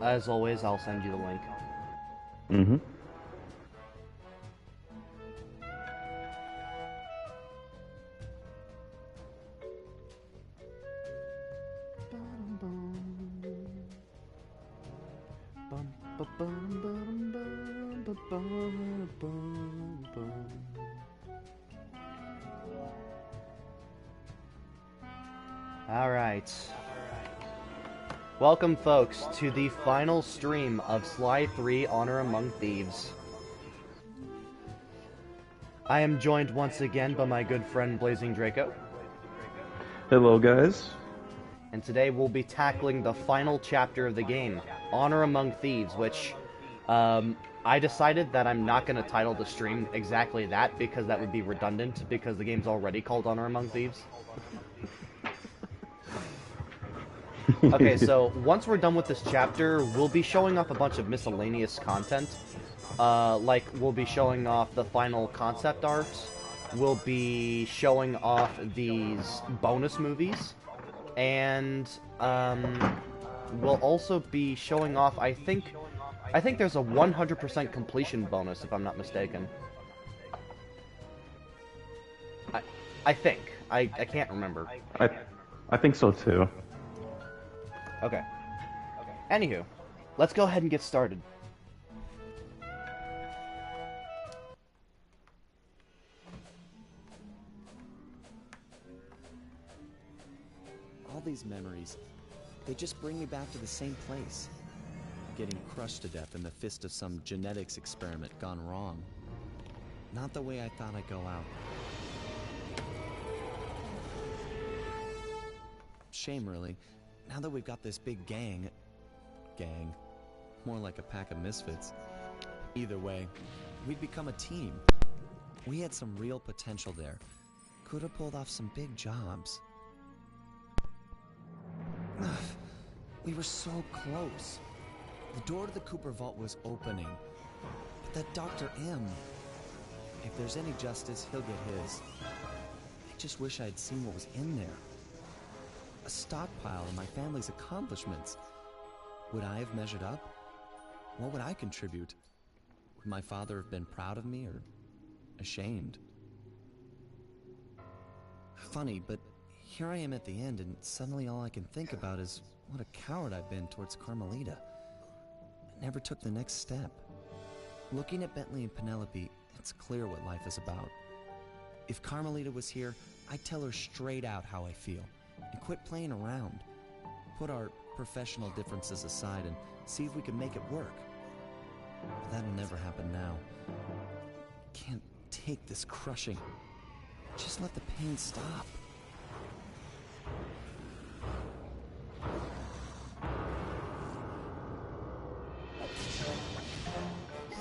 as always, I'll send you the link. Mm-hmm. Alright. Welcome, folks, to the final stream of Sly 3 Honor Among Thieves. I am joined once again by my good friend Blazing Draco. Hello, guys. And today we'll be tackling the final chapter of the game, Honor Among Thieves, which, I decided that I'm not going to title the stream exactly that, because that would be redundant, because the game's already called Honor Among Thieves. Okay, so once we're done with this chapter, we'll be showing off a bunch of miscellaneous content. Like, we'll be showing off the final concept art, we'll be showing off these bonus movies, and, we'll also be showing off, I think there's a 100% completion bonus, if I'm not mistaken. I think. I can't remember. I think so, too. Okay. Anywho, let's go ahead and get started. All these memories, they just bring me back to the same place. Getting crushed to death in the fist of some genetics experiment gone wrong. Not the way I thought I'd go out. Shame, really. Now that we've got this big gang, more like a pack of misfits. Either way, we'd become a team. We had some real potential there. Could have pulled off some big jobs. We were so close. The door to the Cooper Vault was opening. But that Dr. M, if there's any justice, he'll get his. I just wish I had seen what was in there. A stockpile of my family's accomplishments. Would I have measured up? What would I contribute? Would my father have been proud of me or ashamed? Funny, but here I am at the end, and suddenly all I can think about is what a coward I've been towards Carmelita. I never took the next step. Looking at Bentley and Penelope, it's clear what life is about. If Carmelita was here, I'd tell her straight out how I feel. And quit playing around. Put our professional differences aside and see if we can make it work. But that'll never happen now. Can't take this crushing. Just let the pain stop.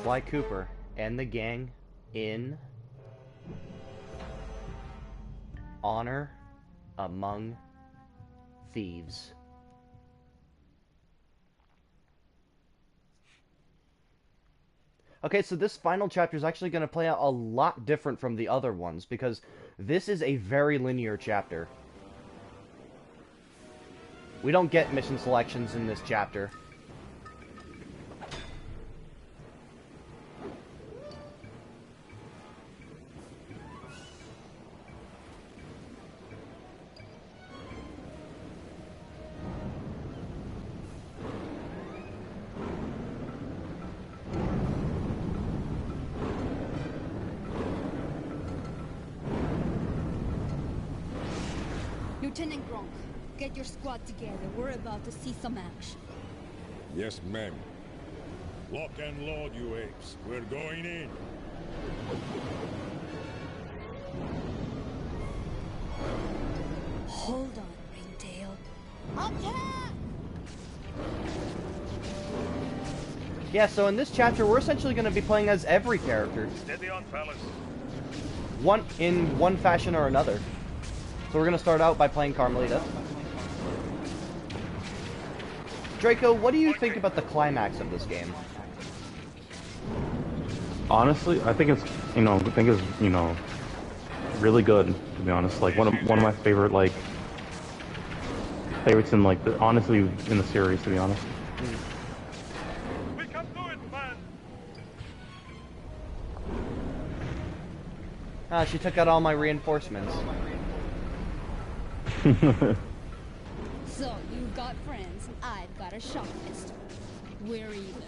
Sly Cooper and the gang in Honor Among Thieves. Okay, so this final chapter is actually going to play out a lot different from the other ones, because this is a very linear chapter. We don't get mission selections in this chapter. Lieutenant Gronk, get your squad together. We're about to see some action. Yes, ma'am. Lock and load, you apes. We're going in. Hold on, Ringtail. Attack! Yeah, so in this chapter, we're essentially going to be playing as every character. Steady on, fellas. In one fashion or another. So we're going to start out by playing Carmelita. Draco, what do you think about the climax of this game? Honestly, I think it's, really good, to be honest. Like, one of my favorite, favorites in, honestly, in the series, to be honest. She took out all my reinforcements. So, you've got friends, and I've got a shock pistol. We're even.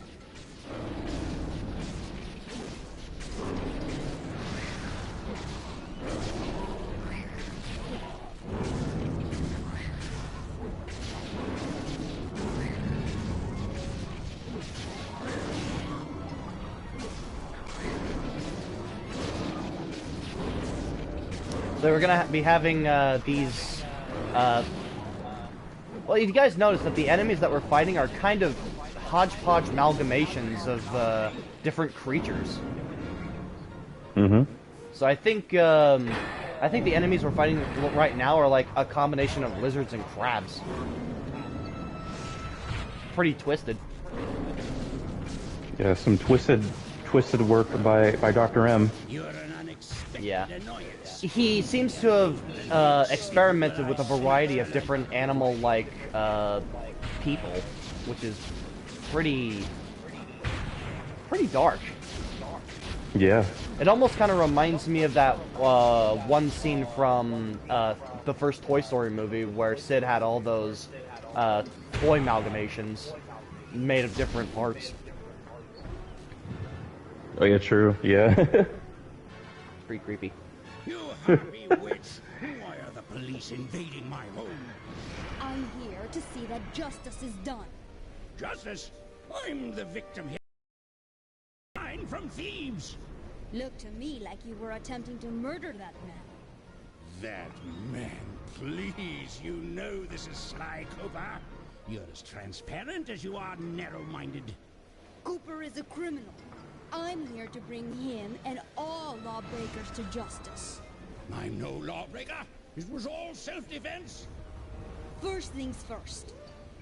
So we're gonna be having these. Well, you guys notice that the enemies that we're fighting are kind of hodgepodge amalgamations of different creatures. Mm-hmm. So I think the enemies we're fighting right now are like a combination of lizards and crabs. Pretty twisted. Yeah, some twisted work by Dr. M. You're an unexpected annoyance. He seems to have experimented with a variety of different animal-like people, which is pretty dark. Yeah. It almost kind of reminds me of that one scene from the first Toy Story movie where Sid had all those toy amalgamations made of different parts. Oh yeah, true. Yeah. Pretty creepy. You harpy witch! Why are the police invading my home? I'm here to see that justice is done. Justice? I'm the victim here. I'm from Thieves. Looked to me like you were attempting to murder that man. That man, please, you know this is Sly Cooper. You're as transparent as you are narrow-minded. Cooper is a criminal. I'm here to bring him and all lawbreakers to justice. I'm no lawbreaker. It was all self-defense. First things first.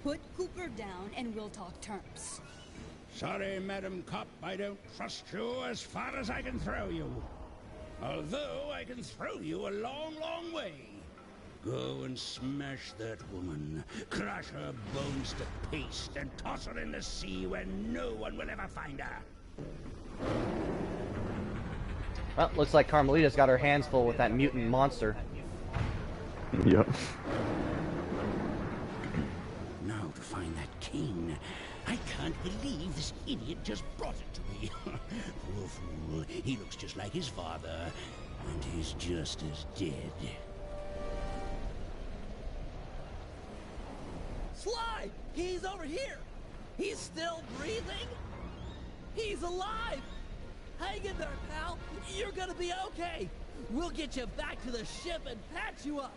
Put Cooper down and we'll talk terms. Sorry, Madam Cop, I don't trust you as far as I can throw you. Although I can throw you a long, long way. Go and smash that woman. Crush her bones to paste and toss her in the sea where no one will ever find her. Well, looks like Carmelita's got her hands full with that mutant monster. Yep. Now to find that cane. I can't believe this idiot just brought it to me. Poor fool. He looks just like his father. And he's just as dead. Sly! He's over here! He's still breathing? He's alive! Hang in there, pal! You're gonna be okay! We'll get you back to the ship and patch you up!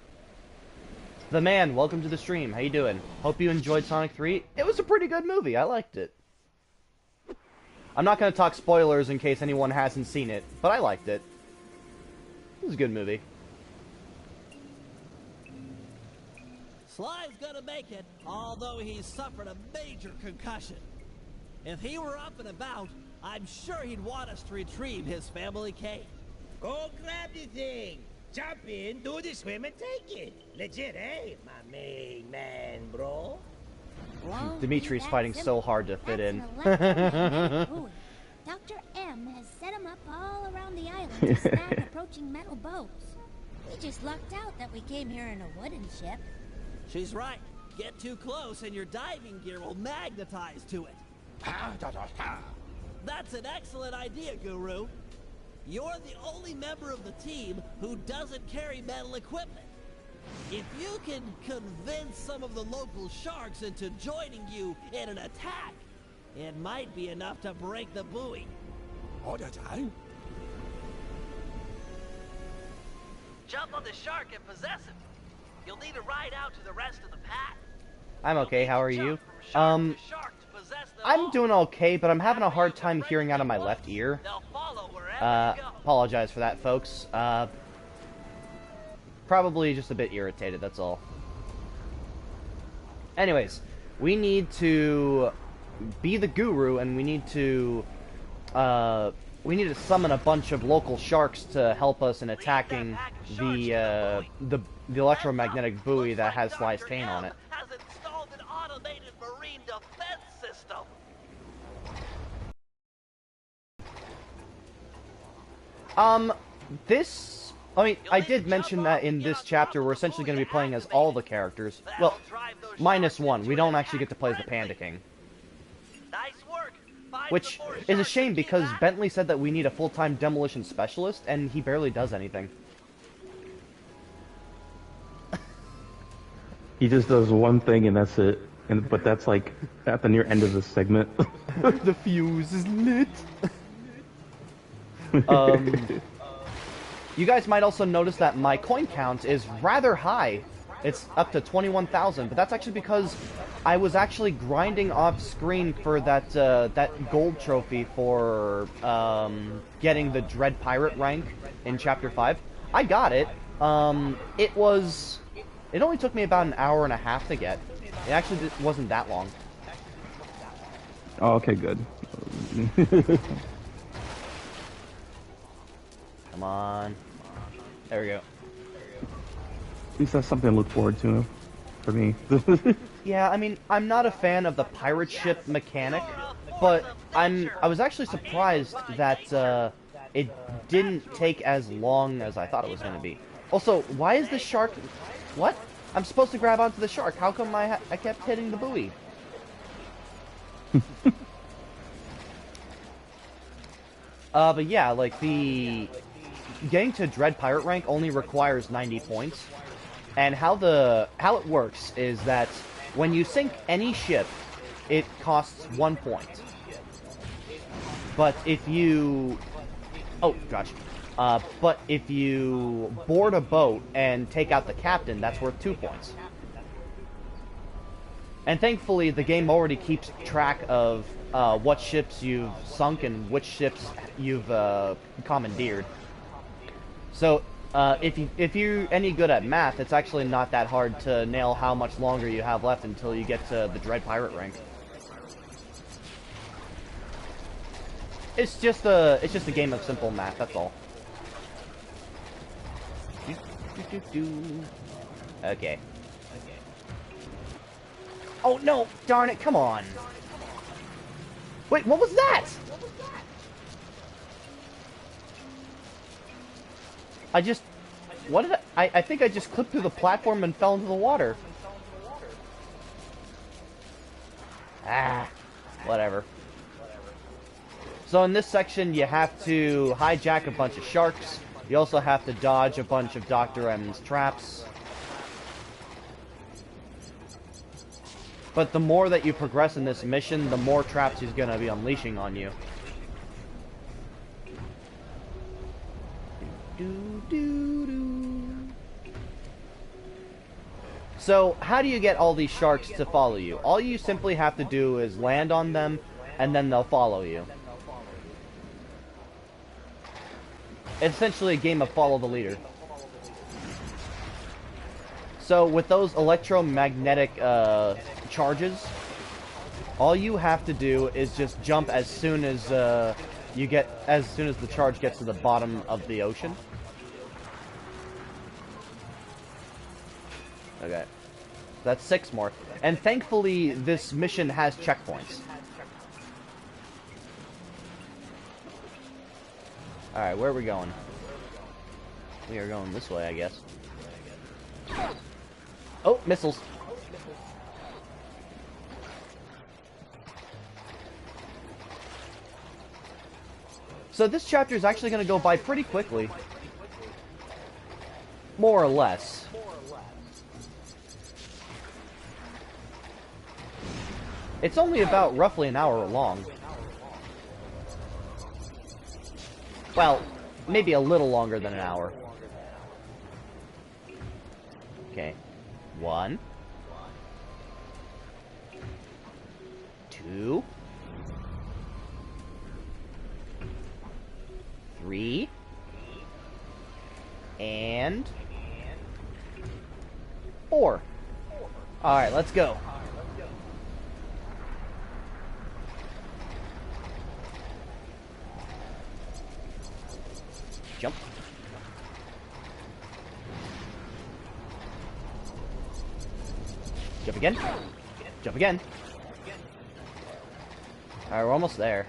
The Man, welcome to the stream. How you doing? Hope you enjoyed Sonic 3. It was a pretty good movie. I liked it. I'm not going to talk spoilers in case anyone hasn't seen it, but I liked it. It was a good movie. Sly's gonna make it, although he's suffered a major concussion. If he were up and about, I'm sure he'd want us to retrieve his family cane. Go grab the thing. Jump in, do the swim, and take it. Legit, eh? My main man, bro. Dimitri's fighting so hard to fit in. Dr. M has set him up all around the island to snag approaching metal boats. We just lucked out that we came here in a wooden ship. She's right. Get too close and your diving gear will magnetize to it. That's an excellent idea, Guru. You're the only member of the team who doesn't carry metal equipment. If you can convince some of the local sharks into joining you in an attack, it might be enough to break the buoy. All the time? Jump on the shark and possess it. You'll need to ride out to the rest of the pack. I'm okay, how are you? I'm doing okay, but I'm having a hard time hearing out of my left ear. Apologize for that, folks. Probably just a bit irritated, that's all. Anyways, we need to be the guru, and we need to summon a bunch of local sharks to help us in attacking the electromagnetic buoy that has Sly's cane on it. Has installed an automated marine defense system. this... I mean, I did mention that in this chapter we're essentially going to be playing as all the characters. Well, minus one. We don't actually get to play as the Panda King. Which is a shame because Bentley said that we need a full-time demolition specialist, and he barely does anything. He just does one thing and that's it. But that's like at the near end of the segment. The fuse is lit. You guys might also notice that my coin count is rather high. It's up to 21,000, but that's actually because I was actually grinding off screen for that that gold trophy for getting the Dread Pirate rank in Chapter 5. I got it. It only took me about an hour and a half to get. It actually wasn't that long. Oh, okay, good. Come on. There we go. At least that's something to look forward to for me. Yeah, I mean, I'm not a fan of the pirate ship mechanic, but I was actually surprised that it didn't take as long as I thought it was going to be. Also, why is the shark... What? I'm supposed to grab onto the shark. How come I kept hitting the buoy? But yeah, like, getting to Dread Pirate rank only requires 90 points. And how it works is that when you sink any ship, it costs 1 point. But if you... Oh, gosh. But if you board a boat and take out the captain, that's worth 2 points. And thankfully, the game already keeps track of what ships you've sunk and which ships you've commandeered. So, if you're any good at math, it's actually not that hard to nail how much longer you have left until you get to the Dread Pirate rank. It's just a game of simple math, that's all. Okay. Oh no! Darn it! Come on! Wait, what was that? What did I think I just clipped through the platform and fell into the water. Ah, whatever. So in this section, you have to hijack a bunch of sharks. You also have to dodge a bunch of Dr. M's traps. But the more that you progress in this mission, the more traps he's gonna be unleashing on you. So, how do you get all these sharks to follow you? All you simply have to do is land on them, and then they'll follow you. It's essentially a game of follow the leader. So, with those electromagnetic charges, all you have to do is just jump as soon as the charge gets to the bottom of the ocean. Okay. That's 6 more. And thankfully, this mission has checkpoints. Alright, where are we going? We are going this way, I guess. Oh, missiles. So this chapter is actually going to go by pretty quickly. More or less. It's only about roughly an hour long. Well, maybe a little longer than an hour. Okay. 1. 2. 3. And 4. Alright, let's go. Jump. Jump again. Jump again. Alright, we're almost there.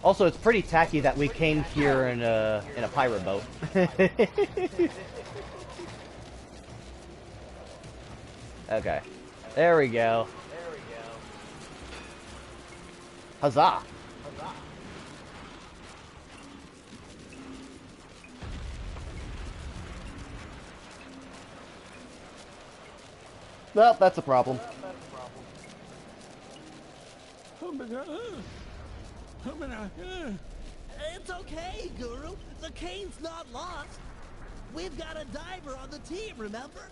Also, it's pretty tacky that we came here in a pirate boat. Okay, there we go. Huzzah! Well, that's a problem. It's okay, Guru. The cane's not lost. We've got a diver on the team, remember?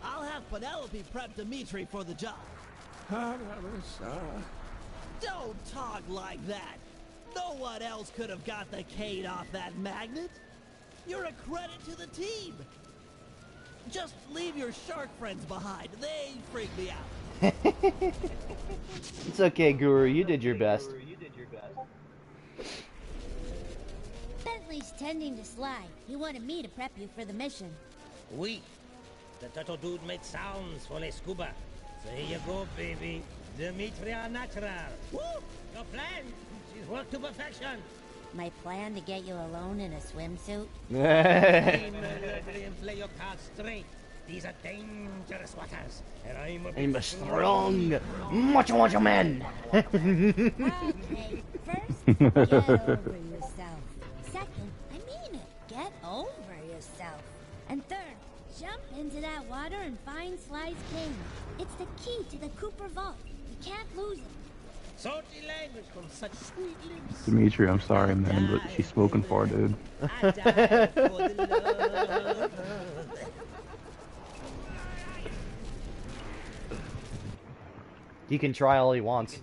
I'll have Penelope prep Dimitri for the job. Don't talk like that. No one else could have got the cane off that magnet. You're a credit to the team. Just leave your shark friends behind. They freak me out. It's okay, Guru. You did your best. Bentley's tending to slide. He wanted me to prep you for the mission. Oui. The turtle dude made sounds for les scuba. So here you go, baby. Dimitri are natural. Woo! Your plan. She's worked to perfection. My plan to get you alone in a swimsuit? Aim and play your cards straight. These are dangerous waters, and I'm a strong, macho man. Okay, first, get over yourself. Second, I mean it, get over yourself. And third, jump into that water and find Sly's cane. It's the key to the Cooper Vault. You can't lose it. Salty language from such sweet lips. Dimitri, I'm sorry, man, but she's spoken for, dude. I died for the love. He can try all he wants.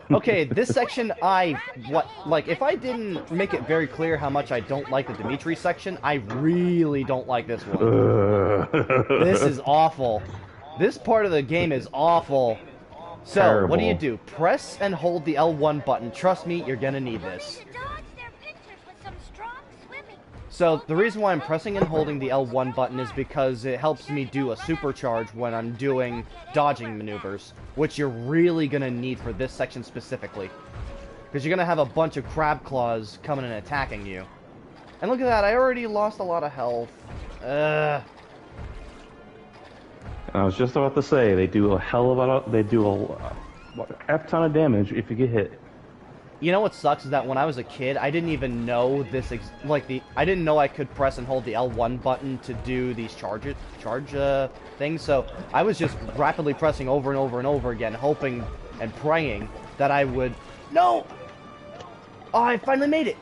Okay, this section, if I didn't make it very clear how much I don't like the Dimitri section, I really don't like this one. This is awful. This part of the game is awful. So, Terrible. what do? Press and hold the L1 button. Trust me, you're gonna need this. So, the reason why I'm pressing and holding the L1 button is because it helps me do a supercharge when I'm doing dodging maneuvers, which you're really gonna need for this section specifically. Because you're gonna have a bunch of crab claws coming and attacking you. And look at that, I already lost a lot of health. I was just about to say, they do a hell of a, they do a F ton of damage if you get hit. You know what sucks is that when I was a kid, I didn't even know this, I didn't know I could press and hold the L1 button to do these charge things, so I was just rapidly pressing over and over and over again, hoping and praying that I would... No! Oh, I finally made it!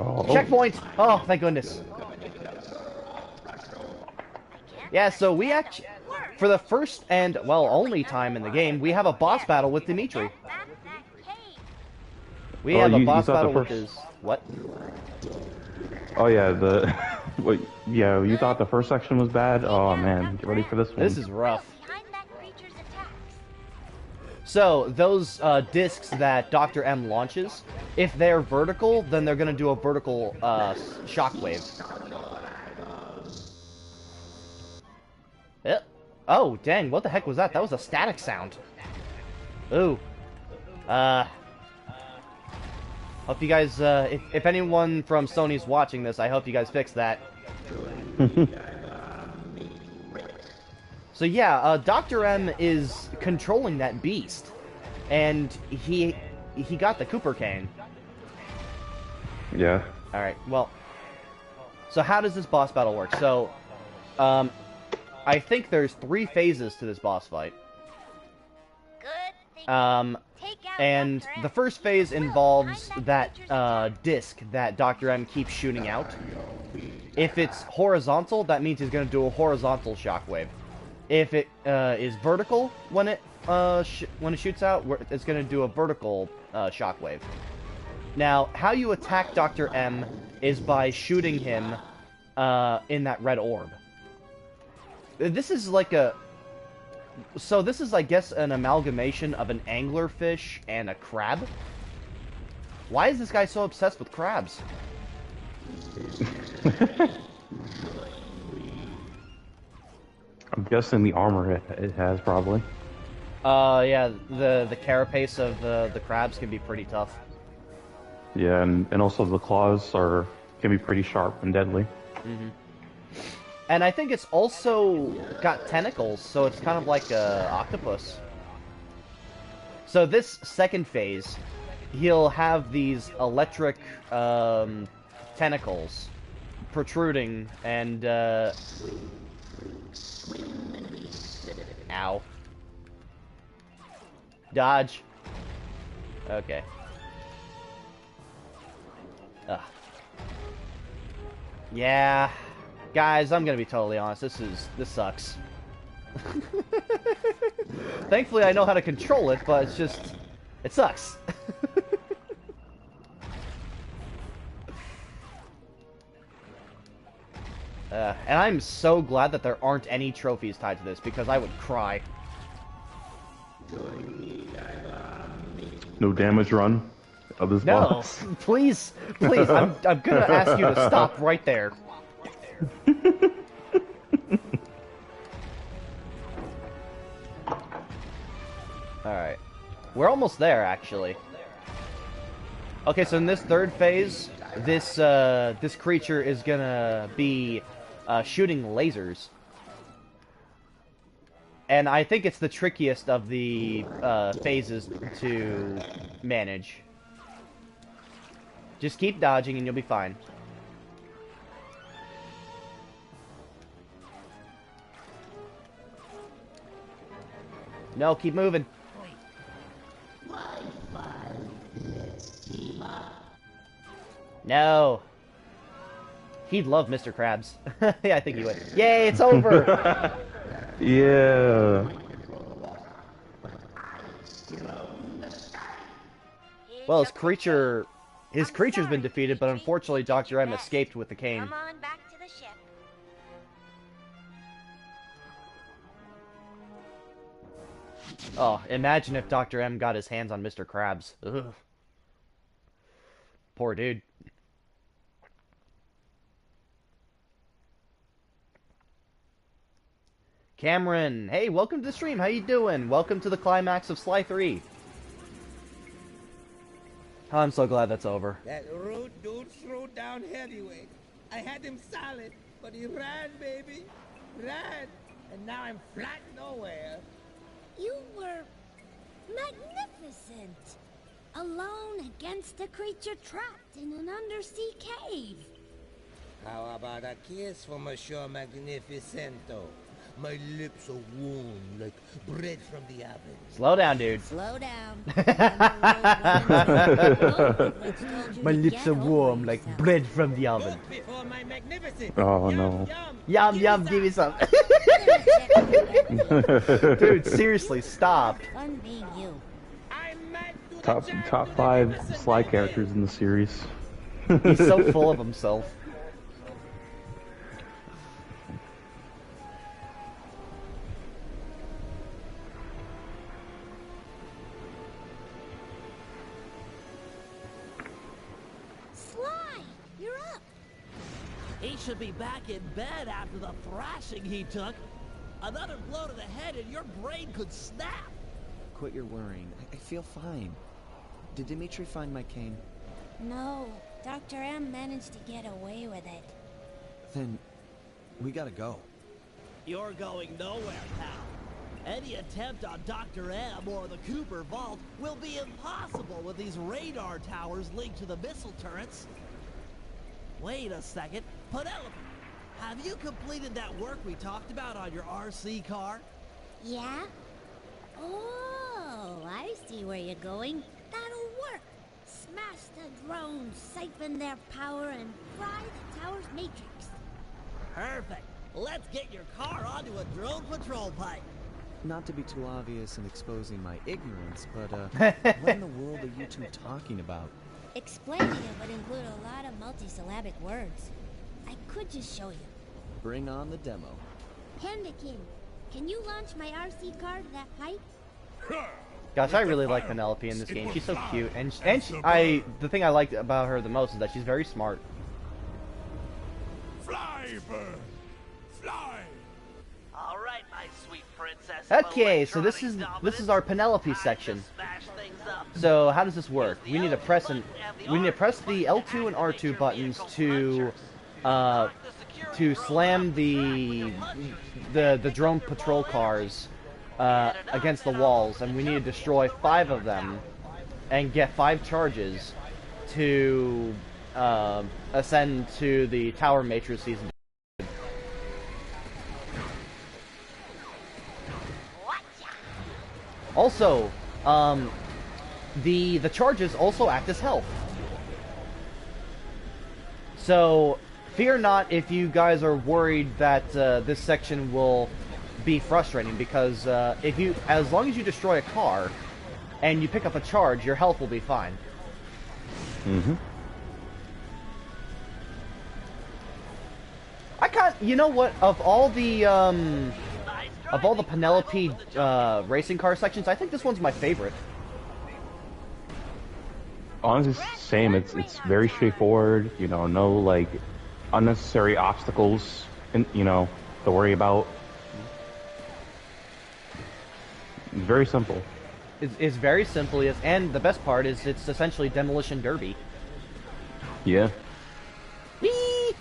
Oh. Checkpoint! Oh, thank goodness. Yeah, so we actually, for the first and, well, only time in the game, we have a boss battle with Dimitri. We have a boss battle with his... What? Oh yeah, wait, yeah, you thought the first section was bad? Oh man, get ready for this one. This is rough. So, those discs that Dr. M launches, if they're vertical, then they're going to do a vertical shockwave. Oh, dang, what the heck was that? That was a static sound. Ooh. Hope you guys, if anyone from Sony's watching this, I hope you guys fix that. So yeah, Dr. M is controlling that beast, and he got the Cooper cane. Yeah. Alright, well, so how does this boss battle work? So, I think there's 3 phases to this boss fight. And the first phase involves that disc that Dr. M keeps shooting out. If it's horizontal, that means he's going to do a horizontal shockwave. If it is vertical when it shoots out, it's going to do a vertical shockwave. Now, how you attack Dr. M is by shooting him in that red orb. This is like a... So this is, I guess, an amalgamation of an anglerfish and a crab? Why is this guy so obsessed with crabs? I'm guessing the armor it has, probably. Yeah, the carapace of the crabs can be pretty tough. Yeah, and also the claws can be pretty sharp and deadly. Mm-hmm. And I think it's also got tentacles, so it's kind of like a octopus. So this second phase, he'll have these electric tentacles protruding and ow. Dodge. Okay. Ugh. Yeah. Guys, I'm gonna be totally honest, this sucks. Thankfully I know how to control it, but it sucks. And I'm so glad that there aren't any trophies tied to this, because I would cry. No damage run of this boss. No, please, I'm gonna ask you to stop right there. Alright. We're almost there, actually. Okay, so in this third phase, this creature is gonna be shooting lasers. And I think it's the trickiest of the phases to manage. Just keep dodging and you'll be fine. No, keep moving. No. He'd love Mr. Krabs. Yeah, I think he would. Yay, it's over! Yeah. Well, his creature's been defeated, but unfortunately Dr. M escaped with the cane. Come on back to the ship. Oh, imagine if Dr. M got his hands on Mr. Krabs. Ugh. Poor dude. Cameron, hey, welcome to the stream. How you doing? Welcome to the climax of Sly 3. I'm so glad that's over. That rude dude threw down heavyweight. I had him solid, but he ran, baby. Ran. And now I'm flat nowhere. You were magnificent. Alone against a creature trapped in an undersea cave. How about a kiss for Monsieur Magnificento? My lips are warm like bread from the oven. Slow down, dude. Slow down. My lips are warm like bread from the oven. Before my magnificent. Oh no. Yum, yum, give me some. Dude, seriously, stop. Fun being you. Top 5 Sly characters in the series. He's so full of himself. He should be back in bed after the thrashing he took. Another blow to the head and your brain could snap. Quit your worrying. I feel fine. Did Dimitri find my cane? No, Dr. M managed to get away with it. Then we gotta go. You're going nowhere, pal. Any attempt on Dr. M or the Cooper Vault will be impossible with these radar towers linked to the missile turrets. Wait a second. Penelope, have you completed that work we talked about on your RC car? Yeah? Oh, I see where you're going. That'll work. Smash the drones, siphon their power, and fry the tower's matrix. Perfect. Let's get your car onto a drone patrol pipe. Not to be too obvious in exposing my ignorance, but what in the world are you two talking about? Explaining it would include a lot of multisyllabic words. I could just show you. Bring on the demo. Pandakin, can you launch my RC car to that pipe? Gosh, I really like Penelope in this game. She's so cute, and the thing I liked about her the most is that she's very smart. Fly, bird! Fly! All right, my sweet princess. Okay, so this is our Penelope section. So how does this work? We need to press the L2 and R2 buttons to slam the drone patrol cars against the walls, and we need to destroy 5 of them and get 5 charges to ascend to the tower matrices. Also, the charges also act as health. So fear not if you guys are worried that this section will be frustrating, because as long as you destroy a car and you pick up a charge, your health will be fine. Mm-hmm. You know what? Of all the Penelope racing car sections, I think this one's my favorite. Honestly, same. It's very straightforward. You know, no like unnecessary obstacles, to worry about. It's very simple. It's very simple, and the best part is it's essentially Demolition Derby. Yeah. Whee!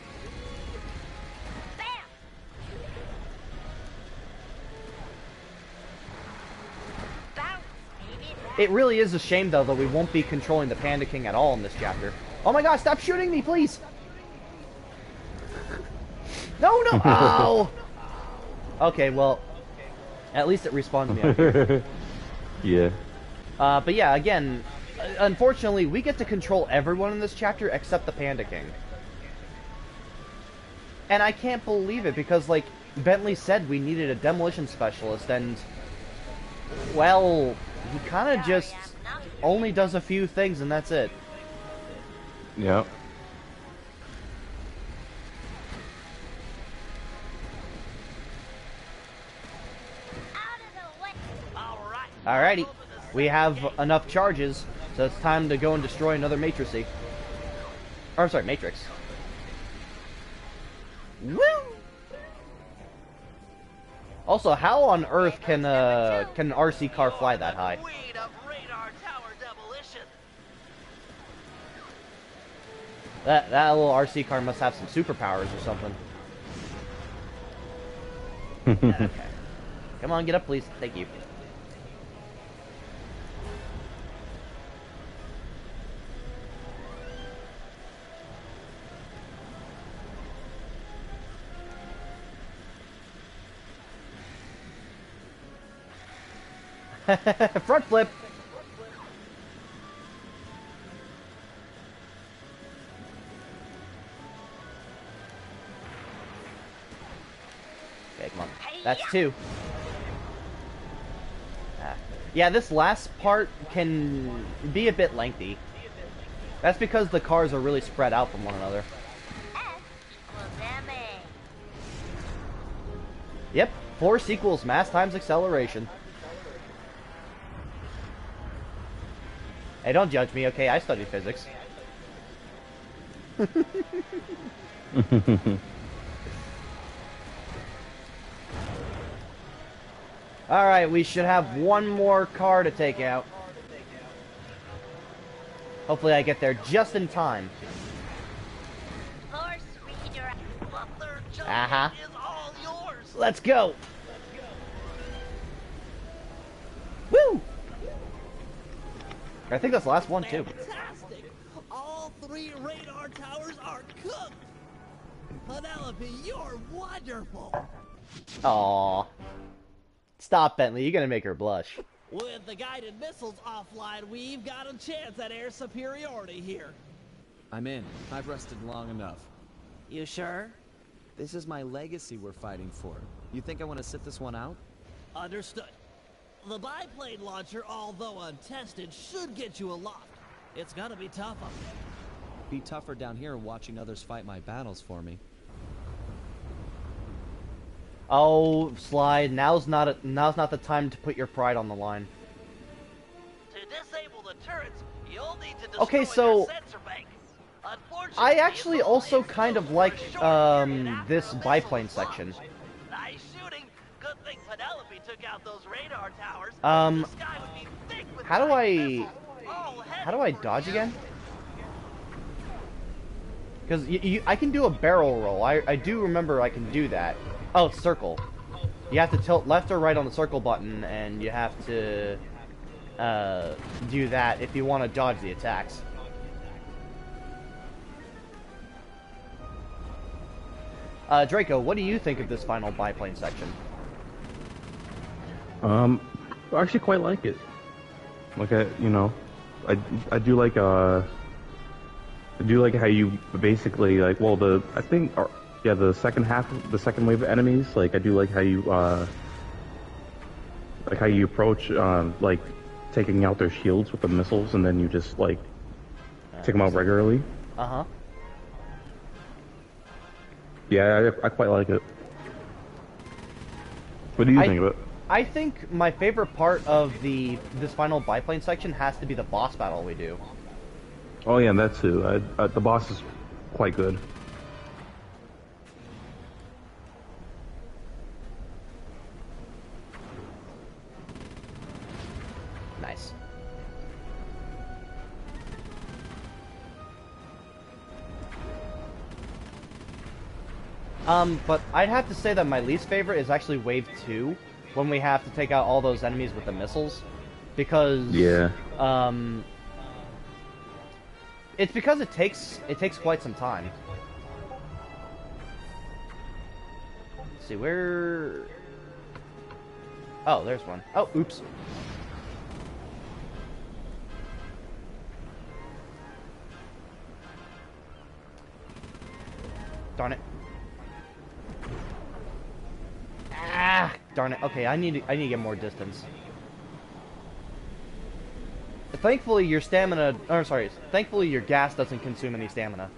It really is a shame, though, that we won't be controlling the Panda King at all in this chapter. Oh my god, stop shooting me, please! No! Ow! Okay, well, at least it respawns me up here. Yeah. But yeah, again, unfortunately, we get to control everyone in this chapter except the Panda King. And I can't believe it, because, like, Bentley said we needed a demolition specialist, and, well, he kind of just only does a few things, and that's it. Yep. Alrighty, we have enough charges, so it's time to go and destroy another matrix. Or, I'm sorry, Matrix. Woo! Also, how on earth can an RC car fly that high? That little RC car must have some superpowers or something. Okay. Come on, get up, please. Thank you. Front flip. Okay, come on. That's 2. Yeah, this last part can be a bit lengthy. That's because the cars are really spread out from one another. Yep, force equals mass times acceleration. Hey, don't judge me, okay? I studied physics. Alright, we should have one more car to take out. Hopefully I get there just in time. Uh-huh. Let's go! Woo! I think that's the last one, too. Fantastic! All 3 radar towers are cooked! Penelope, you're wonderful! Aww. Stop, Bentley. You're gonna make her blush. With the guided missiles offline, we've got a chance at air superiority here. I'm in. I've rested long enough. You sure? This is my legacy we're fighting for. You think I want to sit this one out? Understood. The biplane launcher, although untested, should get you aloft. It's gonna be tough up there. Be tougher down here watching others fight my battles for me. Oh, Slide, now's not the time to put your pride on the line. To disable the turrets, you'll need to destroy Okay, so their sensor bank. I actually also kind of like this biplane section. Nice shooting. Good think Penelope took out those radar towers, Um, the sky would be thick with how do flying I... missiles, all How do I headed for dodge you. again? Because I can do a barrel roll. I do remember I can do that. Oh, circle. You have to tilt left or right on the circle button, and you have to do that if you want to dodge the attacks. Draco, what do you think of this final biplane section? I actually quite like it. Like I do like I do like how you basically like the second half, the second wave of enemies. Like I do like how you approach like taking out their shields with the missiles, and then you just like take them out regularly. Uh-huh. Yeah, I quite like it. What do you think of it? I think my favorite part of this final biplane section has to be the boss battle we do. Oh yeah, that too. The boss is quite good. Nice. But I'd have to say that my least favorite is actually Wave 2, when we have to take out all those enemies with the missiles. Because... Yeah. It's because it takes quite some time. Let's see, where... Oh, there's one. Oh, oops. Darn it. Ah, darn it. Okay, I need to get more distance. Thankfully, your stamina... Or, sorry. Thankfully, your gas doesn't consume any stamina.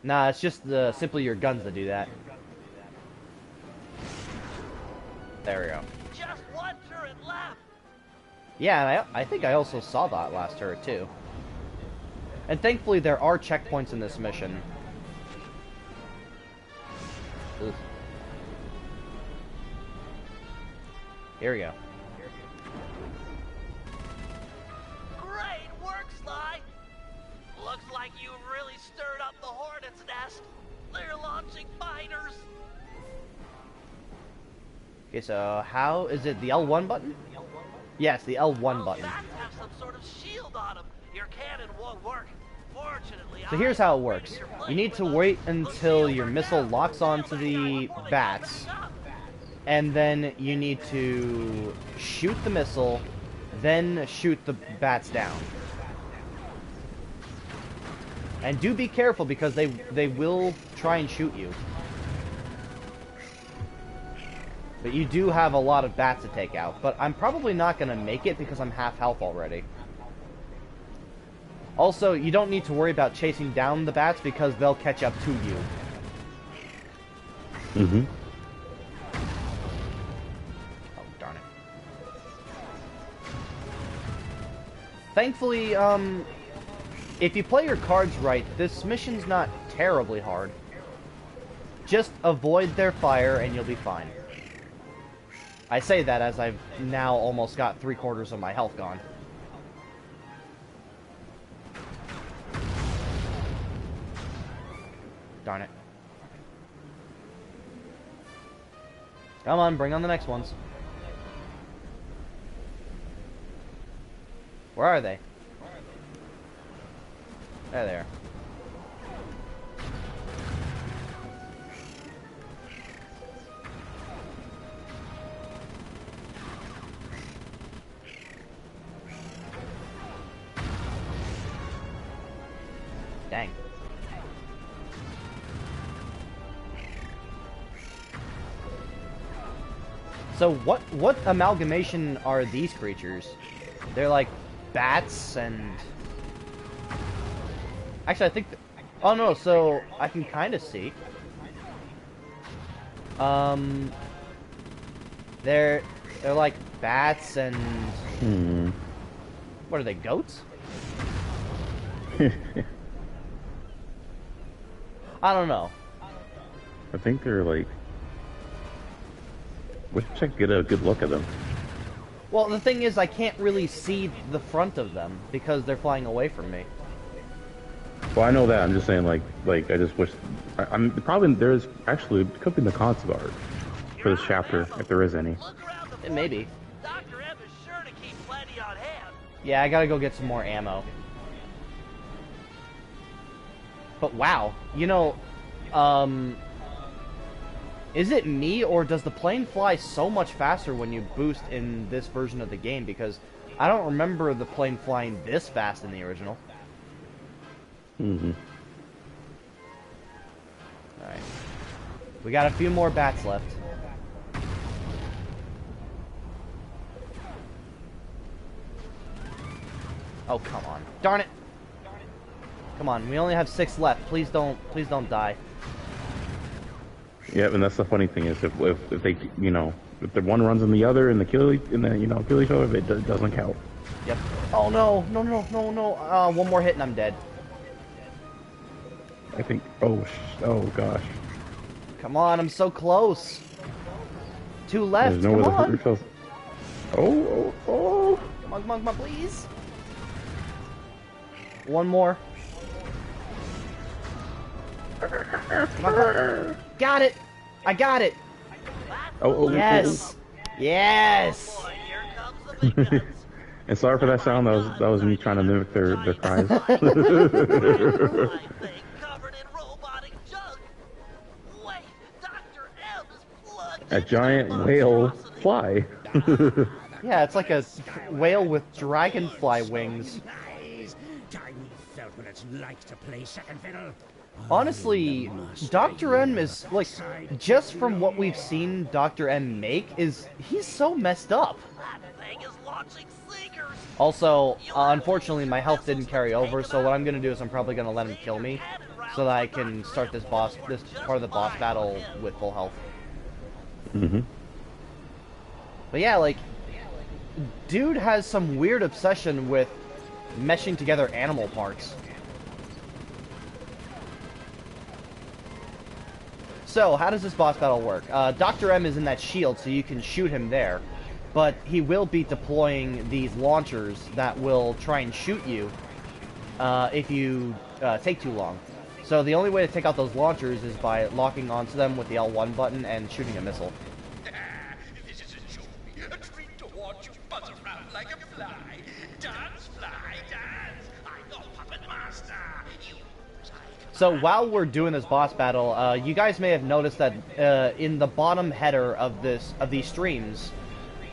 Nah, it's just simply your guns that do that. There we go. Just one turret left. Yeah, and I think I also saw that last turret, too. And thankfully, there are checkpoints in this mission. Ugh. Here we go. Great work, Sly. Looks like you really stirred up the Hornet's nest. They're launching fighters. Okay, so how is it the L1 button? Yes, the L1 button. You have to have some sort of shield on them. Your cannon won't work. Fortunately, So here's how it works. You need to wait until your missile locks onto the bats, and then you need to shoot the missile, then shoot the bats down. And do be careful because they will try and shoot you. But you do have a lot of bats to take out. But I'm probably not going to make it because I'm half health already. Also, you don't need to worry about chasing down the bats because they'll catch up to you. Mm-hmm. Oh, darn it. Thankfully, if you play your cards right, this mission's not terribly hard. Just avoid their fire and you'll be fine. I say that as I've now almost got 3/4 of my health gone. Darn it. Come on, bring on the next ones. Where are they? There they are. Dang. So what amalgamation are these creatures? They're like bats and... Actually, I think... Oh no, so I can kind of see. They're like bats and... What are they, goats? I I don't know. think they're like... Wish I could get a good look at them. Well, the thing is, I can't really see the front of them because they're flying away from me. Well, I know that. I'm just saying, like I just wish. I'm probably there's actually could be in the concept art for this chapter if there is any. Maybe. Dr. M is sure to keep plenty on hand. Yeah, I gotta go get some more ammo. But wow, you know, is it me or does the plane fly so much faster when you boost in this version of the game? Because I don't remember the plane flying this fast in the original. Mm-hmm. Alright. We got a few more bats left. Oh, come on. Darn it! Come on, we only have 6 left. Please don't die. Yeah, and that's the funny thing is if they, you know, if the one runs in the other and they kill each other, it doesn't count. Yep. Oh no! One more hit and I'm dead. I think. Oh gosh. Come on, I'm so close. 2 left. There's no Come way on. to Oh. Come on, please. One more. Come on. Got it. I got it. Yes. Yes. And sorry for that sound. That was me trying to mimic their cries. A giant whale fly. Yeah, it's like a whale with dragonfly wings. Nice. Tiny felt what it's like to play second fiddle. Honestly, Dr. M is, like, just from what we've seen Dr. M make, he's so messed up. Also, unfortunately, my health didn't carry over, so what I'm gonna do is I'm probably gonna let him kill me, so that I can start this part of the boss battle with full health. Mm-hmm. But yeah, like, dude has some weird obsession with meshing together animal parts. So, how does this boss battle work? Dr. M is in that shield, so you can shoot him there. But he will be deploying these launchers that will try and shoot you if you take too long. So the only way to take out those launchers is by locking onto them with the L1 button and shooting a missile. This is a joy, a treat to watch you buzz around like a fly. Dance, fly, dance. I'm your puppet master. So while we're doing this boss battle, you guys may have noticed that in the bottom header of these streams,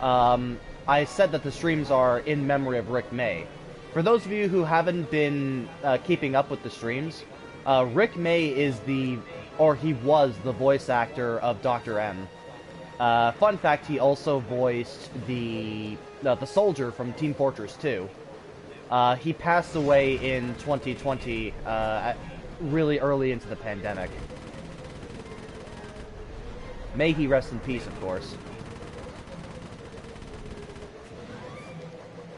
I said that the streams are in memory of Rick May. For those of you who haven't been keeping up with the streams, Rick May is he was the voice actor of Dr. M. Fun fact, he also voiced the soldier from Team Fortress 2. He passed away in 2020, really early into the pandemic. May he rest in peace, of course.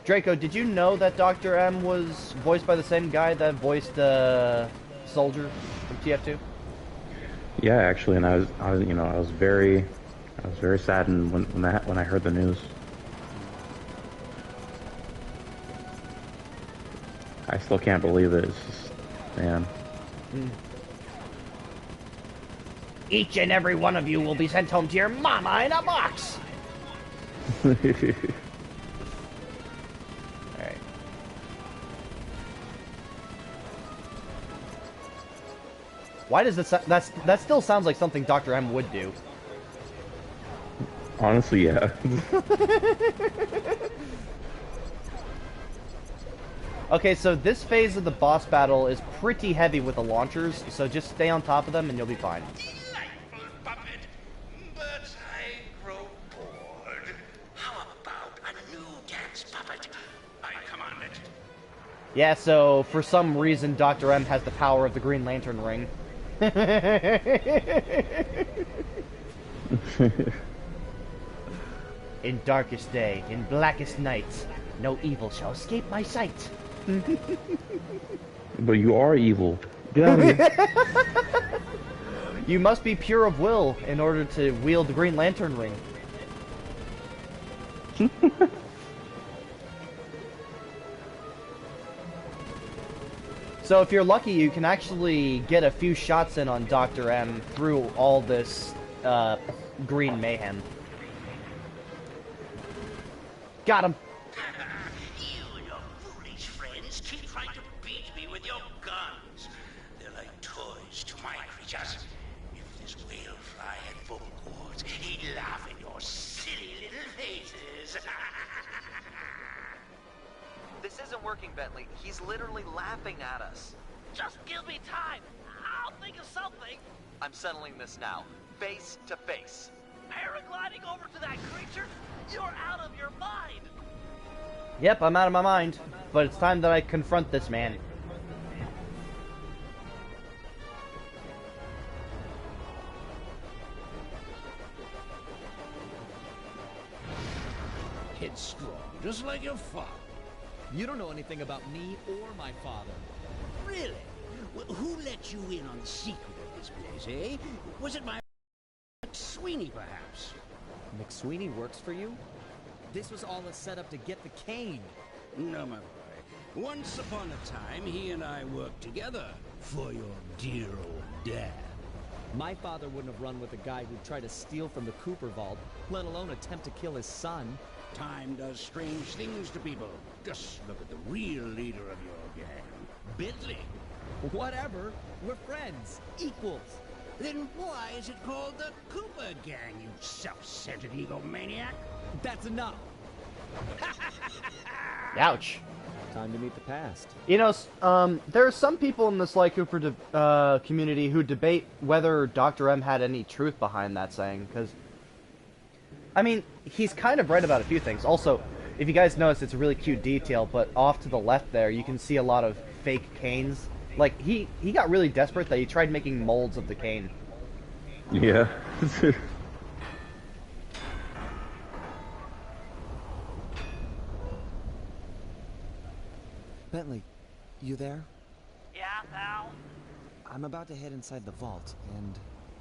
Draco, did you know that Dr. M was voiced by the same guy that voiced Soldier from TF2? Yeah, actually, and I was very saddened when I heard the news. I still can't believe it. It's just, man. Each and every one of you will be sent home to your mama in a box. Alright. Why does that still sounds like something Dr. M would do? Honestly, yeah. Okay, so this phase of the boss battle is pretty heavy with the launchers, so just stay on top of them and you'll be fine. Delightful puppet, but I grow bored. How about a new dance puppet? I command it. Yeah, so for some reason Dr. M has the power of the Green Lantern ring. In darkest day, in blackest night, no evil shall escape my sight. But you are evil. Get out of here. You must be pure of will in order to wield the Green Lantern ring. So if you're lucky, you can actually get a few shots in on Dr. M through all this green mayhem. Got him. You and your foolish friends keep trying to beat me with your guns. They're like toys to my creatures. If this whale fly had vocal cords, he'd laugh at your silly little faces. This isn't working, Bentley. He's literally laughing at us. Just give me time. I'll think of something. I'm settling this now. Face to face. Paragliding over to that creature? You're out of your mind. Yep, I'm out of my mind. But it's time that I confront this man. Headstrong, just like your father. You don't know anything about me or my father. Really? Well, who let you in on the secret of this place, eh? Was it my Sweeney, perhaps? McSweeney works for you? This was all a setup to get the cane. No, my boy. Once upon a time, he and I worked together for your dear old dad. My father wouldn't have run with a guy who tried to steal from the Cooper vault, let alone attempt to kill his son. Time does strange things to people. Just look at the real leader of your gang, Bentley. Whatever. We're friends. Equals. Then why is it called the Cooper Gang, you self-centered egomaniac? That's enough. Ouch. Time to meet the past. You know, there are some people in the Sly Cooper community who debate whether Dr. M had any truth behind that saying, because, I mean, he's kind of right about a few things. Also, if you guys notice, it's a really cute detail, but off to the left there, you can see a lot of fake canes. Like, he got really desperate that he tried making molds of the cane. Yeah. Bentley, you there? Yeah, pal? I'm about to head inside the vault, and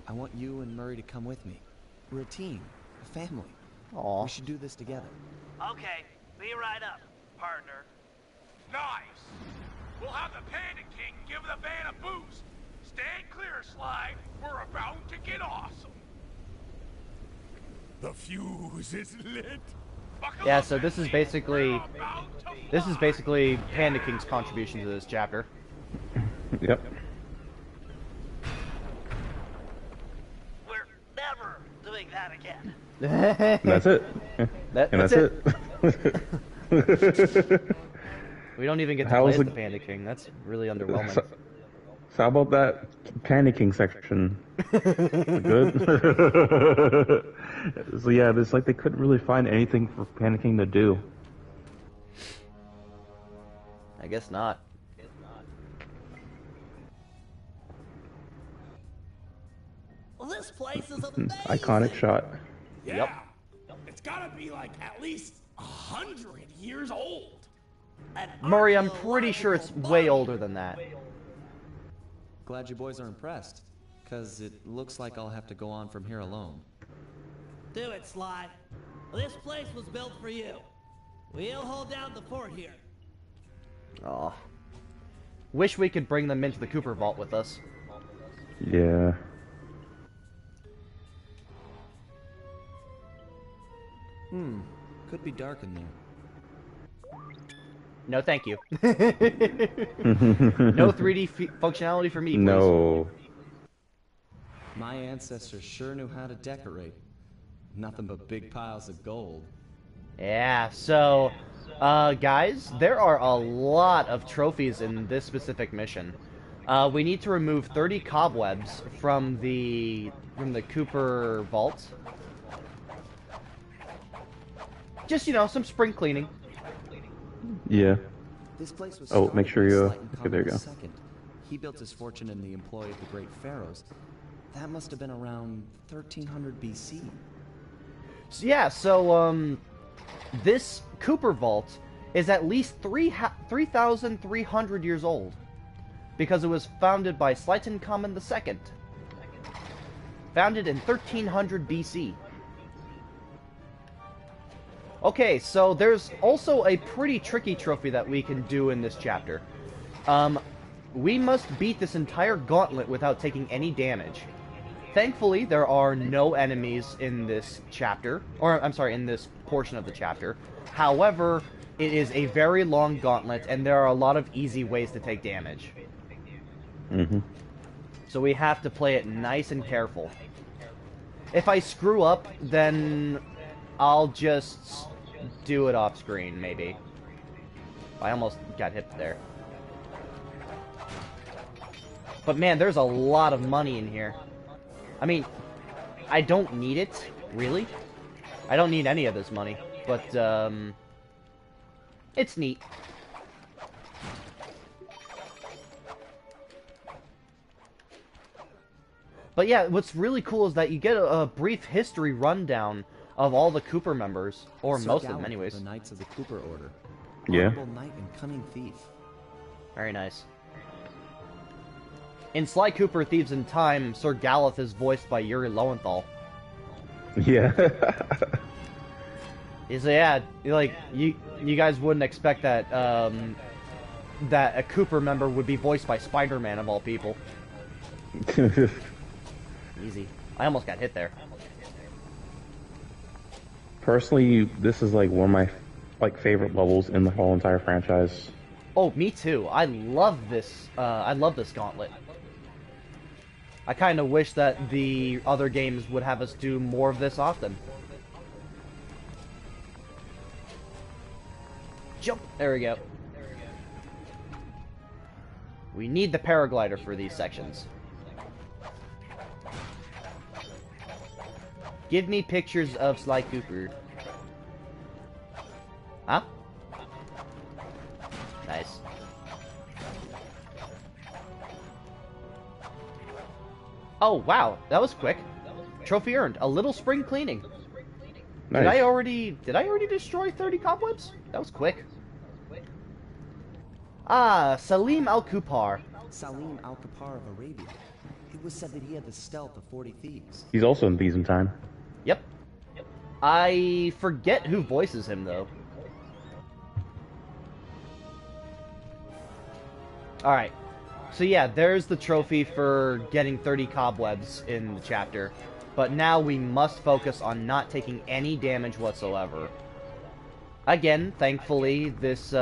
I want you and Murray to come with me. We're a team, a family. Aww. We should do this together. Okay, be right up, partner. Nice! We'll have the Panda King give the band a boost. Stand clear, Sly. We're about to get awesome. The fuse is lit. Yeah, so this is basically Panda King's contribution to this chapter. Yep. We're never doing that again. That's it. That's it. We don't even get to play as the Panda King. That's really underwhelming. So how about that panicking section? Good. So yeah, it's like they couldn't really find anything for panicking to do. I guess not. Well, this place is amazing. Iconic shot. Yeah. Yep. It's gotta be like at least 100 years old. Murray, I'm pretty sure it's way older than that. Glad you boys are impressed, because it looks like I'll have to go on from here alone. Do it, Sly. This place was built for you. We'll hold down the fort here. Aw. Wish we could bring them into the Cooper vault with us. Yeah. Could be dark in there. No, thank you. No 3D functionality for me, please. No. My ancestors sure knew how to decorate. Nothing but big piles of gold. Yeah, so, guys, there are a lot of trophies in this specific mission. We need to remove 30 cobwebs from the Cooper vault. Just, you know, some spring cleaning. Yeah. This place was make sure you. Okay, there you go. Second. He built his fortune in the employ of the great pharaohs. That must have been around 1300 BC. So, yeah, so this Cooper vault is at least 3,300 years old, because it was founded by Slyton Common II. Founded in 1300 BC. Okay, so there's also a pretty tricky trophy that we can do in this chapter. We must beat this entire gauntlet without taking any damage. Thankfully, there are no enemies in this chapter, or I'm sorry, in this portion of the chapter. However, it is a very long gauntlet, and there are a lot of easy ways to take damage. Mm-hmm. So we have to play it nice and careful. If I screw up, then I'll just do it off screen, maybe. I almost got hit there. But man, there's a lot of money in here. I mean, I don't need it, really. I don't need any of this money, but, it's neat. But yeah, what's really cool is that you get a brief history rundown of all the Cooper members, or Sir most of them Gallup, anyways. The Knights of the Cooper Order. Yeah. Honorable Knight and cunning thief. Very nice. In Sly Cooper, Thieves in Time, Sir Gallup is voiced by Yuri Lowenthal. Yeah. So yeah, like, you guys wouldn't expect that, that a Cooper member would be voiced by Spider-Man of all people. Easy. I almost got hit there. Personally, this is like one of my favorite levels in the whole entire franchise. Oh, me too. I love this. I love this gauntlet. I kind of wish that the other games would have us do more of this often. Jump. There we go. We need the paraglider for these sections. Give me pictures of Sly Cooper. Huh? Nice. Oh, wow. That was quick. Trophy earned. A little spring cleaning. Nice. Did I already destroy 30 cobwebs? That was quick. Ah, Salim Al-Kupar. Salim Al-Kapar of Arabia. It was said that he had the stealth of 40 thieves. He's also in Thieves in Time. Yep. I forget who voices him, though. Alright. So yeah, there's the trophy for getting 30 cobwebs in the chapter. But now we must focus on not taking any damage whatsoever. Again, thankfully, this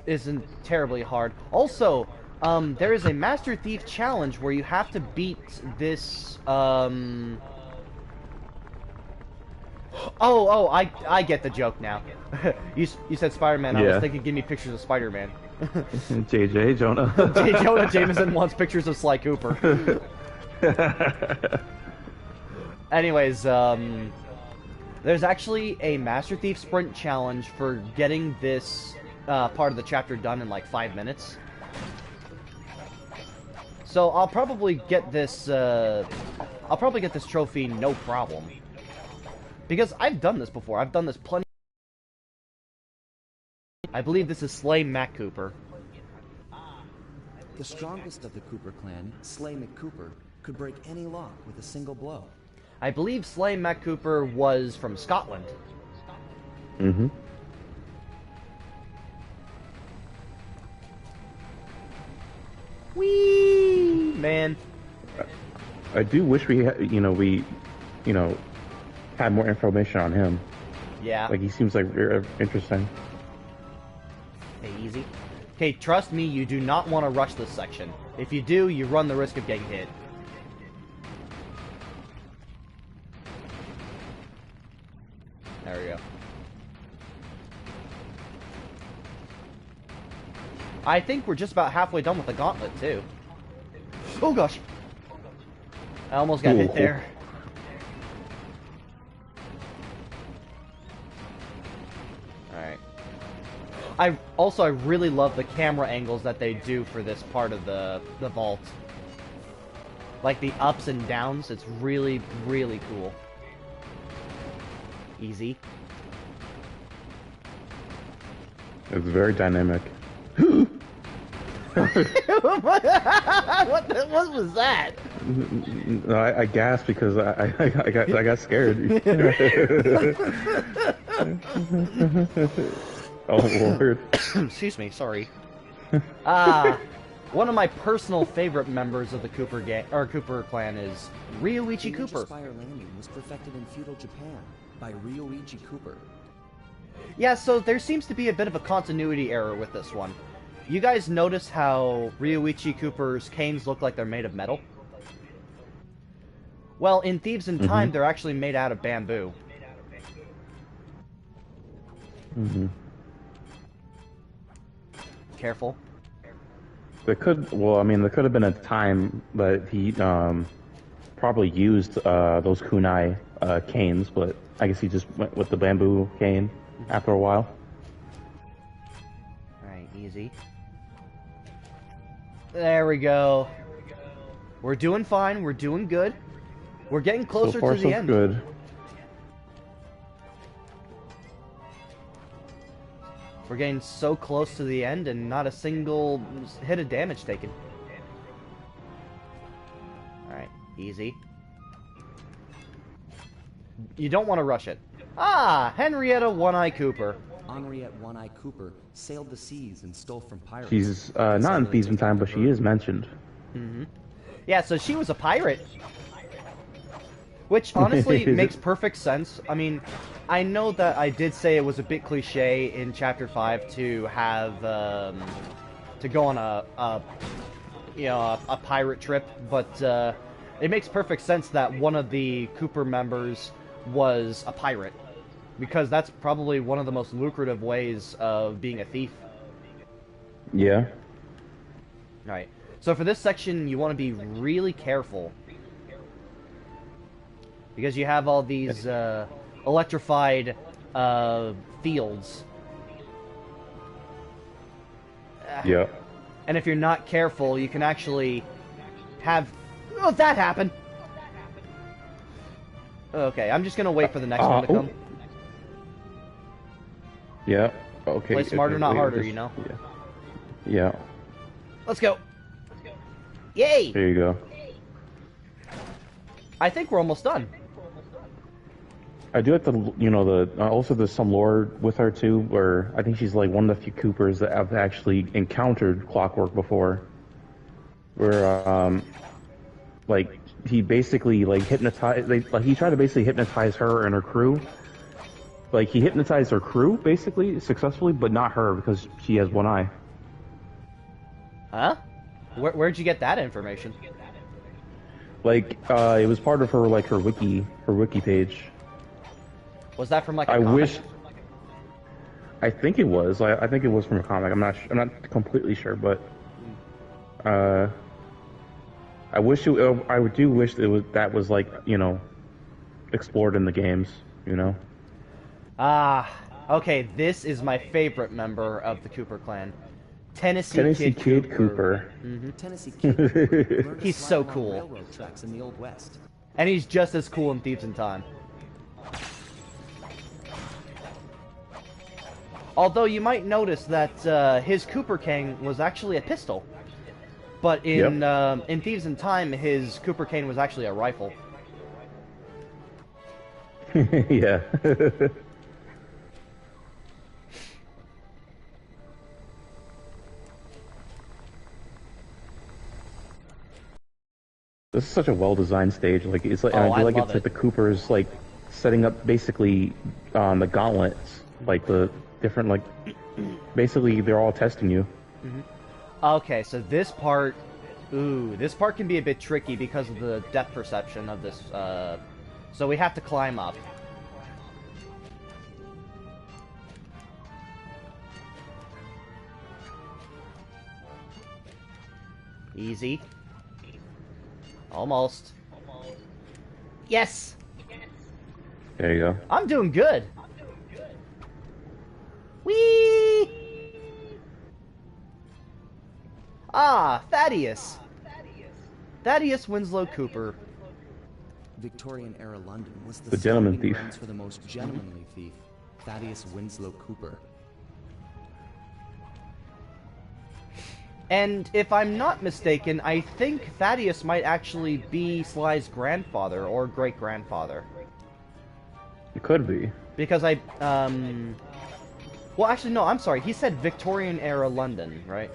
isn't terribly hard. Also, there is a Master Thief challenge where you have to beat this, Oh, I get the joke now. you said Spider-Man, I was thinking give me pictures of Spider-Man. JJ, Jonah. J. Jonah Jameson wants pictures of Sly Cooper. Anyways, there's actually a Master Thief Sprint challenge for getting this part of the chapter done in like 5 minutes. So I'll probably get this trophy no problem. Because I've done this before. I've done this plenty. I believe this is Slay Mac Cooper. The strongest of the Cooper clan, Slay McCooper, could break any lock with a single blow. I believe Slay Mac Cooper was from Scotland. Mm-hmm. Whee! Man. I do wish we had, had more information on him. Yeah. Like, he seems like very interesting. Hey, easy. Okay, trust me, you do not want to rush this section. If you do, you run the risk of getting hit. There we go. I think we're just about halfway done with the gauntlet, too. Oh, gosh. I almost got hit there. Alright. I really love the camera angles that they do for this part of the vault. Like the ups and downs, it's really, really cool. Easy. It's very dynamic. What was that? No, I gasped because I got scared. Oh Lord. Excuse me, sorry. One of my personal favorite members of the Cooper clan is Ryoichi Cooper. Spire landing was perfected in feudal Japan by Ryoichi Cooper. Yeah, so there seems to be a bit of a continuity error with this one. You guys notice how Ryoichi Cooper's canes look like they're made of metal? Well, in Thieves in Time, they're actually made out of bamboo. Careful. There could, well, I mean, there could have been a time that he probably used those kunai canes, but I guess he just went with the bamboo cane after a while. Alright, easy. There we go. We're doing fine. We're doing good. We're getting closer so far, to the end. Good. We're getting so close to the end and not a single hit of damage taken. Alright, easy. You don't want to rush it. Ah, Henrietta One-Eye Cooper. Henriette One-Eye Cooper sailed the seas and stole from pirates. She's not in Thieves in Time, but she is mentioned. Yeah, so she was a pirate. Which honestly makes perfect sense. I mean, I know that I did say it was a bit cliche in Chapter 5 to have, to go on a pirate trip, but it makes perfect sense that one of the Cooper members was a pirate. Because that's probably one of the most lucrative ways of being a thief. Yeah. Alright, so for this section, you want to be really careful. Because you have all these electrified fields. Yeah. And if you're not careful, you can actually have... Oh, that happened! Okay, I'm just gonna wait for the next one to come. Yeah, okay. Play smarter, not harder, you know? Yeah. Let's go! Yay! There you go. I think we're almost done. I do have to, you know, also there's some lore with her too, where I think she's like one of the few Coopers that have actually encountered Clockwork before. Where, like, he basically, like, hypnotized, he tried to basically hypnotize her and her crew. Like, he hypnotized her crew, basically, successfully, but not her, because she has one eye. Huh? Where'd you get that information? Like, it was part of her, like, her wiki page. Was that from, like, a comic? I think it was. I think it was from a comic. I'm not completely sure, but I do wish that was like, you know, explored in the games, you know. Okay, this is my favorite member of the Cooper clan. Tennessee Kid Cooper. Tennessee Kid. He's so cool. Railroad tracks in the Old West. And he's just as cool in Thieves in Time. Although you might notice that his Cooper cane was actually a pistol. But in Thieves in Time, his Cooper cane was actually a rifle. Yeah. This is such a well-designed stage. Like it's like, and I do like it's like the Coopers like setting up basically the gauntlets, like the different like basically they're all testing you. Okay, so this part, this part can be a bit tricky because of the depth perception of this. So we have to climb up. Easy. Almost. Yes! There you go. I'm doing good. Whee! Ah, Thaddeus. Thaddeus Winslow Cooper. Victorian-era London was the gentleman thief for the most gentlemanly thief, Thaddeus Winslow Cooper. And if I'm not mistaken, I think Thaddeus might actually be Sly's grandfather or great-grandfather. It could be. Because well, actually, no, I'm sorry. He said Victorian-era London, right?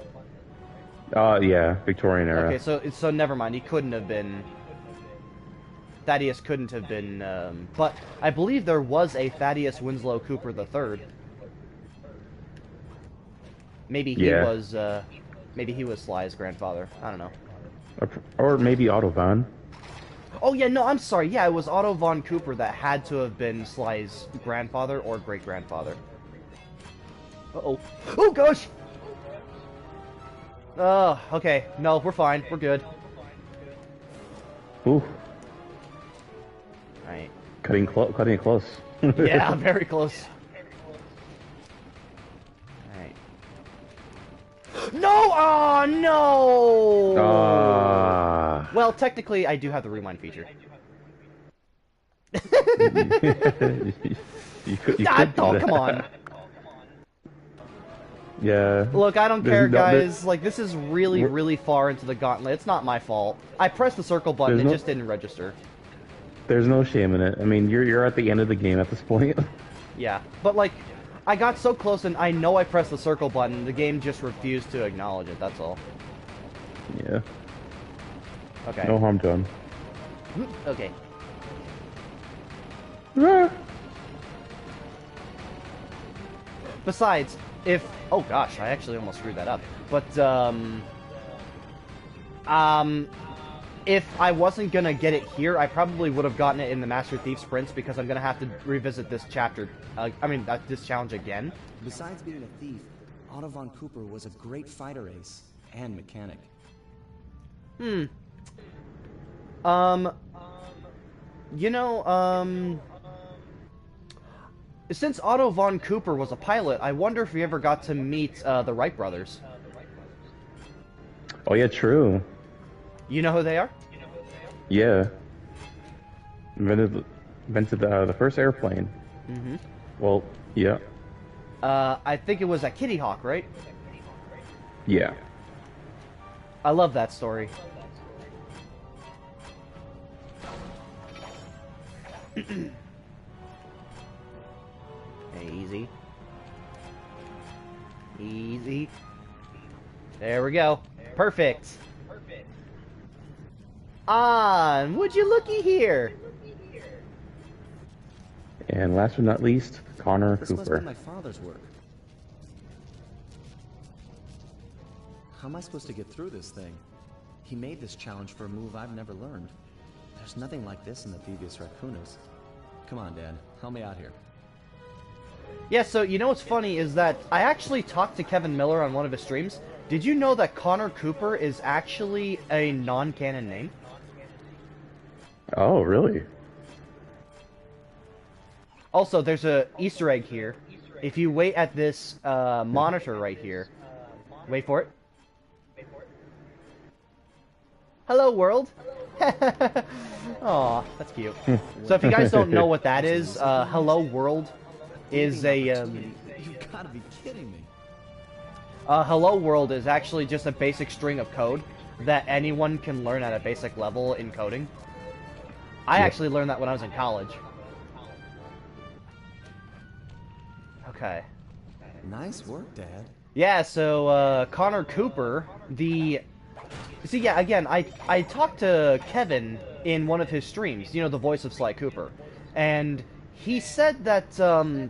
Yeah, Victorian era. Okay, so never mind. He couldn't have been... Thaddeus couldn't have been, but I believe there was a Thaddeus Winslow Cooper III. Maybe he was, maybe he was Sly's grandfather. I don't know. Or maybe Otto von. Oh, yeah, no, I'm sorry. Yeah, it was Otto von Cooper that had to have been Sly's grandfather or great-grandfather. Uh-oh. Oh, gosh! Okay. No, we're fine. We're good. Ooh. Alright. Cutting it close. Yeah, very close. Alright. No! Oh, no! Well, technically, I do have the rewind feature. you could come on. Yeah. Look, I don't care, guys. Like, this is really, really far into the gauntlet. It's not my fault. I pressed the circle button, it just didn't register. There's no shame in it. I mean, you're at the end of the game at this point. Yeah, but like, I got so close and I know I pressed the circle button, the game just refused to acknowledge it, that's all. Yeah. Okay. No harm done. Okay. Besides, if... Oh gosh, I actually almost screwed that up. But, if I wasn't gonna get it here, I probably would have gotten it in the Master Thief sprints because I'm gonna have to revisit this chapter, this challenge again. Besides being a thief, Otto von Cooper was a great fighter ace and mechanic. Since Otto von Cooper was a pilot, I wonder if we ever got to meet the Wright brothers. Oh yeah, true. You know who they are? Yeah. Invented the first airplane. Mm-hmm. Well, yeah. I think it was at Kitty Hawk, right? Yeah. I love that story. Easy. Easy. There we go. Perfect. On! Would you looky here? And last but not least, Connor This Cooper. must be my father's work. How am I supposed to get through this thing? He made this challenge for a move I've never learned. There's nothing like this in the Thievius Raccoonus. Come on, Dad. Help me out here. Yeah, so you know what's funny is that I actually talked to Kevin Miller on one of his streams. Did you know that Connor Cooper is actually a non-canon name? Oh, really? Also, there's a Easter egg here. If you wait at this monitor right here, wait for it. Hello, world. Aw, that's cute. So if you guys don't know what that is, Hello World is a... You gotta be kidding me. Hello World is actually just a basic string of code that anyone can learn at a basic level in coding. I actually learned that when I was in college. Okay. Nice work, Dad. Yeah, so, Connor Cooper, See, yeah, again, I talked to Kevin in one of his streams, you know, the voice of Sly Cooper, and he said that,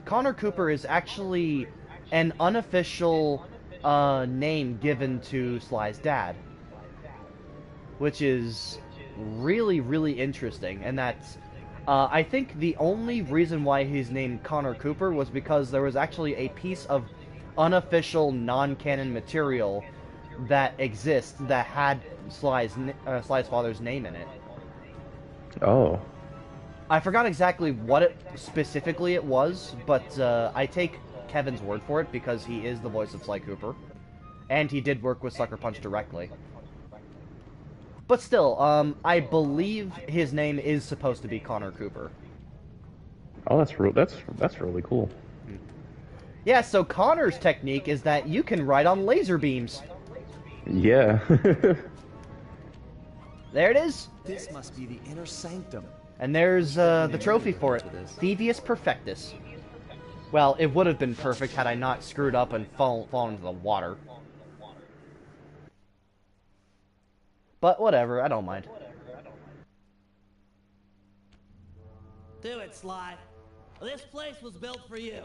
Connor Cooper is actually an unofficial, name given to Sly's dad. Which is really, really interesting, and that's, I think the only reason why he's named Connor Cooper was because there was actually a piece of unofficial, non-canon material that exists that had Sly's father's name in it. Oh. I forgot exactly what it specifically it was, but I take Kevin's word for it because he is the voice of Sly Cooper, and he did work with Sucker Punch directly. But still, I believe his name is supposed to be Connor Cooper. Oh, that's really cool. Yeah, so Connor's technique is that you can ride on laser beams. Yeah. There it is. This must be the inner sanctum. And there's the trophy for it. Thieves Perfectus. Well, it would have been perfect had I not screwed up and fallen into the water. But whatever, I don't mind. Do it, Sly. This place was built for you.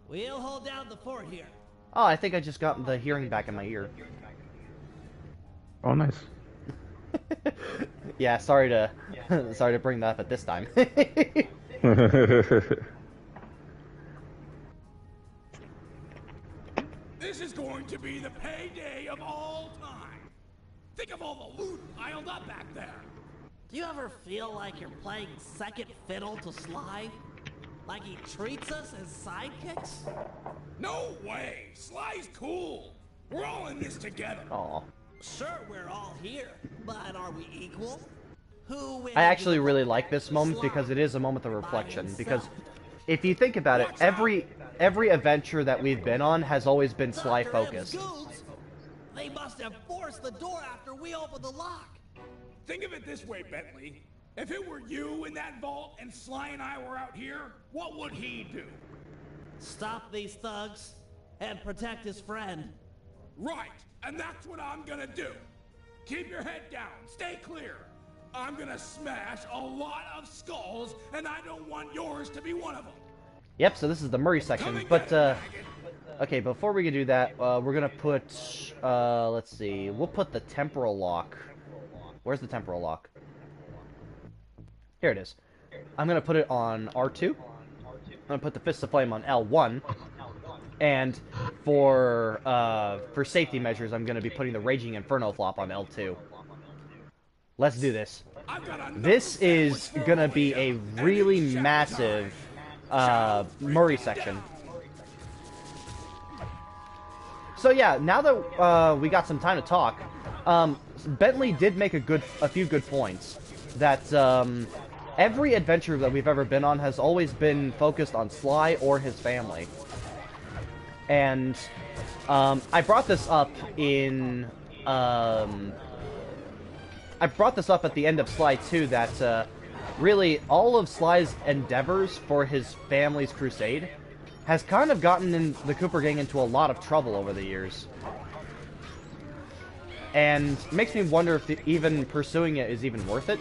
We'll hold down the fort here. Oh, I think I just got the hearing back in my ear. Oh, nice. Yeah, sorry to bring that up at this time. This is going to be the payday of all time. Think of all the loot piled up back there. Do you ever feel like you're playing second fiddle to Sly? Like he treats us as sidekicks? No way! Sly's cool. We're all in this together. Aw. Sure, we're all here, but are we equal? Who wins? I actually really like this moment because it is a moment of reflection. Because if you think about it, every adventure that we've been on has always been Sly focused. They must have forced the door after we opened the lock. Think of it this way, Bentley. If it were you in that vault and Sly and I were out here, what would he do? Stop these thugs and protect his friend. Right, and that's what I'm gonna do. Keep your head down, stay clear. I'm gonna smash a lot of skulls, and I don't want yours to be one of them. Yep, so this is the Murray section, but, okay, before we can do that, we're gonna put, let's see, we'll put the temporal lock. Where's the temporal lock? Here it is. I'm gonna put it on R2. I'm gonna put the Fist of Flame on L1. And for safety measures, I'm gonna be putting the Raging Inferno flop on L2. Let's do this. This is gonna be a really massive Murray section. So yeah, now that we got some time to talk, Bentley did make a few good points. That every adventure that we've ever been on has always been focused on Sly or his family. And I brought this up in I brought this up at the end of Sly 2 that really all of Sly's endeavors for his family's crusade has kind of gotten the Cooper gang into a lot of trouble over the years. And makes me wonder if even pursuing it is even worth it.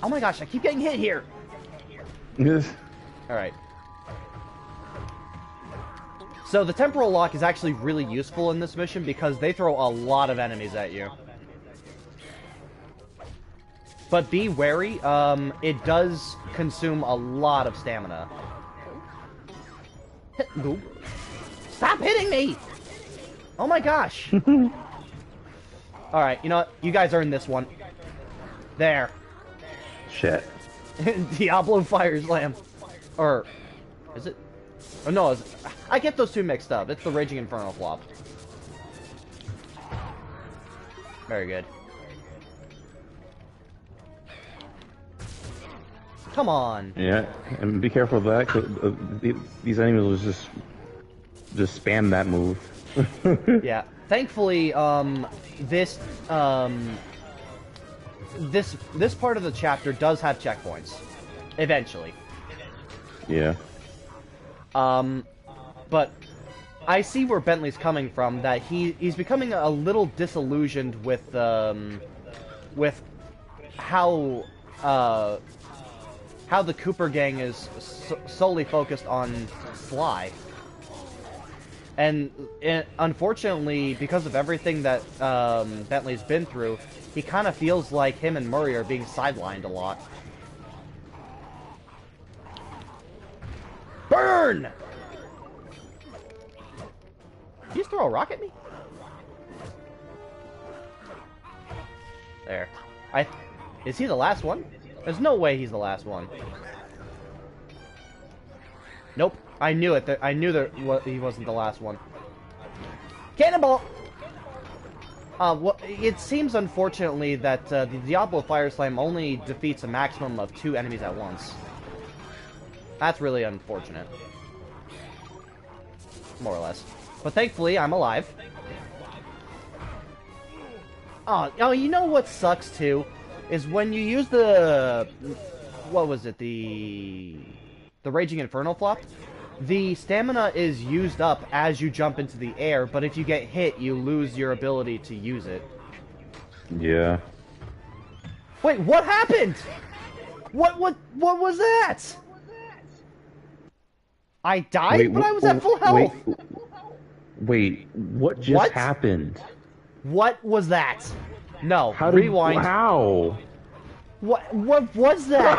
Oh my gosh, I keep getting hit here! Yes. Alright. So the temporal lock is actually really useful in this mission because they throw a lot of enemies at you. But be wary, it does consume a lot of stamina. Stop hitting me! Oh my gosh! Alright, you know what? You guys earned this one. There. Shit. Diablo Fire Slam. Or, is it? Oh no, I get those two mixed up. It's the Raging Inferno flop. Very good. Come on. Yeah, and be careful of that, 'cause these enemies will just spam that move. Yeah. Thankfully, this part of the chapter does have checkpoints. Eventually. Yeah. But I see where Bentley's coming from, that he's becoming a little disillusioned with how the Cooper gang is solely focused on Sly. And unfortunately, because of everything that Bentley's been through, he kind of feels like him and Murray are being sidelined a lot. Burn! Did you just throw a rock at me? There. Is he the last one? There's no way he's the last one. Nope. I knew it. I knew that he wasn't the last one. Cannonball! Well, it seems, unfortunately, that the Diablo Fire Slam only defeats a maximum of 2 enemies at once. That's really unfortunate. More or less. But thankfully, I'm alive. Oh, you know what sucks too? Is when you use the... What was it? The Raging Inferno flop? The stamina is used up as you jump into the air, but if you get hit, you lose your ability to use it. Yeah. Wait, what happened? What was that? I died, but I was at full health. Wait, what just happened? What was that? No, How rewind. How? What was that?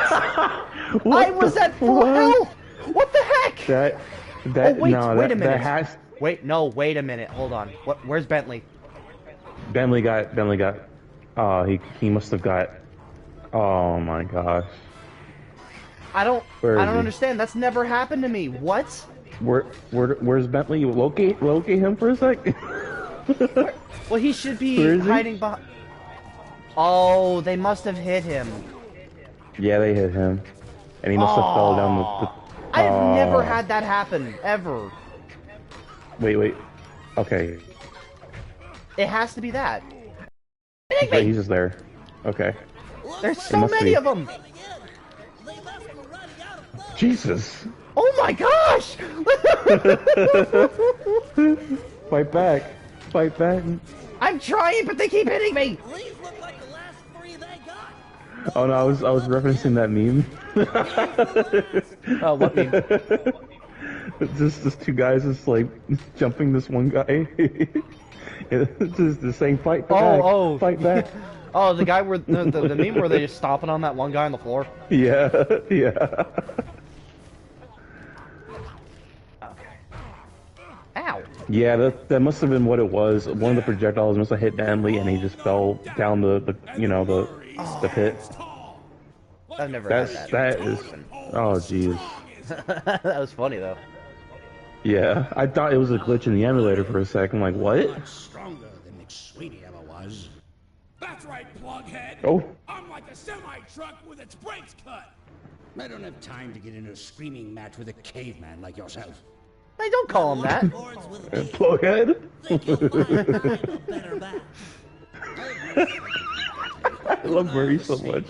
I was at full health. What the heck? That wait no, a minute. that has. Wait, no, wait a minute. Hold on. Where's Bentley? Bentley got. He must have got. Oh my gosh. I don't he? understand. That's never happened to me. What? Where's Bentley? Locate him for a sec. Well, he should be hiding behind. Oh, they must have hit him. Yeah, they hit him, and he must have fell down the. I've never had that happen ever. Wait. Okay. It has to be that. He's just there. Okay. There's so many of them. Jesus. Oh my gosh! Fight back. Fight back. I'm trying, but they keep hitting me. Oh no, I was referencing that meme. Oh, what meme? Just two guys just like jumping this one guy. It's just saying fight back. Fight back. Oh, the guy where the meme where they just stomping on that one guy on the floor. Yeah. Ow. Yeah, that must have been what it was. One of the projectiles must have hit Bentley, and he just fell down the pit. I've never had that. That is. Oh jeez. That was funny though. Yeah, I thought it was a glitch in the emulator for a second. Like what? Stronger than McSweetie ever was. That's right, plughead. Oh. I'm like a semi-truck with its brakes cut. I don't have time to get into a screaming match with a caveman like yourself. Hey, don't call him that. Plughead. I love Murray so much.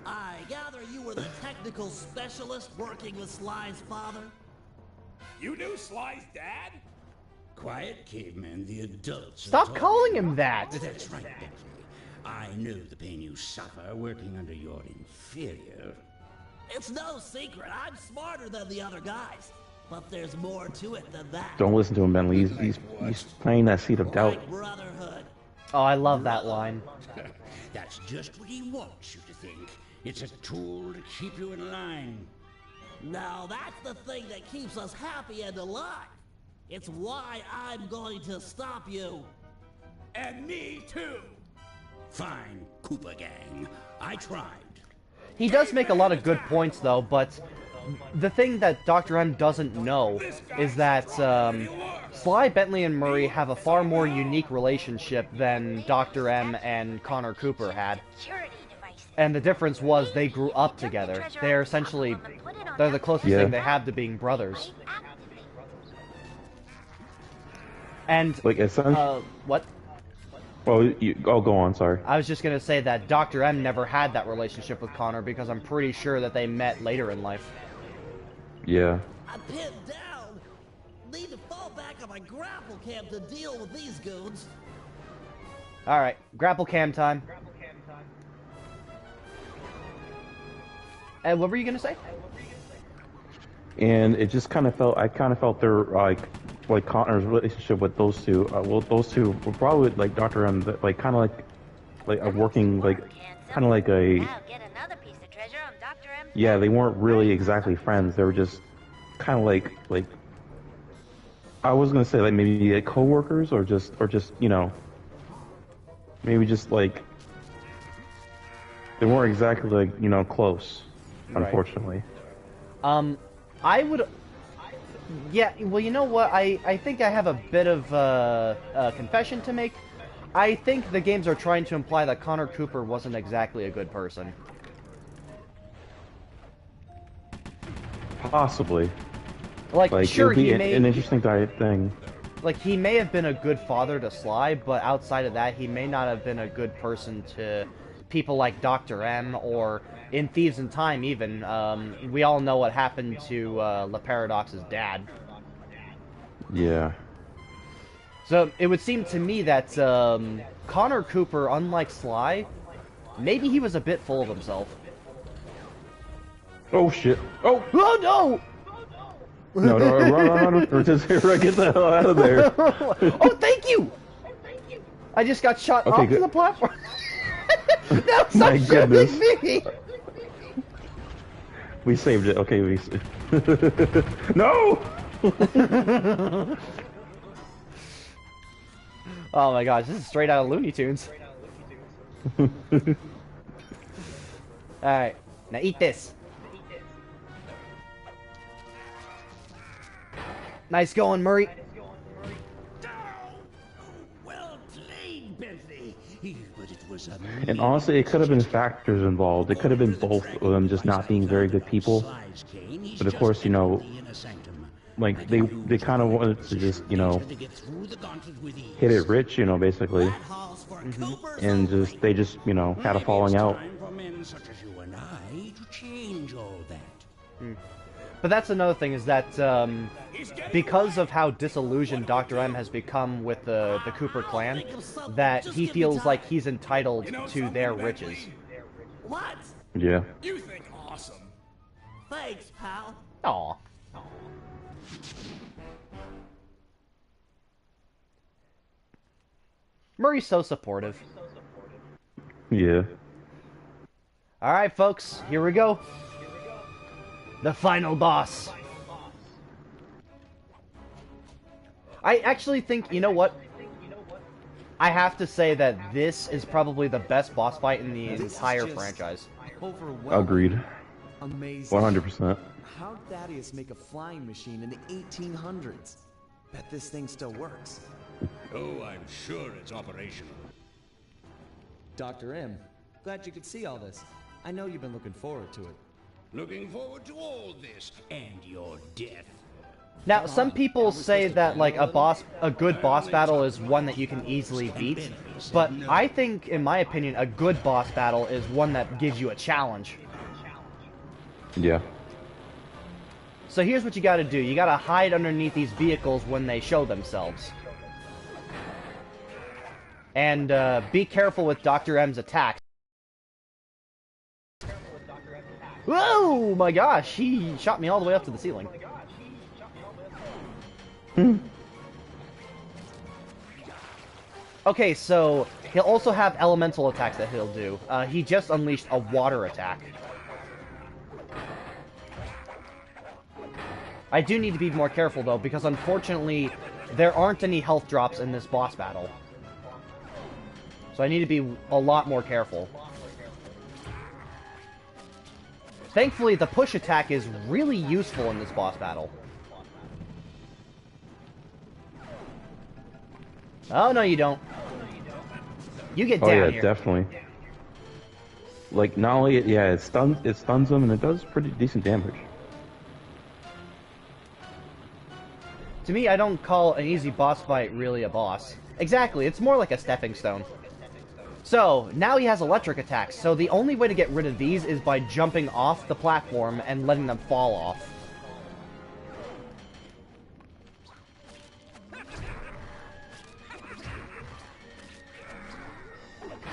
I gather you were the technical specialist working with Sly's father? You knew Sly's dad? Quiet, caveman, the adults. Stop calling him that. That's right, Bentley. I know the pain you suffer working under your inferior. It's no secret. I'm smarter than the other guys. But there's more to it than that. Don't listen to him, Bentley. He's playing that seed of doubt. Brotherhood. Oh, I love that line. That's just what he wants you to think. It's a tool to keep you in line. Now that's the thing that keeps us happy and alive. It's why I'm going to stop you. And me too. Fine, Koopa Gang. I tried. He does make a lot of good points though, but the thing that Dr. M doesn't know is that Sly, Bentley, and Murray have a far more unique relationship than Dr. M and Connor Cooper had. And the difference was they grew up together. They're the closest thing they have to being brothers. And, like, what? Oh, go on, sorry. I was just gonna say that Dr. M never had that relationship with Connor because I'm pretty sure that they met later in life. Yeah. I'm pinned down. Need to fall back on my grapple cam to deal with these goons. Alright, grapple cam time. And what were you gonna say? And it just kind of felt, I kind of felt their, like Connor's relationship with those two, well, those two were probably, like, Dr. M, like, kind of like a working, like, kind of like a, yeah, they weren't really exactly friends, they were just kind of like, I was gonna say, like, maybe like co-workers, or just, you know, maybe just, like, they weren't exactly, like, you know, close, unfortunately. I would... Yeah, well, you know what? I think I have a bit of a confession to make. I think the games are trying to imply that Connor Cooper wasn't exactly a good person. Possibly. Like sure, it would be he made... an interesting thing. like, he may have been a good father to Sly, but outside of that, he may not have been a good person to people like Dr. M, or in Thieves in Time, even. We all know what happened to Le Paradox's dad. Yeah. So, it would seem to me that Connor Cooper, unlike Sly, maybe he was a bit full of himself. Oh, shit. Oh! Oh, no! No, run, just get the hell out of there. Oh, thank you! I just got shot Okay, off good. the platform. No, stop My goodness. shooting me! We saved it. Okay, No! Oh my gosh, this is straight out of Looney Tunes. Alright, now eat this. Nice going, Murray. Well played, Bentley. But it was a And honestly, it could have been factors involved. It could have been both of them just not being very good people. But of course, you know, like they kind of wanted to just, you know, hit it rich, you know, basically, and just they just, you know, had a falling out. for men such as you and I to change all that. But that's another thing, is that because of how disillusioned Dr. M has become with the Cooper clan, that he feels like he's entitled to their riches. What? Yeah. You think awesome. Thanks, pal. Aw. Murray's so supportive. Yeah. Alright, folks, here we go. The final boss. I actually think, you know what? I have to say that this is probably the best boss fight in the entire franchise. Agreed. Amazing. 100%. How'd Thaddeus make a flying machine in the 1800s? Bet this thing still works. Oh, I'm sure it's operational. Dr. M, glad you could see all this. I know you've been looking forward to it. Looking forward to all this and your death. Now, some people say that, like, a good boss battle is one that you can easily beat, but I think, in my opinion, a good boss battle is one that gives you a challenge. Yeah. So here's what you gotta do. You gotta hide underneath these vehicles when they show themselves. And, be careful with Dr. M's attacks. Whoa, my gosh, he shot me all the way up to the ceiling. Okay, so he'll also have elemental attacks that he'll do. He just unleashed a water attack. I do need to be more careful, though, because unfortunately, there aren't any health drops in this boss battle. So I need to be a lot more careful. Thankfully, the push attack is really useful in this boss battle. Oh, no, you don't. You get down Oh yeah, here. definitely. Like, not only it stuns them, and it does pretty decent damage. To me, I don't call an easy boss fight really a boss. Exactly, it's more like a stepping stone. So, now he has electric attacks, so the only way to get rid of these is by jumping off the platform and letting them fall off.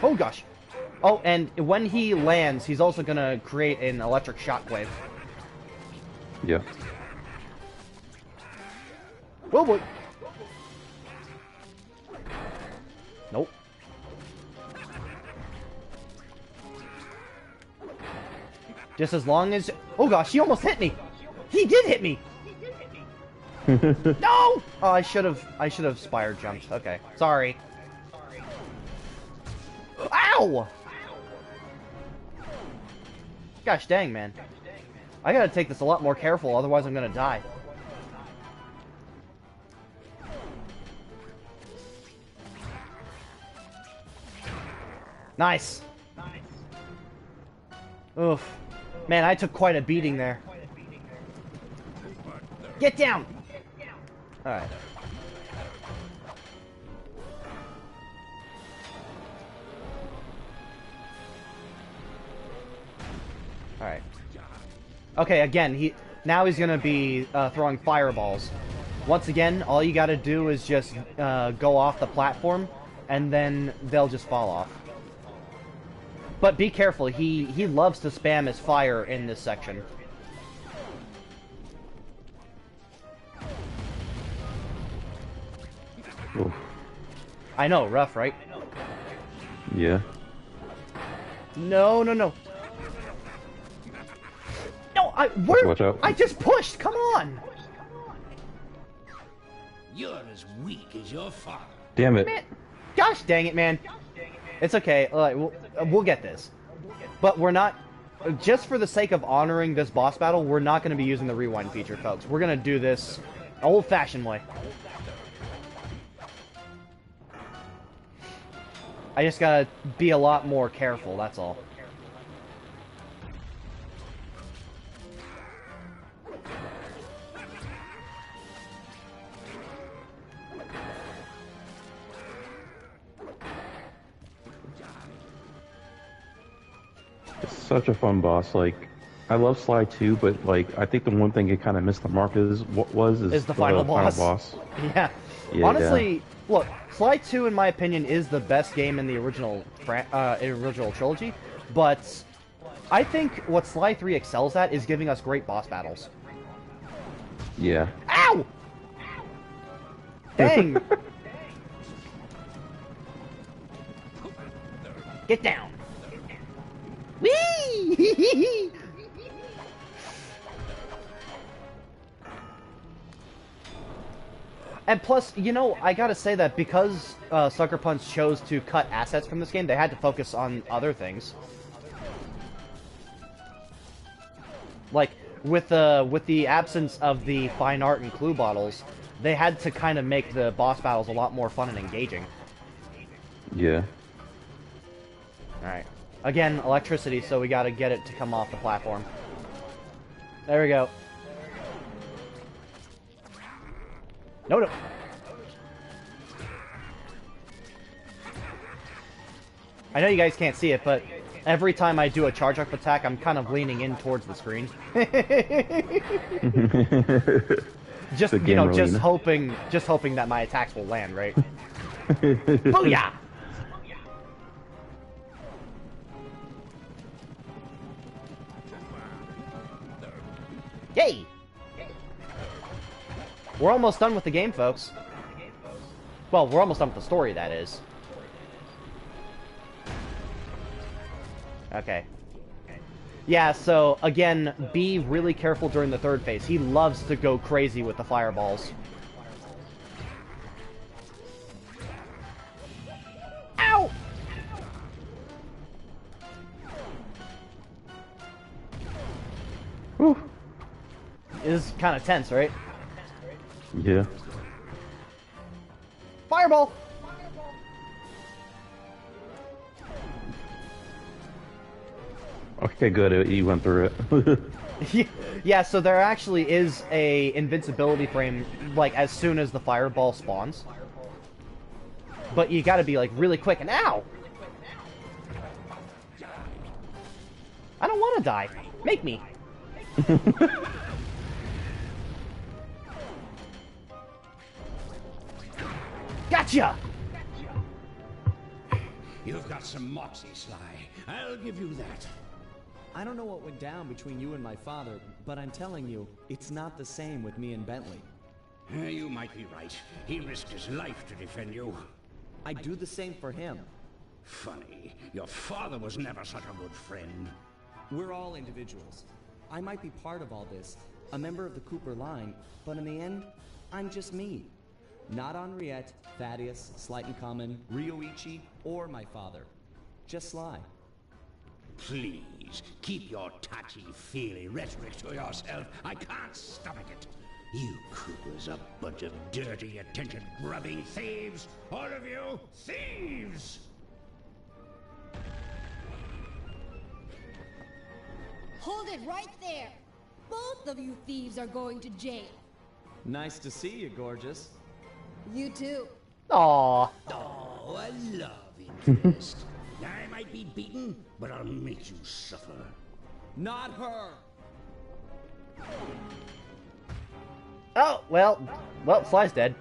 Oh gosh. Oh, and when he lands, he's also gonna create an electric shockwave. Yeah. Oh boy. Nope. Just as long as... Oh gosh, he almost hit me! He did hit me! No! Oh, I should have spire jumped. Okay, sorry. Ow! Gosh dang, man. I gotta take this a lot more careful, otherwise I'm gonna die. Nice! Oof. Man, I took quite a beating there. Get down! Alright. Okay, again, now he's gonna be throwing fireballs. Once again, all you gotta do is just go off the platform, and then they'll just fall off. But be careful, he loves to spam his fire in this section. Oof. I know, rough, right? Yeah. No, no, no. No, Watch out. I just pushed, come on! You're as weak as your father. Damn it. Man, gosh dang it, man. It's okay, we'll get this. But we're not, just for the sake of honoring this boss battle, we're not going to be using the rewind feature, folks. We're going to do this old-fashioned way. I just gotta be a lot more careful, that's all. It's such a fun boss. Like, I love Sly too, but like, I think the one thing it kind of missed the mark is the final boss. Yeah. Honestly, look, Sly 2, in my opinion, is the best game in the original trilogy, but I think what Sly 3 excels at is giving us great boss battles. Yeah. Ow! Dang! Get down! Whee! And plus, you know, I gotta say that because Sucker Punch chose to cut assets from this game, they had to focus on other things. Like, with the absence of the fine art and clue bottles, they had to kind of make the boss battles a lot more fun and engaging. Yeah. Alright. Again, electricity, so we gotta get it to come off the platform. There we go. No, no. I know you guys can't see it, but every time I do a charge-up attack, I'm kind of leaning in towards the screen. Just, you know, just hoping that my attacks will land, right? Booyah! Yay! We're almost done with the game, folks. Well, we're almost done with the story, that is. Okay. Yeah, so, again, be really careful during the third phase. He loves to go crazy with the fireballs. Ow! Whew. It is kind of tense, right? Yeah. Fireball! Okay, good. You went through it. Yeah, so there actually is a invincibility frame, like, as soon as the fireball spawns. But you gotta be, like, really quick, and ow! I don't want to die. Make me. Gotcha! You've got some moxie, Sly. I'll give you that. I don't know what went down between you and my father, but I'm telling you, it's not the same with me and Bentley. You might be right. He risked his life to defend you. I'd do the same for him. Funny. Your father was never such a good friend. We're all individuals. I might be part of all this, a member of the Cooper line, but in the end, I'm just me. Not Henriette, Thaddeus, Slight and Common, Ryoichi, or my father. Just Sly. Please, keep your touchy-feely rhetoric to yourself. I can't stomach it. You Coopers, a bunch of dirty, attention-grubbing thieves! All of you, thieves! Hold it right there! Both of you thieves are going to jail. Nice to see you, gorgeous. You too. Aww. Oh, I love interest. I might be beaten, but I'll make you suffer. Not her! Oh, well, Sly's dead.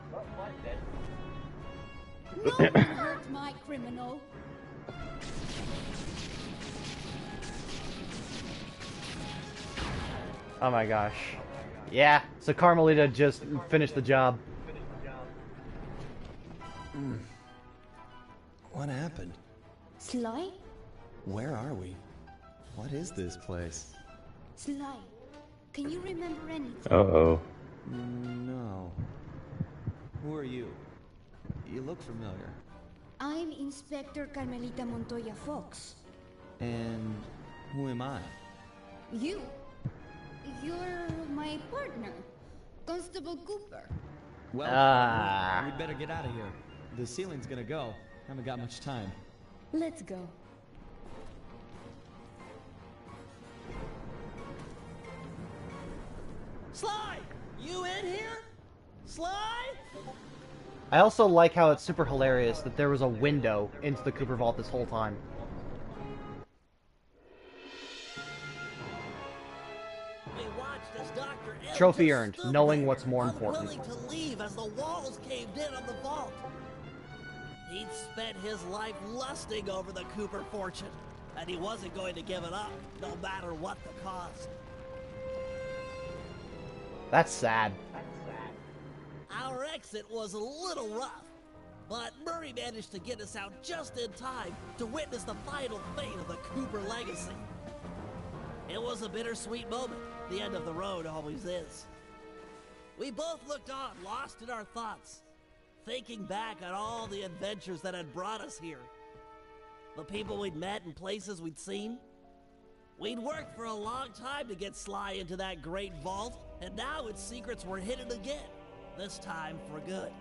No one hurt my criminal. Oh my gosh. Yeah, so Carmelita just finished the job. What happened? Sly? Where are we? What is this place? Sly, can you remember anything? Uh-oh. No. Who are you? You look familiar. I'm Inspector Carmelita Montoya Fox. And who am I? You? You're my partner, Constable Cooper. Well, we'd better get out of here. The ceiling's gonna go. Haven't got much time. Let's go. Sly! You in here? Sly? I also like how it's super hilarious that there was a window into the Cooper Vault this whole time. We watched as Dr. M Trophy just earned, stood knowing there, what's more important. unwilling to leave as the walls caved in on the vault. He'd spent his life lusting over the Cooper fortune, and he wasn't going to give it up, no matter what the cost. That's sad. Our exit was a little rough, but Murray managed to get us out just in time to witness the final fate of the Cooper legacy. It was a bittersweet moment. The end of the road always is. We both looked on, lost in our thoughts, thinking back on all the adventures that had brought us here. The people we'd met and places we'd seen. We'd worked for a long time to get Sly into that great vault, and now its secrets were hidden again, this time for good.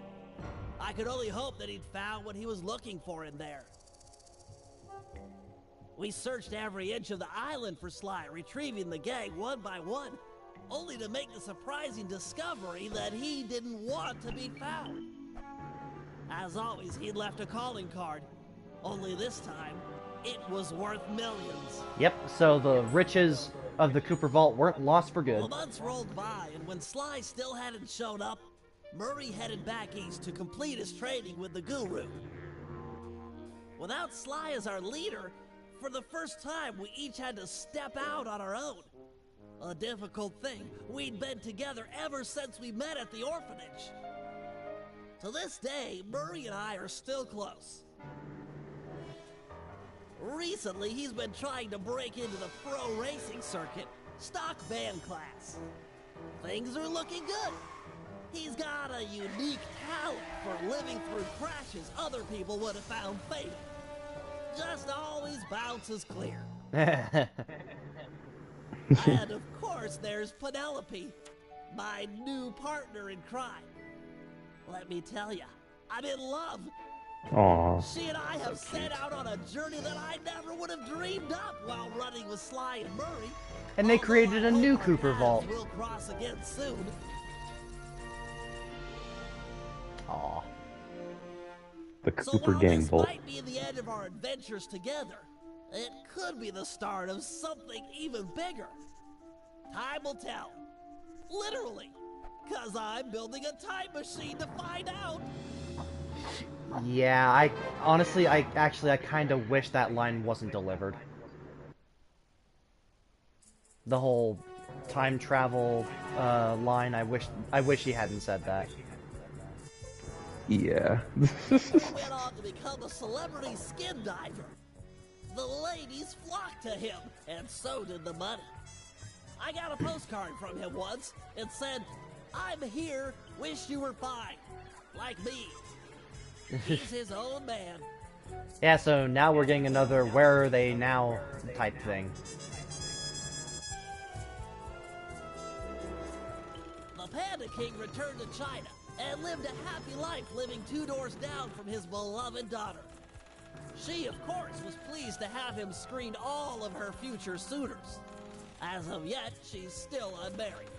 I could only hope that he'd found what he was looking for in there. We searched every inch of the island for Sly, retrieving the gang one by one, only to make the surprising discovery that he didn't want to be found. As always, he'd left a calling card, only this time, it was worth millions. Yep, so the riches of the Cooper Vault weren't lost for good. The months rolled by, and when Sly still hadn't shown up, Murray headed back east to complete his training with the Guru. Without Sly as our leader, for the first time, we each had to step out on our own. A difficult thing. We'd been together ever since we met at the orphanage. To this day, Murray and I are still close. Recently, he's been trying to break into the pro racing circuit, stock van class. Things are looking good. He's got a unique talent for living through crashes other people would have found fatal. Just always bounces clear. And of course, there's Penelope, my new partner in crime. Let me tell ya, I'm in love. Aww. She and I have set out on a journey that I never would have dreamed up while running with Sly and Murray. And they created a new Cooper Vault. We'll cross again soon. Aw. The So Cooper while Gang this Vault. might be the end of our adventures together, it could be the start of something even bigger. Time will tell. Literally. Because I'm building a time machine to find out. Yeah, I honestly, I kind of wish that line wasn't delivered. The whole time travel line, I wish he hadn't said that. Yeah. Went on to become a celebrity skin diver. The ladies flocked to him, and so did the money. I got a postcard from him once. It said, "I'm here, wish you were fine. Like me." He's his own man. Yeah, so now we're getting another "where are they now" type thing. The Panda King returned to China and lived a happy life living 2 doors down from his beloved daughter. She, of course, was pleased to have him screen all of her future suitors. As of yet, she's still unmarried.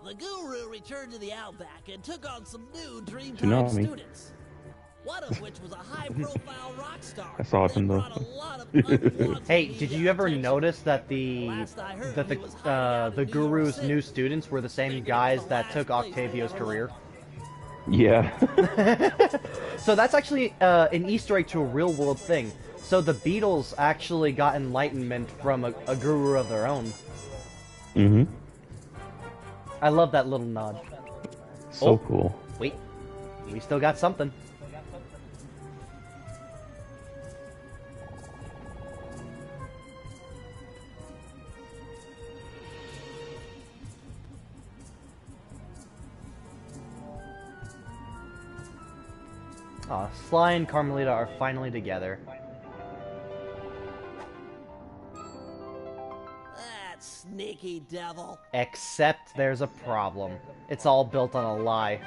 The Guru returned to the Outback and took on some new Dreamtime Tsunami. students. One of which was a high-profile rock star. That's awesome though. Hey, did you ever notice that the Guru's new students were the same guys that took Octavio's career? Yeah. So that's actually an Easter egg to a real-world thing. So the Beatles actually got enlightenment from a guru of their own. Mm-hmm. I love that little nod. So cool. Wait, we still got something. Aw, Sly and Carmelita are finally together. That sneaky devil. Except there's a problem. It's all built on a lie.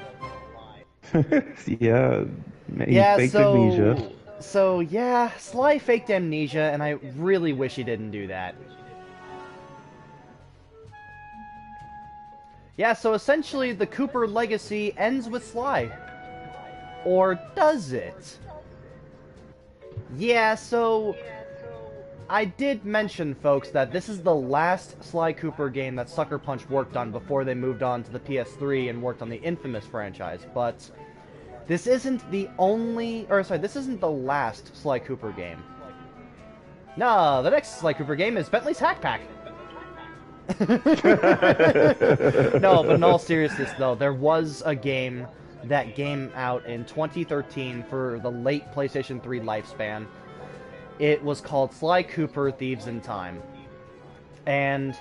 Yeah. He faked amnesia. So yeah, Sly faked amnesia, and I really wish he didn't do that. Yeah, so essentially the Cooper legacy ends with Sly. Or does it? Yeah, so I did mention, folks, that this is the last Sly Cooper game that Sucker Punch worked on before they moved on to the PS3 and worked on the Infamous franchise, but this isn't the only, or sorry, this isn't the last Sly Cooper game. No, the next Sly Cooper game is Bentley's Hack Pack. No, but in all seriousness, though, there was a game that came out in 2013 for the late PlayStation 3 lifespan. It was called Sly Cooper Thieves in Time. And,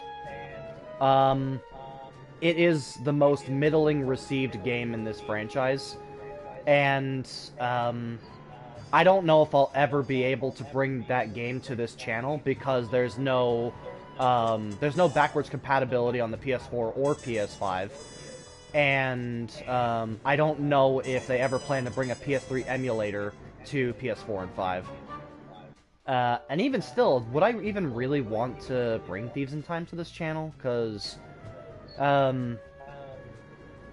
it is the most middling received game in this franchise. And, I don't know if I'll ever be able to bring that game to this channel because there's no backwards compatibility on the PS4 or PS5. And I don't know if they ever plan to bring a PS3 emulator to PS4 and 5. And even still, would I even really want to bring Thieves in Time to this channel? Because,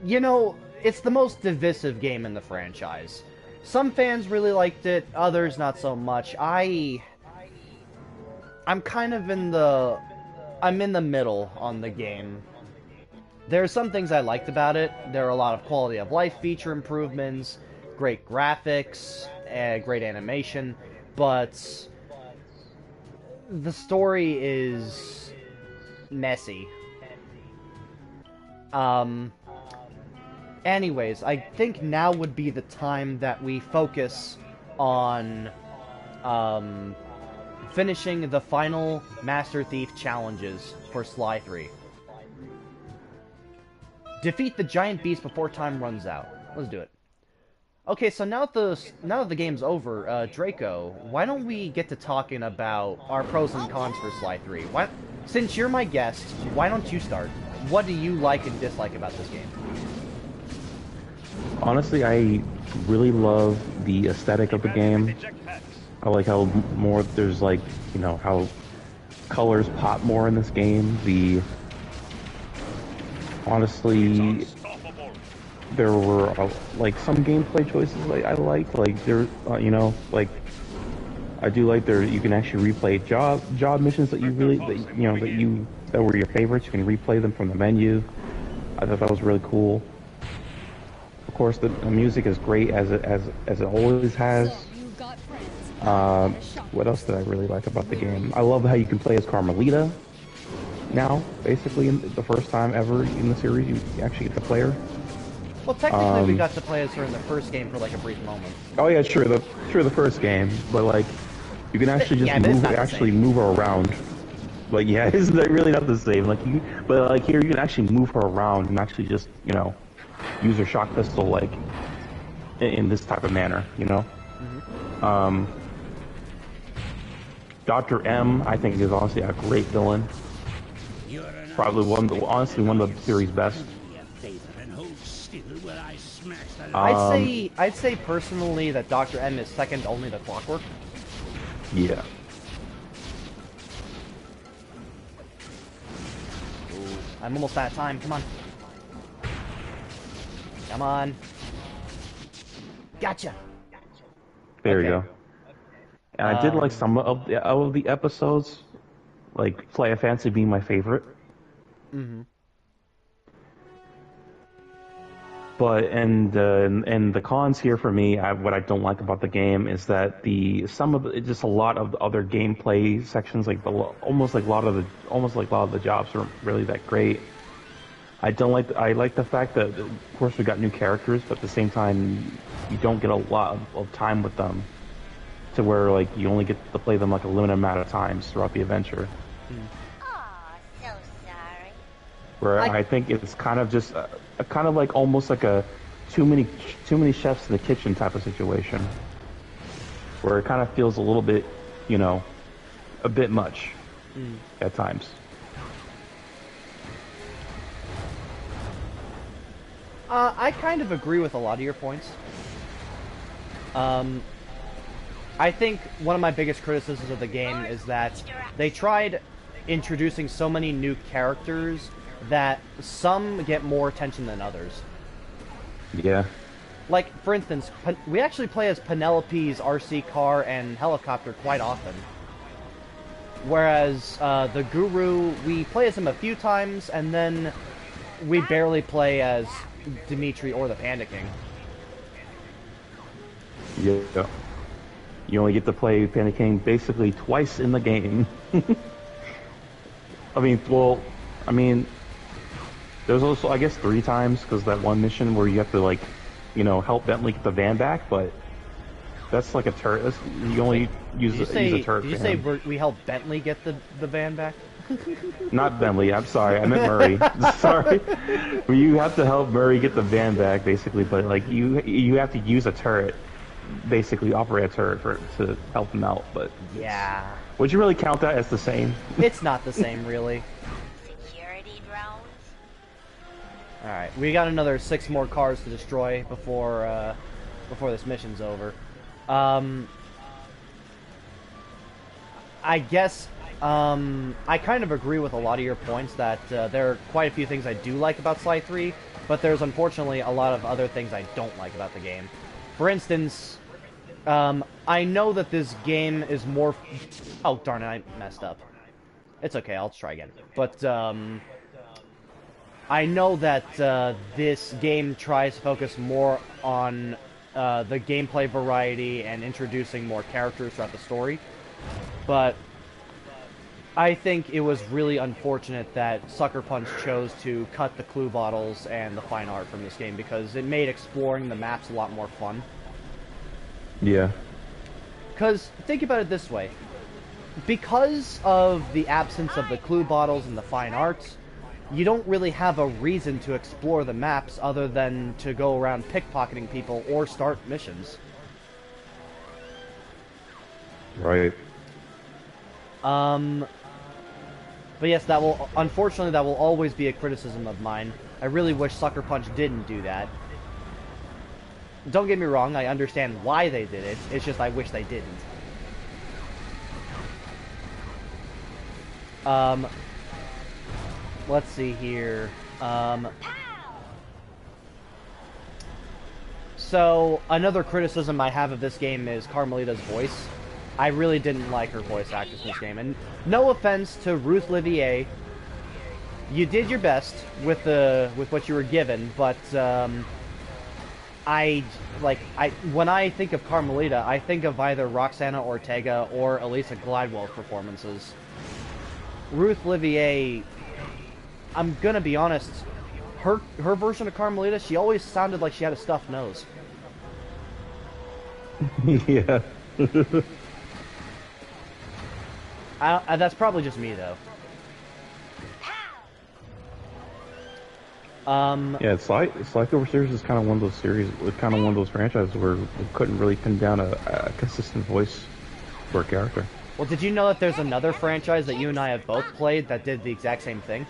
you know, it's the most divisive game in the franchise. Some fans really liked it, others not so much. I'm kind of in the middle on the game. There are some things I liked about it. There are a lot of quality of life feature improvements, great graphics, great animation, but the story is messy. Anyways, I think now would be the time that we focus on finishing the final Master Thief challenges for Sly 3. Defeat the giant beast before time runs out. Let's do it. Okay, so now that the game's over, Draco, why don't we get to talking about our pros and cons for Sly 3? Since you're my guest, why don't you start? What do you like and dislike about this game? Honestly, I really love the aesthetic of the game. I like how more there's like, you know, how colors pop more in this game. Honestly, there were like some gameplay choices I like there, you know, like I do like you can actually replay job missions that you really that were your favorites. You can replay them from the menu. I thought that was really cool. Of course, the music is great as it always has. What else did I really like about the game? I love how you can play as Carmelita. Now, basically, the first time ever in the series, you actually get to play her. Well, technically, we got to play as her in the first game for like a brief moment. Oh yeah, sure, the first game, but like, you can actually just move her around. Like, yeah, it's really not the same. Like, but like here, you can actually move her around and actually just, you know, use her shock pistol like in this type of manner, you know. Mm-hmm. Dr. M, I think, is honestly a great villain. Probably honestly one of the series' best. I'd say personally that Dr. M is second only to Clockwork. Yeah. Ooh, I'm almost out of time. Come on. Come on. Gotcha. There Okay. you go. And I did like some of the episodes, like Flight of Fancy being my favorite. Mm-hmm. But and the cons here for me, what I don't like about the game is that just a lot of the other gameplay sections, like almost like a lot of the jobs aren't really that great. I like the fact that of course we got new characters, but at the same time you don't get a lot of time with them, to where like you only get to play them like a limited amount of times throughout the adventure. So sorry. Where I think it's kind of just kind of like almost like a too many chefs in the kitchen type of situation, where it kind of feels a little bit, a bit much at times. I kind of agree with a lot of your points. I think one of my biggest criticisms of the game is that they tried introducing so many new characters that some get more attention than others. Yeah. Like, for instance, we actually play as Penelope's RC car and helicopter quite often. Whereas the Guru, we play as him a few times, and then we barely play as Dimitri or the Panda King. Yeah. You only get to play Panda King basically twice in the game. I mean, there's also, I guess, 3 times, because that one mission where you have to, like, help Bentley get the van back, but that's like a turret. You only use a turret. Did you say we helped Bentley get the van back? Not Bentley, I'm sorry, I meant Murray. Sorry. You have to help Murray get the van back, basically, but like you have to use a turret, basically operate a turret to help him out, but... Yeah. Would you really count that as the same? It's not the same, really. Security drones? Alright, we got another 6 more cars to destroy before this mission's over. I guess, I kind of agree with a lot of your points that there are quite a few things I do like about Sly 3, but there's unfortunately a lot of other things I don't like about the game. For instance, I know that this game is more... Oh, darn it, I messed up. It's okay, I'll try again. But, I know that this game tries to focus more on the gameplay variety and introducing more characters throughout the story, but I think it was really unfortunate that Sucker Punch chose to cut the clue bottles and the fine art from this game, because it made exploring the maps a lot more fun. Yeah. Because, think about it this way. Because of the absence of the clue bottles and the fine arts, you don't really have a reason to explore the maps other than to go around pickpocketing people or start missions. Right. But yes, unfortunately, that will always be a criticism of mine. I really wish Sucker Punch didn't do that. Don't get me wrong, I understand why they did it, it's just I wish they didn't. Let's see here. So, another criticism I have of this game is Carmelita's voice. I really didn't like her voice actress in this game, and no offense to Ruth Livier, you did your best with what you were given, but when I think of Carmelita, I think of either Roxana Ortega or Elisa Glidewell's performances. Ruth Livier, I'm gonna be honest, her version of Carmelita, she always sounded like she had a stuffed nose. Yeah. That's probably just me, though. Yeah, it's like Overseers is kind of one of those kind of one of those franchises where we couldn't really pin down a consistent voice for a character. Well, did you know that there's another franchise that you and I have both played that did the exact same thing?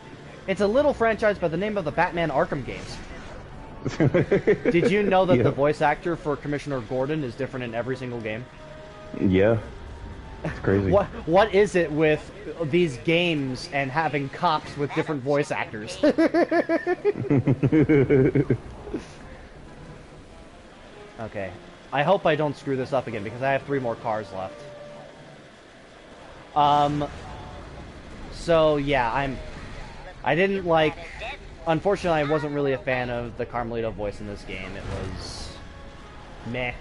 It's a little franchise by the name of the Batman Arkham games. Did you know that the voice actor for Commissioner Gordon is different in every single game? Yeah. It's crazy. What is it with these games and having cops with different voice actors? Okay. I hope I don't screw this up again, because I have 3 more cars left. So, yeah, I didn't like... Unfortunately, I wasn't really a fan of the Carmelito voice in this game. It was... meh.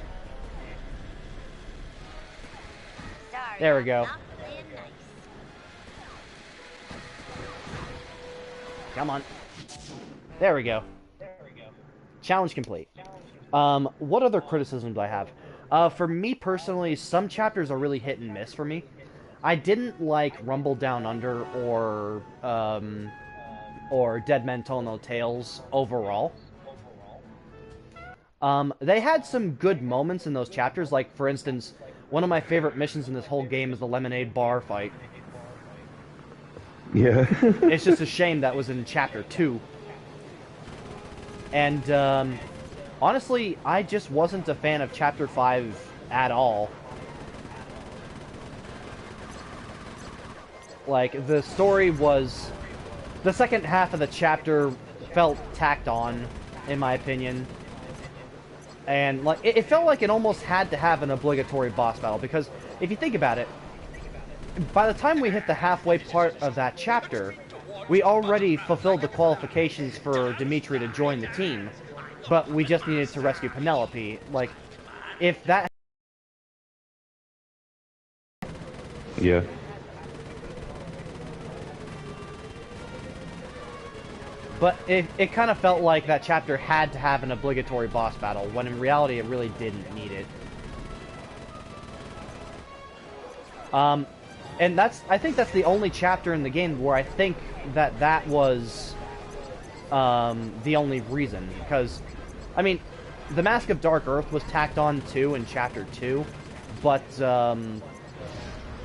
There we go. Come on. There we go. Challenge complete. What other criticisms do I have? For me personally, some chapters are really hit and miss for me. I didn't like Rumble Down Under or Dead Men Tell No Tales overall. They had some good moments in those chapters, like, for instance, one of my favorite missions in this whole game is the Lemonade Bar fight. Yeah. It's just a shame that was in Chapter 2. And, honestly, I just wasn't a fan of Chapter 5 at all. Like, the story was... The second half of the chapter felt tacked on, in my opinion. And, like, it felt like it almost had to have an obligatory boss battle, because if you think about it, by the time we hit the halfway part of that chapter, we already fulfilled the qualifications for Dimitri to join the team, but we just needed to rescue Penelope. Like, if that... Yeah. But it kind of felt like that chapter had to have an obligatory boss battle, when in reality it really didn't need it. And I think that's the only chapter in the game where I think that was the only reason. Because, I mean, the Mask of Dark Earth was tacked on too in Chapter 2, but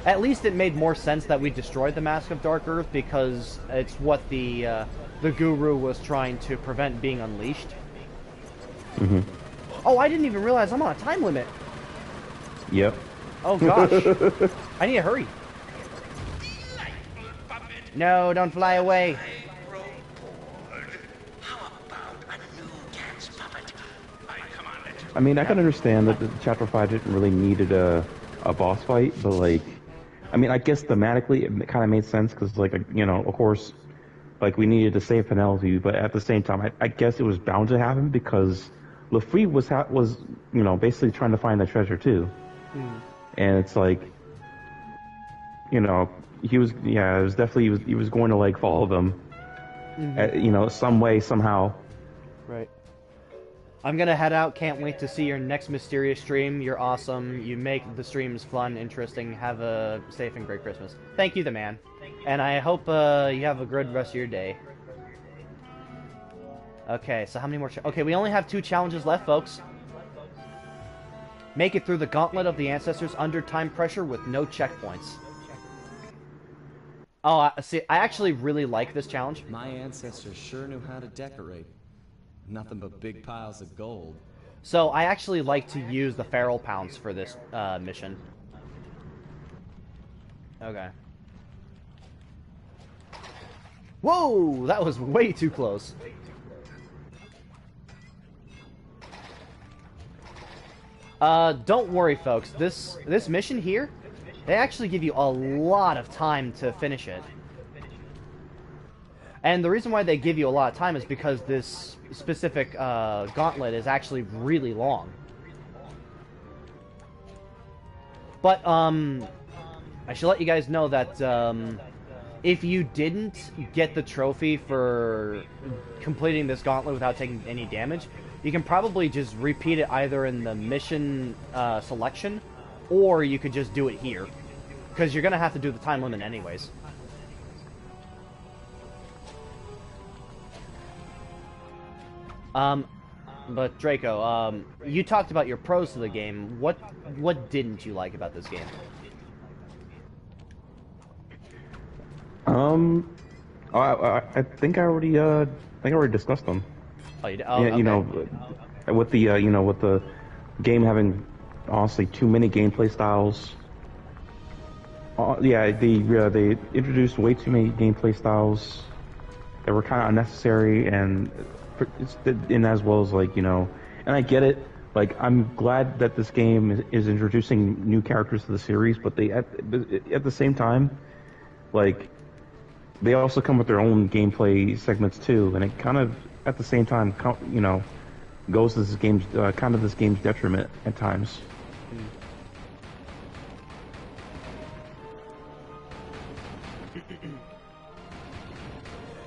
at least it made more sense that we destroyed the Mask of Dark Earth, because it's what the Guru was trying to prevent being unleashed. Mm-hmm. Oh, I didn't even realize I'm on a time limit. Yep. Oh gosh. I need to hurry. No, don't fly away. I mean, I can understand that the Chapter 5 didn't really needed a boss fight, but, like, I mean, I guess thematically it kind of made sense, because, like, you know, of course, like, we needed to save Penelope, but at the same time, I guess it was bound to happen, because Lafrite was, you know, basically trying to find the treasure, too. Mm. And it's like, you know, it was definitely, he was going to, like, follow them, you know, some way, somehow. Right. I'm gonna head out. Can't wait to see your next mysterious stream. You're awesome. You make the streams fun, interesting. Have a safe and great Christmas. Thank you, the man. And I hope you have a good rest of your day. Okay, so how many more... Okay, we only have 2 challenges left, folks. Make it through the Gauntlet of the Ancestors under time pressure with no checkpoints. Oh, see, I actually really like this challenge. My ancestors sure knew how to decorate. Nothing but big piles of gold. So I actually like to use the feral pounds for this mission. Okay. Whoa! That was way too close. Don't worry, folks. This mission here, they actually give you a lot of time to finish it. And the reason why they give you a lot of time is because this specific gauntlet is actually really long. But, I should let you guys know that, if you didn't get the trophy for completing this gauntlet without taking any damage, you can probably just repeat it either in the mission selection, or you could just do it here. Because you're going to have to do the time limit anyways. But Draco, you talked about your pros to the game. What didn't you like about this game? I think I already discussed them. Oh, you did? Oh, yeah, okay. You know, with the game having honestly too many gameplay styles. Yeah, they introduced way too many gameplay styles that were kind of unnecessary, and as well as, like, you know, and I get it, like, I'm glad that this game is introducing new characters to the series, but they at the same time, like, they also come with their own gameplay segments too, and it kind of at the same time, you know, goes to this game's kind of this game's detriment at times.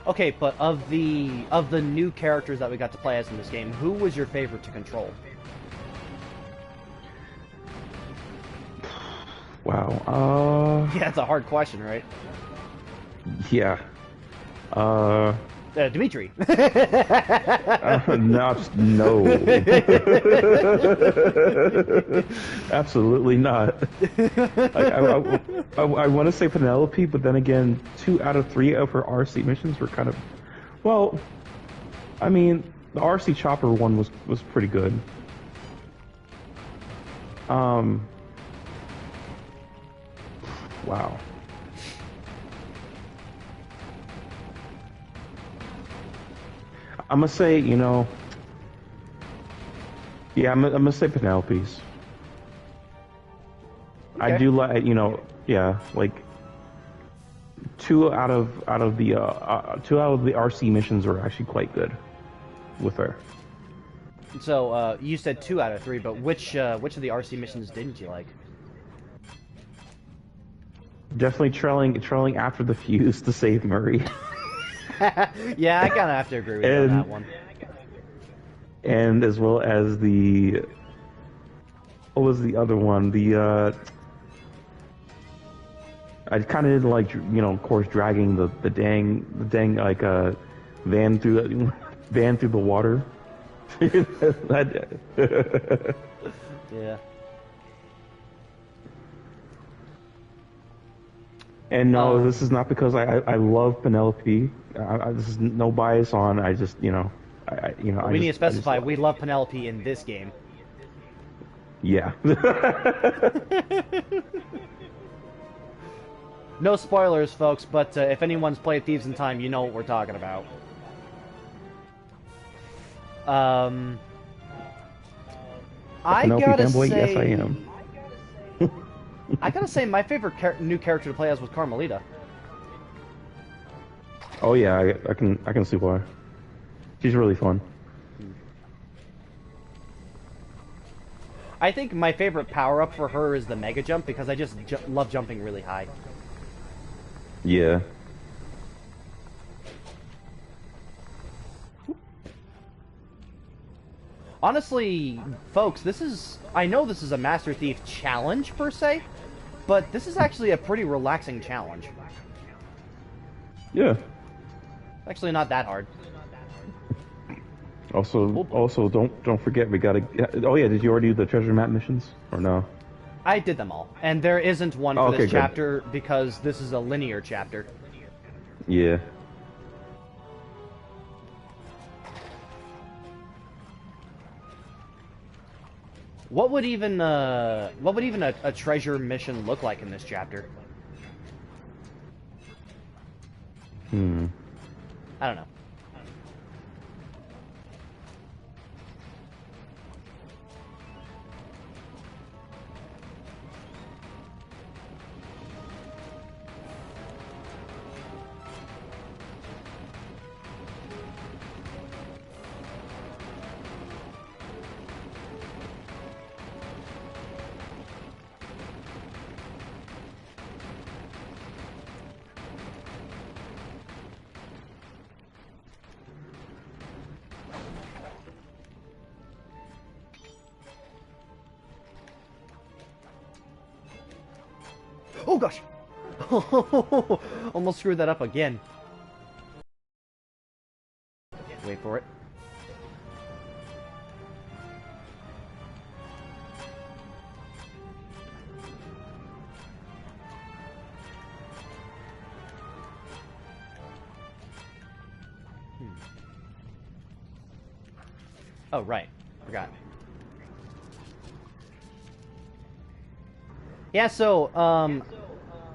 Okay, but of the new characters that we got to play as in this game, who was your favorite to control? Wow. Yeah, it's a hard question, right? Yeah. Dimitri. No. Absolutely not. I want to say Penelope, but then again, 2 out of 3 of her RC missions were kind of, well, I mean, the RC Chopper one was pretty good. Wow. I'm gonna say, you know, yeah, I'm gonna say Penelope's. Okay. I do like, you know, yeah, like 2 out of the 2 out of the RC missions are actually quite good with her. So you said 2 out of 3, but which of the RC missions didn't you like? Definitely trailing after the fuse to save Murray. Yeah, I kind of have to agree with you on that one. And as well as the, what was the other one? The I kind of didn't like, you know, of course, dragging the dang like van through the water. Yeah. And no, this is not because I love Penelope. This is no bias on. I just, you know, we need to specify we love Penelope in this game. Yeah. No spoilers, folks, but if anyone's played Thieves in Time, you know what we're talking about. I gotta fanboy? say, Yes, I am. I gotta say, my favorite new character to play as was Carmelita. Oh yeah, I can see why. She's really fun. I think my favorite power-up for her is the Mega Jump, because I just love jumping really high. Yeah. Honestly, folks, I know this is a Master Thief challenge, per se, but this is actually a pretty relaxing challenge. Yeah. Actually not that hard. Also, don't forget we gotta. Oh yeah, did you already do the treasure map missions or no? I did them all, and there isn't one for this good. chapter because this is a linear chapter. Yeah. What would even a treasure mission look like in this chapter? I don't know. Oh gosh! Almost screwed that up again. Wait for it. Oh, right. Forgot. Yeah, so,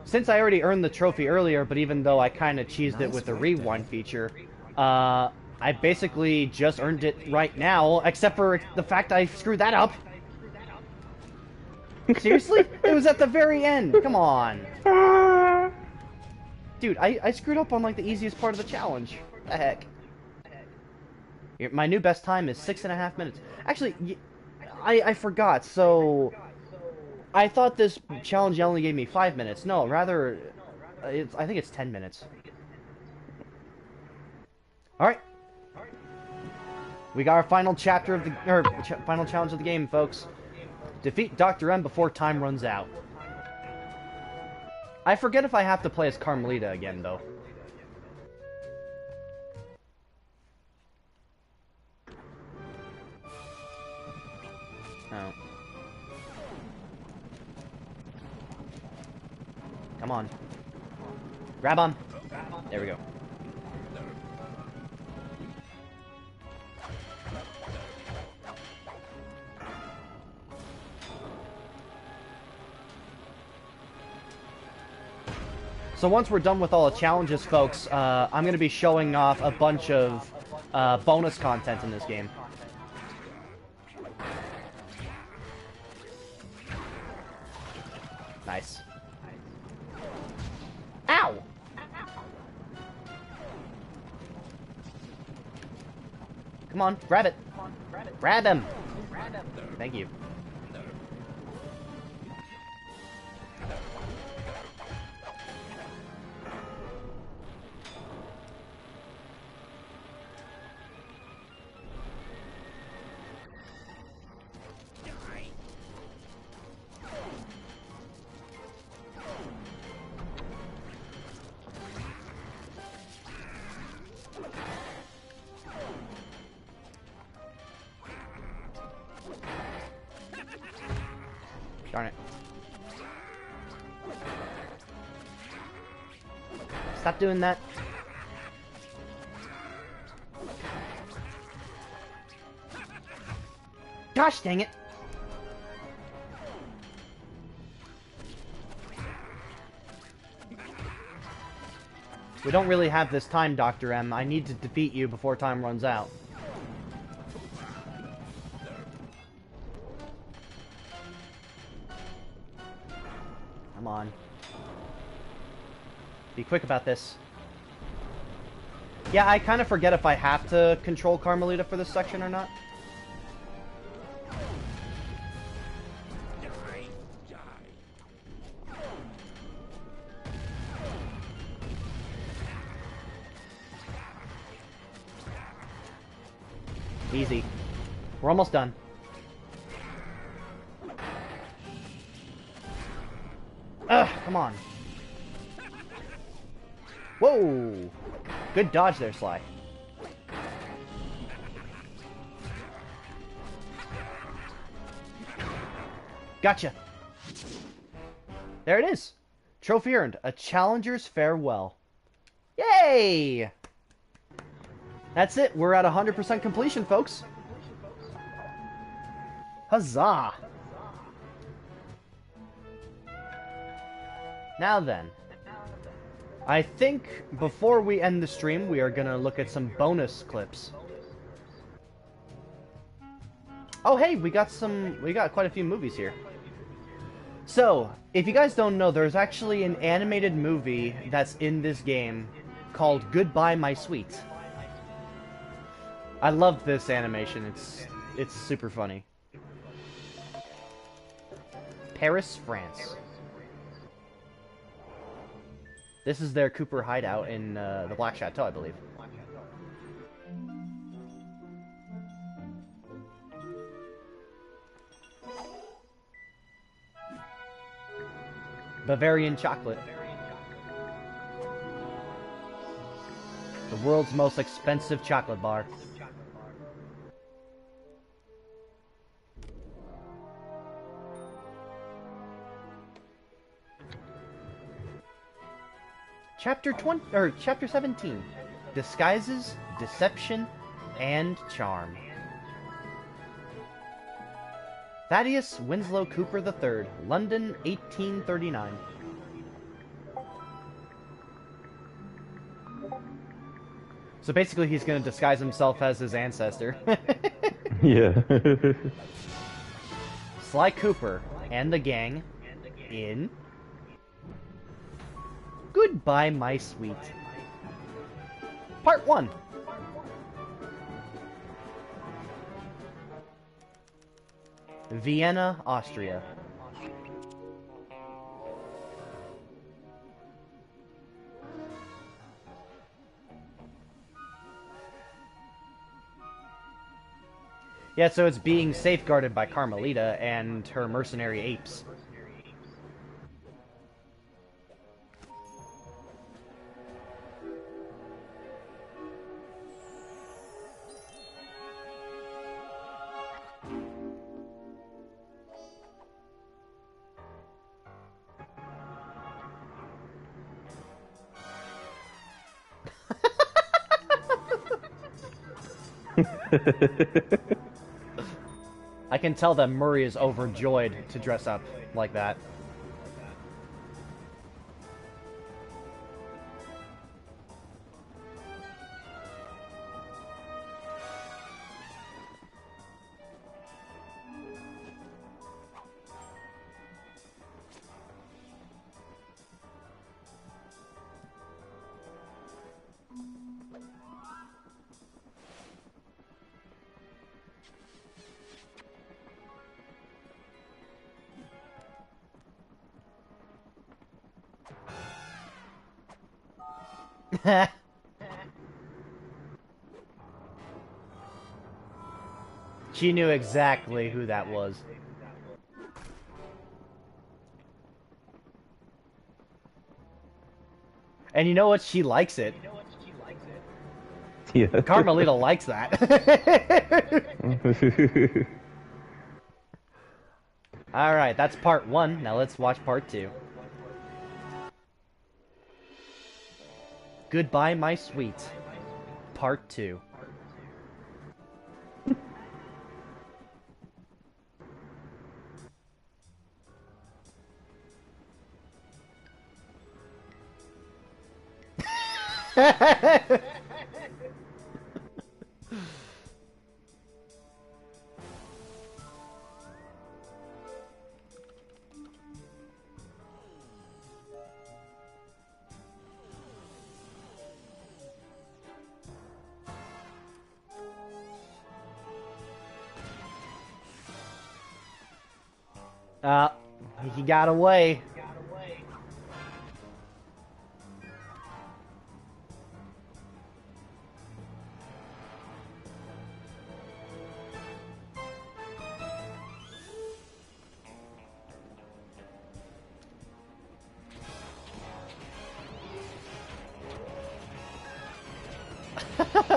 since I already earned the trophy earlier, but even though I kind of cheesed it with the rewind feature, I basically just earned it right now, except for the fact I screwed that up. Seriously? It was at the very end. Come on. Dude, I screwed up on, like, the easiest part of the challenge. What the heck? My new best time is 6.5 minutes. Actually, I forgot, so... I thought this challenge only gave me 5 minutes. No, rather... I think it's 10 minutes. Alright. We got our final chapter of the... final challenge of the game, folks. Defeat Dr. M before time runs out. I forget if I have to play as Carmelita again, though. Oh. Come on. Grab on. There we go. So once we're done with all the challenges, folks, I'm going to be showing off a bunch of bonus content in this game. Nice. Ow! Come on, grab it. Grab him. Thank you. Darn it. Stop doing that. Gosh dang it. We don't really have this time, Dr. M. I need to defeat you before time runs out. Come on. Be quick about this. Yeah, I kind of forget if I have to control Carmelita for this section or not. Easy. We're almost done. Ugh, come on. Whoa! Good dodge there, Sly. Gotcha. There it is. Trophy earned. A challenger's farewell. Yay! That's it. We're at 100% completion, folks. Huzzah! Now then, I think before we end the stream, we are gonna look at some bonus clips. Oh hey, we got quite a few movies here. So, if you guys don't know, there's actually an animated movie that's in this game called Goodbye My Sweet. I love this animation. It's super funny. Paris, France. This is their Cooper hideout in the Black Chateau, I believe. Bavarian chocolate. The world's most expensive chocolate bar. Chapter 17. Disguises, Deception, and Charm. Thaddeus Winslow Cooper III, London, 1839. So basically, he's going to disguise himself as his ancestor. Yeah. Sly Cooper and the gang in Goodbye, My Sweet. Part 1. Vienna, Austria. Yeah, so it's being safeguarded by Carmelita and her mercenary apes. I can tell that Murray is overjoyed to dress up like that. She knew exactly who that was. And you know what? She likes it. Yeah. Carmelita likes that. Alright, that's part 1. Now let's watch part 2. Goodbye, My Sweet. Part 2. He got away.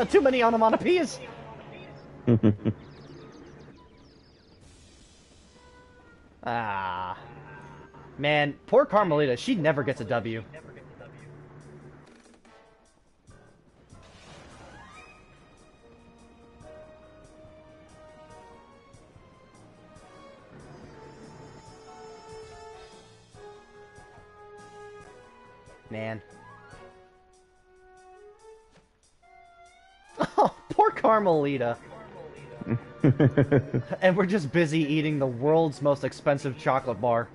Too many onomatopoeias. Ah. Man, poor Carmelita, she never gets a W. Man. Oh, poor Carmelita. And we're just busy eating the world's most expensive chocolate bar.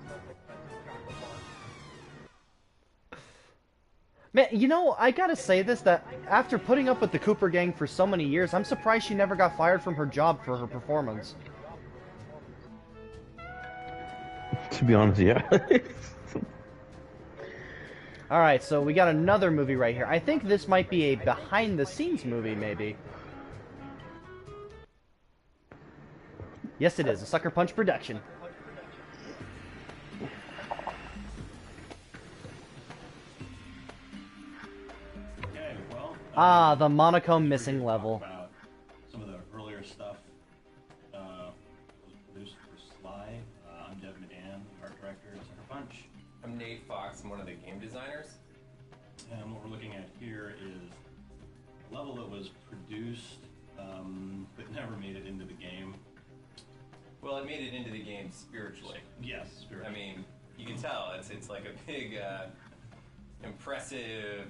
Man, you know, I gotta say this, that after putting up with the Cooper gang for so many years, I'm surprised she never got fired from her job for her performance. To be honest, yeah. Alright, so we got another movie right here. I think this might be a behind-the-scenes movie, maybe. Yes, it is. A Sucker Punch production. Okay, well... the Monochrome missing level. About some of the earlier stuff was produced for Sly. I'm Dev Madan, art director at Sucker Punch. I'm Nate Fox, I'm one of the game designers. And what we're looking at here is a level that was produced but never made it into the game. Well, it made it into the game spiritually. Yes, spiritually. I mean, you can tell it's like a big, impressive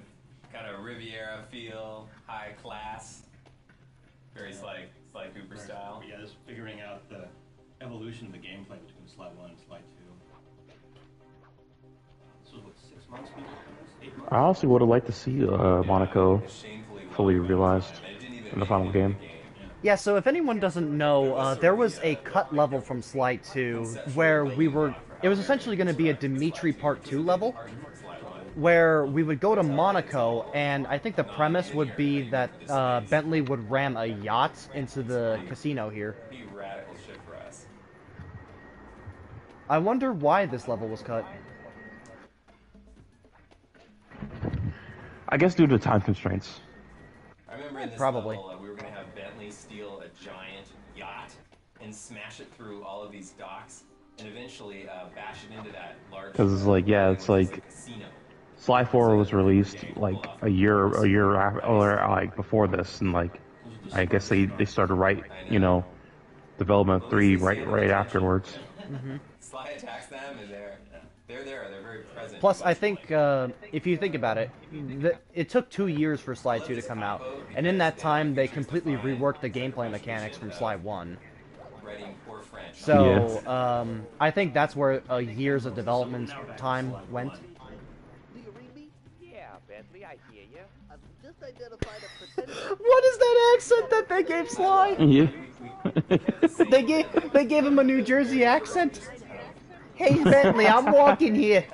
kind of Riviera feel, high class, very Sly Cooper style. Yeah, just figuring out the evolution of the gameplay between Sly 1 and Sly 2. This was what, 6 months before this? 8 months? I honestly would have liked to see Monaco fully realized in the final game. Yeah, so if anyone doesn't know, there was a cut level from Sly 2 where it was essentially going to be a Dimitri Part 2 level, where we would go to Monaco, and I think the premise would be that Bentley would ram a yacht into the casino here. Be radical shit for us. I wonder why this level was cut. I guess due to time constraints. I remember in this Probably. level, we were going to have Bentley steal a giant yacht and smash it through all of these docks and eventually bash it into that large... Because it's like, yeah, it's like Sly 4 was released like a year after, or like before this, and like I guess they started development 3 right afterwards. Mm-hmm. Sly attacks them, and they're there. They're very present. Plus, I think, if you think about it, it took 2 years for Sly 2 to come out, and in that time, they completely reworked the gameplay mechanics from Sly 1. So, I think that's where years of development time went. Yeah, Bentley, I hear you. I've just identified a potential... What is that accent that they gave Sly? Yeah. They gave him a New Jersey accent. Hey Bentley, I'm walking here.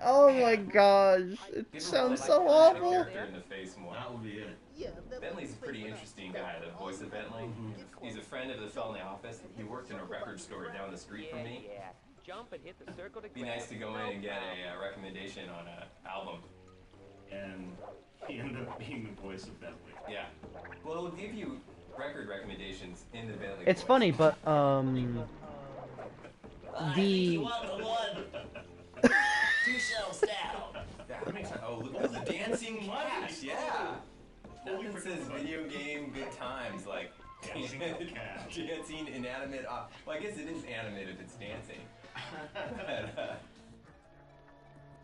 Oh my gosh, it sounds so awful. Bentley's a pretty interesting guy, the voice of Bentley. He's a friend of the fellow in the office. He worked in a record store down the street from me. Jump and hit the circle to Be nice to go in and get a recommendation on an album. And he ended up being the voice of Bentley. Yeah. Well, it'll give you record recommendations in the Bentley It's voice. funny, but the 2 shelves down. Oh, look at the dancing cat. Yeah. Nothing says video game good times like dancing inanimate. Well, I guess it is animate if it's dancing.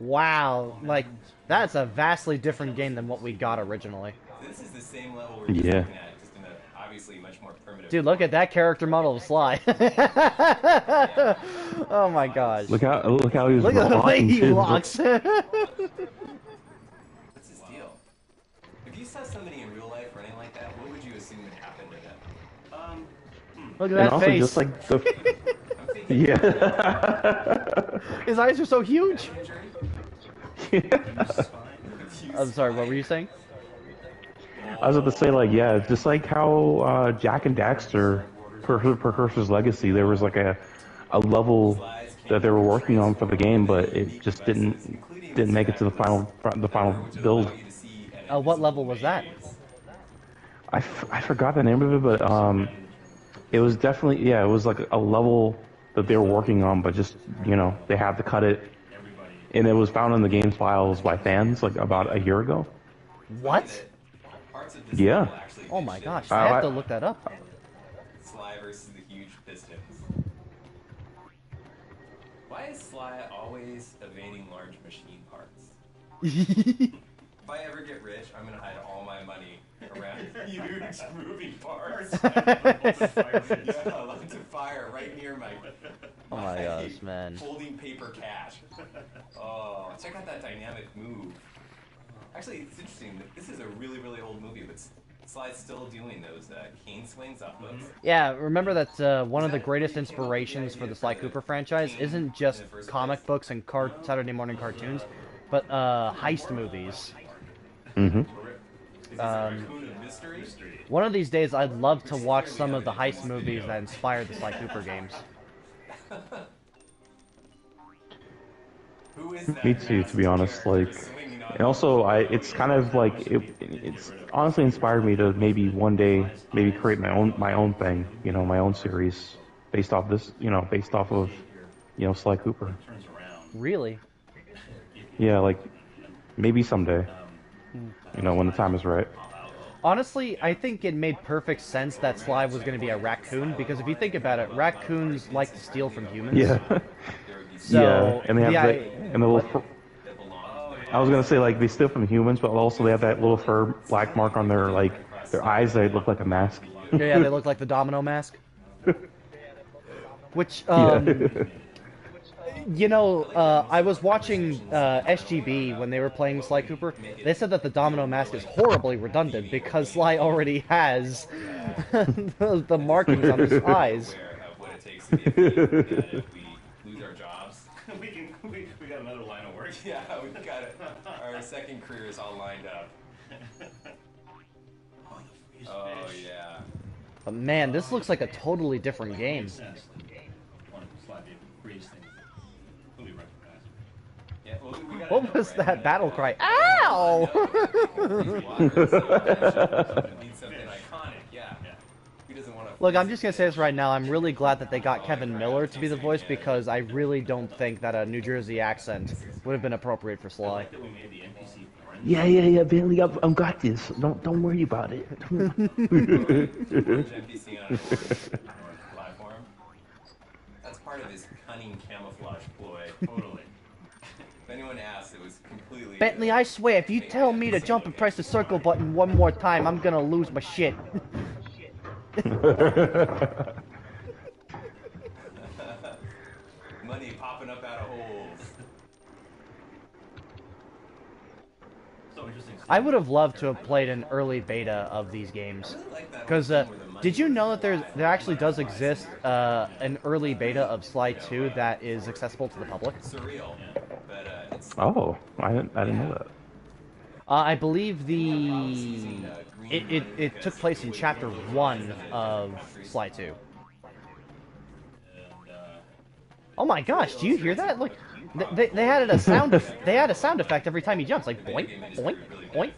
wow, like that's a vastly different game than what we got originally. This is the same level we're just looking at, just in a obviously much more primitive. Dude, look at that character model of Sly. Oh my gosh. Look how he's Look at the way he too. walks. What's his deal? If you saw somebody in real life or anything like that, what would you assume would happen to them? Look at And that also face. just like the yeah. His eyes are so huge. I'm sorry, what were you saying? I was about to say, like, yeah, it's just like how Jak and Daxter, Precursor's Legacy, there was like a level that they were working on for the game, but it just didn't make it to the final build. What level was that? I forgot the name of it, but it was definitely, yeah, it was like a level that they were working on, but just, they had to cut it, and it was found in the game's files by fans like about a year ago. What? Yeah. Oh my gosh, I have to look that up. Sly versus the huge pistons. Why is Sly always evading large machine parts? If I ever get rich, I'm gonna hide all my money around huge moving parts. Yeah, lots of fire right near my. Oh my gosh, man. Holding paper cash. Oh, check out that dynamic move. Actually, it's interesting. This is a really, really old movie, but Sly's still doing those cane swings off books. Yeah, remember that one of the greatest inspirations for the Sly Cooper franchise isn't just comic books and Saturday morning cartoons, but heist movies. Mm-hmm. One of these days, I'd love to watch some of the heist movies that inspired the Sly Cooper games. Me too, to be honest. Like, and also, it's kind of like it's honestly inspired me to maybe one day create my own thing, my own series based off this, based off of, Sly Cooper. Really? Yeah, like maybe someday, when the time is right. Honestly, I think it made perfect sense that Sly was going to be a raccoon, because if you think about it, raccoons like to steal from humans. Yeah. So, yeah, and they have the, and the little. I was gonna say like they steal from humans, but also they have that little fur black mark on their their eyes. They look like a mask. yeah, they look like the domino mask. Which you know, I was watching SGB when they were playing Sly Cooper. They said that the domino mask is horribly redundant because Sly already has the markings on his eyes. Lose our jobs. we got another line of work. Yeah, we got it. Our second career is all lined up. Oh yeah. But man, this looks like a totally different game. What was that battle cry? Ow! Look, I'm just gonna say this right now. I'm really glad that they got Kevin Miller to be the voice because I really don't think that a New Jersey accent would have been appropriate for Sly. Yeah, Bailey, I've got this. Don't worry about it. That's part of his cunning camouflage ploy. Totally. If anyone asks, it was completely... Bentley, I swear, if you tell me to jump and press the circle button one more time, I'm gonna lose my shit. Money popping up out of holes. So interesting. I would have loved to have played an early beta of these games. Because, did you know that there actually does exist an early beta of Sly 2 that is accessible to the public? Surreal. But, it's... Oh, I didn't know that. I believe it took place in Chapter 1 of Sly 2. Oh my gosh, do you hear that? Look, they had a sound effect every time he jumps, like boink, boink, boink.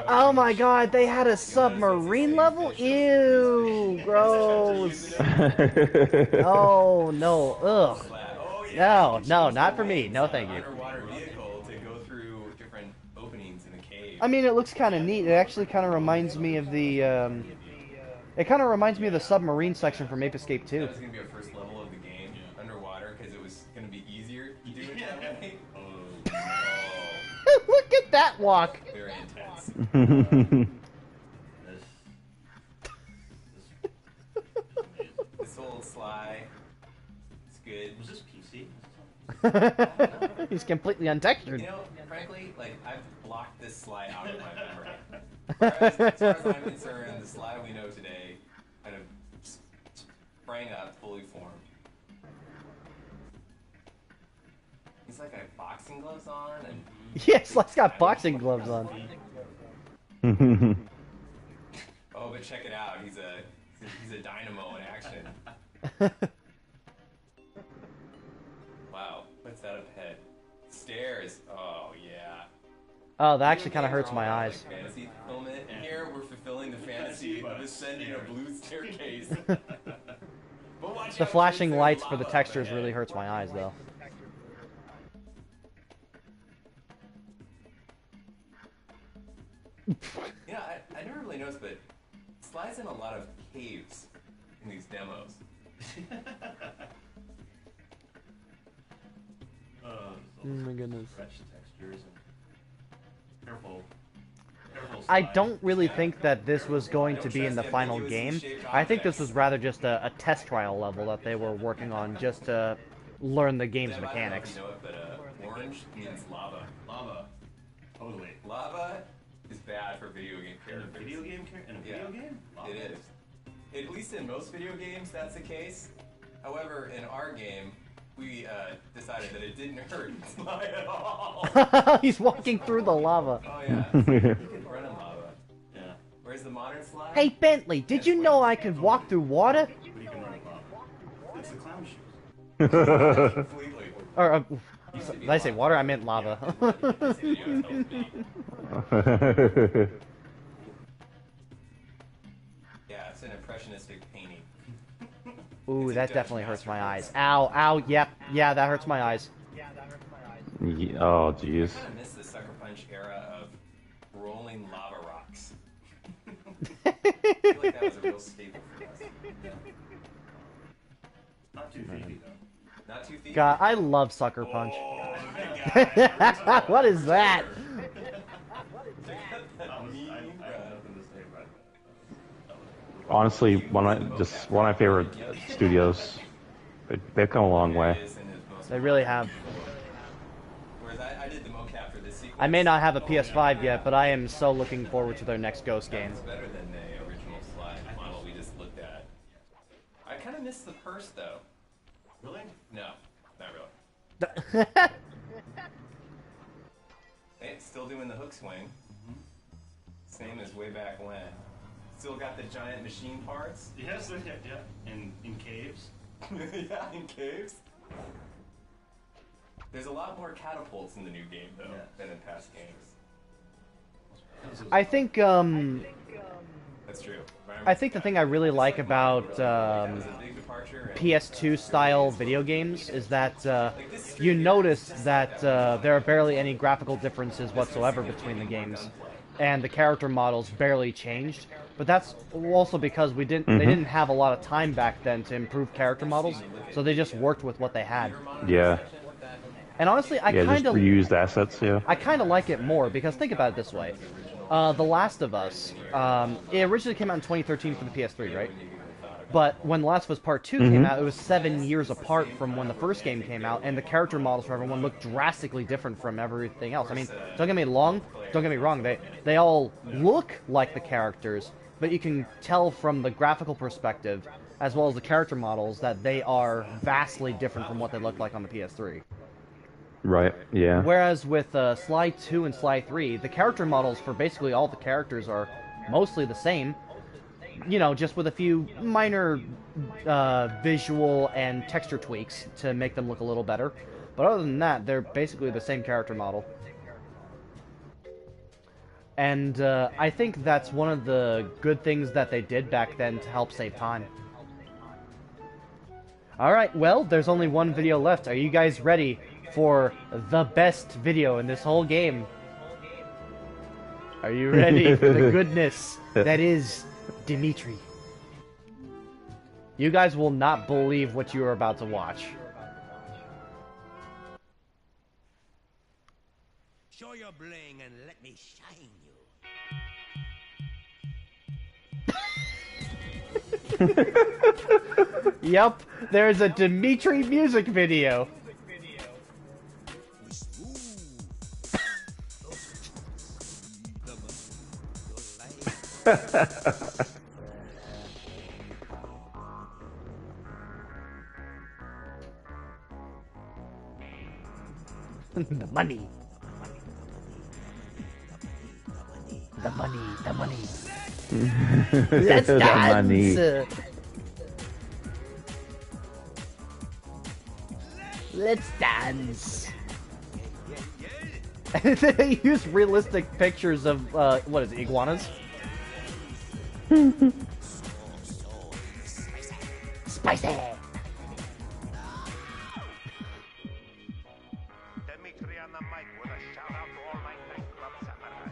Oh my god, they had a submarine level? Ew, gross. Oh no, ugh. No, not for me. No, thank you. I mean, it looks kind of neat. It actually kind of reminds me of the, it kind of reminds me of the submarine section from Ape Escape 2. That was going to be our first level of the game, underwater, because it was going to be easier to do it that way. Oh. Look at that walk! Very intense. This old Sly, it's good. Was this PC? He's completely untextured. You know, frankly, like, I've blocked this Sly out of my memory. As far as I'm concerned, the Sly we know today kind of sprang up, fully formed. He's like got boxing gloves on, and... Yeah, Sly's got boxing gloves on. Oh, but check it out, he's a dynamo in action. Wow, what's that up ahead? Stairs. Oh yeah. Oh, that actually kind of hurts my eyes. Like fantasy fulfillment. And here we're fulfilling the fantasy of ascending a blue staircase. The flashing lights for the textures really hurts my eyes, though. Yeah, I never really noticed, but Sly's in a lot of caves in these demos. Oh my goodness. Textures and careful. I don't really think that this was going to be in the final game. I think this was rather just a test trial level that they were working on just to learn the game's mechanics. I don't know if you know it, but orange means lava. Lava. Totally. Lava is bad for video game characters. In a video game? Lava. It is. At least in most video games, that's the case. However, in our game, we decided that it didn't hurt Sly at all. He's walking through the lava. Oh yeah, you can run in lava. Yeah. Whereas the modern Sly... Hey Bentley, did you know I could walk through water? But you can run in lava. It's the clown shoes. Completely. Or, did I say water? I meant lava. Yeah, it's an impressionistic painting. Ooh, that definitely hurts my eyes. Ow, ow, yep, yeah, that hurts my eyes. Yeah, oh, jeez. I kind of miss the Sucker Punch era of rolling lava rocks. I feel like that was a real staple for us. Not Not too thiefy, though. Not too thiefy. God, I love Sucker Punch. What is that? Honestly, one of my favorite studios. They've come a long way. They really have. Whereas I did the mocap for this sequence. I may not have a PS5 yet, but I am so looking forward to their next Ghost game. It's better than the original slide model we just looked at. I kind of miss the purse, though. Really? No, not really. Hey, it's still doing the hook swing. Same as way back when. Still got the giant machine parts. Yes, yeah. In caves. Yeah, in caves. There's a lot more catapults in the new game, though, than in past games. I think, That's true. I think the thing I really like about PS2 style video games is that you notice that there are barely any graphical differences whatsoever between the games, and the character models barely changed. But that's also because they didn't have a lot of time back then to improve character models, so they just worked with what they had. Yeah. And honestly, I just kind of reused assets. Yeah. I kind of like it more because think about it this way: The Last of Us, it originally came out in 2013 for the PS3, right? But when The Last of Us Part 2 came out, it was 7 years apart from when the first game came out, and the character models for everyone looked drastically different from everything else. I mean, don't get me wrong, they all look like the characters, but you can tell from the graphical perspective, as well as the character models, that they are vastly different from what they looked like on the PS3. Right, yeah. Whereas with Sly 2 and Sly 3, the character models for basically all the characters are mostly the same. You know, just with a few minor visual and texture tweaks to make them look a little better. But other than that, they're basically the same character model. And I think that's one of the good things that they did back then to help save time. Alright, well, there's only one video left. Are you guys ready for the best video in this whole game? Are you ready for the goodness that is Dimitri? You guys will not believe what you are about to watch. Show your bling and let me shine you. Yep, there's a Dimitri music video. The money. The money, the money. Let's The dance! money. Let's dance! They use realistic pictures of, what is it, iguanas? Spicy! Dimitri on the mic with a shout out to all my nightclub samurai.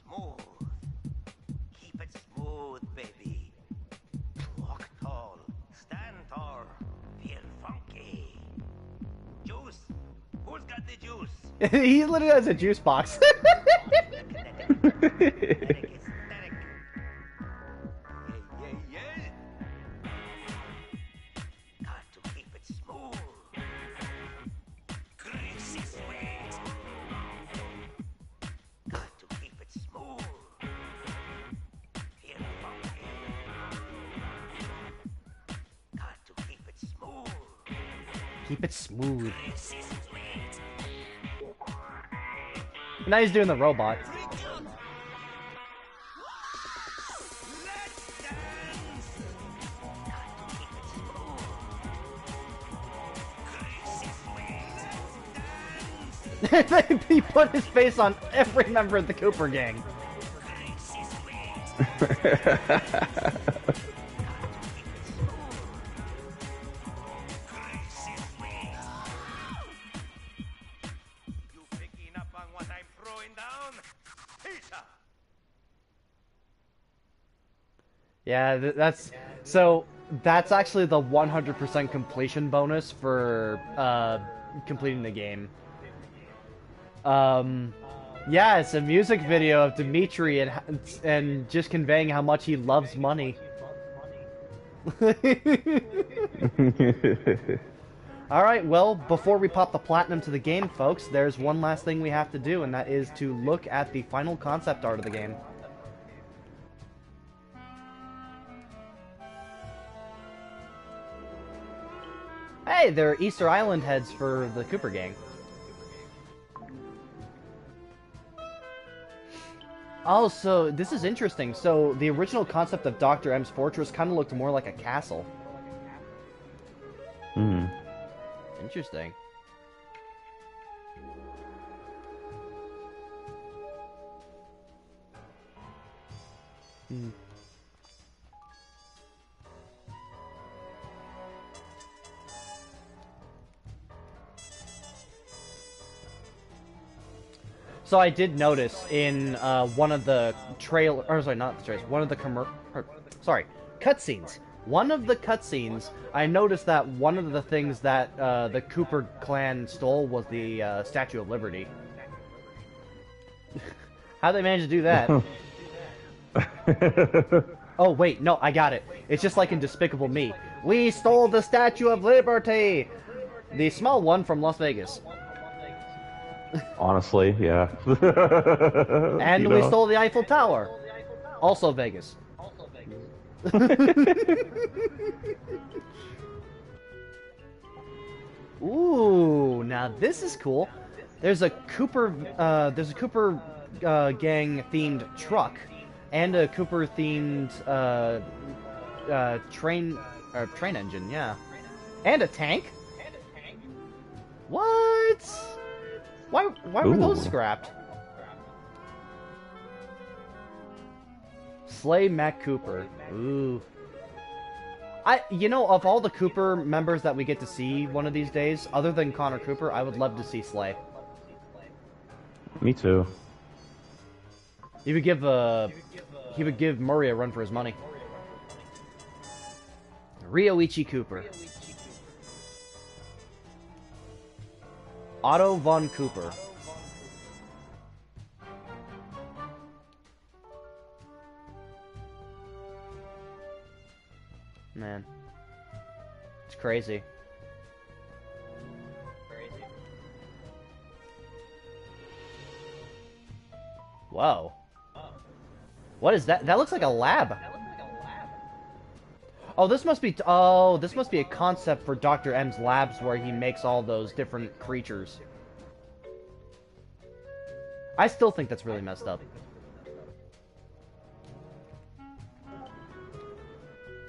Smooth. Keep it smooth, baby. Walk tall. Stand tall. Feel funky. Juice. Who's got the juice? He literally has a juice box. Keep it smooth. Now he's doing the robot. He put his face on every member of the Cooper gang. Yeah, that's so. That's actually the 100% completion bonus for completing the game. Yeah, it's a music video of Dimitri and just conveying how much he loves money. Alright, well, before we pop the platinum to the game, folks, there's one last thing we have to do, and that is to look at the final concept art of the game. Hey, they're Easter Island heads for the Cooper gang. Oh, so this is interesting. So the original concept of Dr. M's fortress kind of looked more like a castle. Hmm. Interesting. Hmm. So I did notice in one of the one of the cutscenes. One of the cutscenes, I noticed that one of the things that the Cooper clan stole was the Statue of Liberty. How'd they manage to do that? Oh wait, no, I got it. It's just like in Despicable Me. We stole the Statue of Liberty! The small one from Las Vegas. Honestly, yeah. And we stole the Eiffel Tower. Also Vegas. Ooh, now this is cool. There's a Cooper gang themed truck and a Cooper themed train engine, yeah. And a tank? What? Why were those scrapped? Slay Mac Cooper. Ooh. You know, of all the Cooper members that we get to see one of these days, other than Connor Cooper, I would love to see Slay. Me too. He would give Murray a run for his money. Ryoichi Cooper. Otto von Cooper. Man. It's crazy. Whoa. What is that? That looks like a lab. Oh, this must be a concept for Dr. M's labs where he makes all those different creatures. I still think that's really messed up.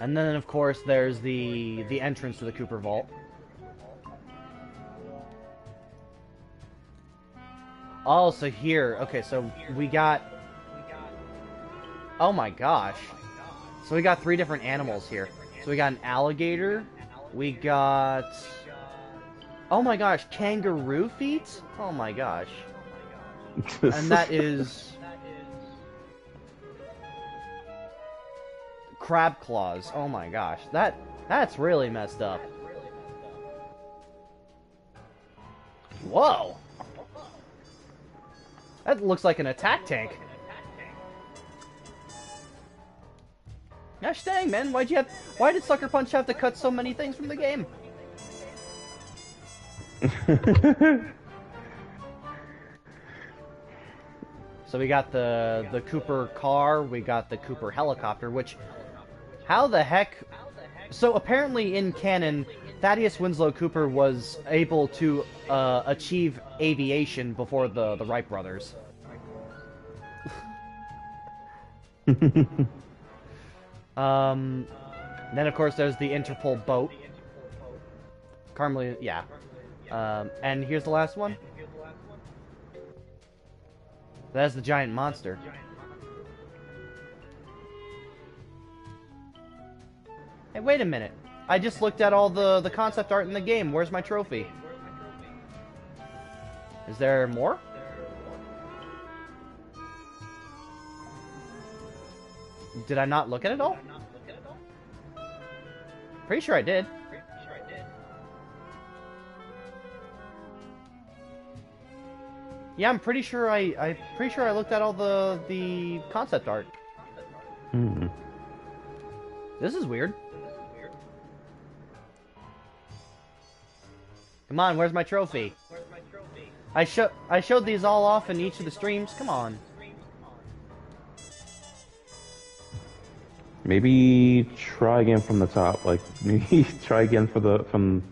And then, of course, there's the entrance to the Cooper Vault. Oh, so here, okay, so we got... Oh my gosh. So we got 3 different animals here. So we got an alligator, we got... Oh my gosh, kangaroo feet? Oh my gosh. And that is... crab claws. Oh my gosh. That's really messed up. Whoa! That looks like an attack tank. Gosh dang, man, why did Sucker Punch have to cut so many things from the game? So we got the Cooper car, we got the Cooper helicopter, which... How the heck... So apparently in canon, Thaddeus Winslow Cooper was able to achieve aviation before the Wright brothers. Then of course there's the Interpol boat. Carmelita, yeah. And here's the last one. That's the giant monster. Hey, wait a minute. I just looked at all the concept art in the game. Where's my trophy? Is there more? Did I not look at it all? Pretty sure I did. Yeah, I'm pretty sure I'm pretty sure I looked at all the concept art. Hmm. This is weird. Come on, where's my trophy? I showed these all off in each of the streams. Come on. Maybe try again from the top. Like maybe try again from.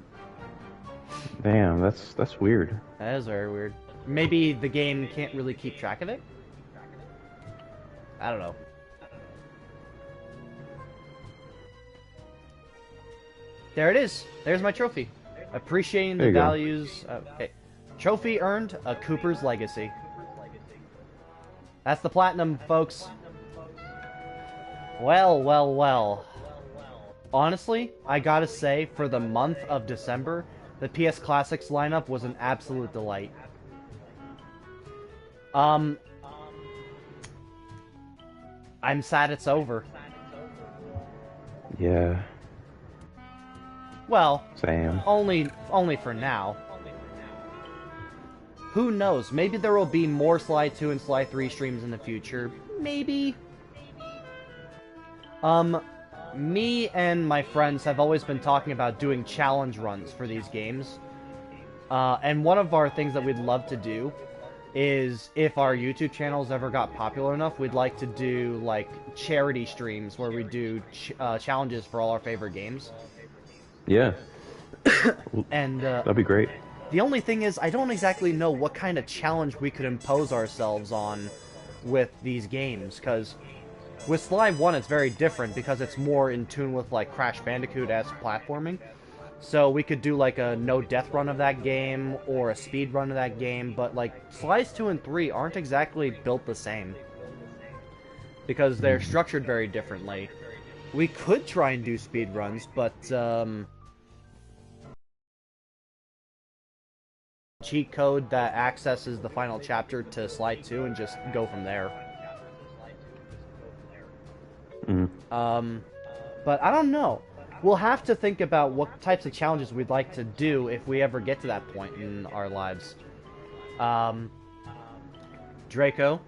Damn, that's weird. That is very weird. Maybe the game can't really keep track of it? I don't know. There it is. There's my trophy. Appreciating the values. Okay. Trophy earned, a Cooper's legacy. That's the platinum, folks. Well, well, well. Honestly, I gotta say, for the month of December, the PS Classics lineup was an absolute delight. I'm sad it's over. Yeah. Well, same. Only for now. Who knows? Maybe there will be more Sly 2 and Sly 3 streams in the future. Maybe. Me and my friends have always been talking about doing challenge runs for these games. And one of our things that we'd love to do is, if our YouTube channels ever got popular enough, we'd like to do, like, charity streams where we do challenges for all our favorite games. Yeah. And, that'd be great. The only thing is, I don't exactly know what kind of challenge we could impose ourselves on with these games, because with Sly 1 it's very different because it's more in tune with, like, Crash Bandicoot-esque platforming. So we could do, like, a no-death run of that game, or a speed run of that game, but, like, Slides 2 and 3 aren't exactly built the same. Because they're structured very differently. We could try and do speed runs, but, cheat code that accesses the final chapter to Slide 2 and just go from there. But I don't know. We'll have to think about what types of challenges we'd like to do if we ever get to that point in our lives. Draco,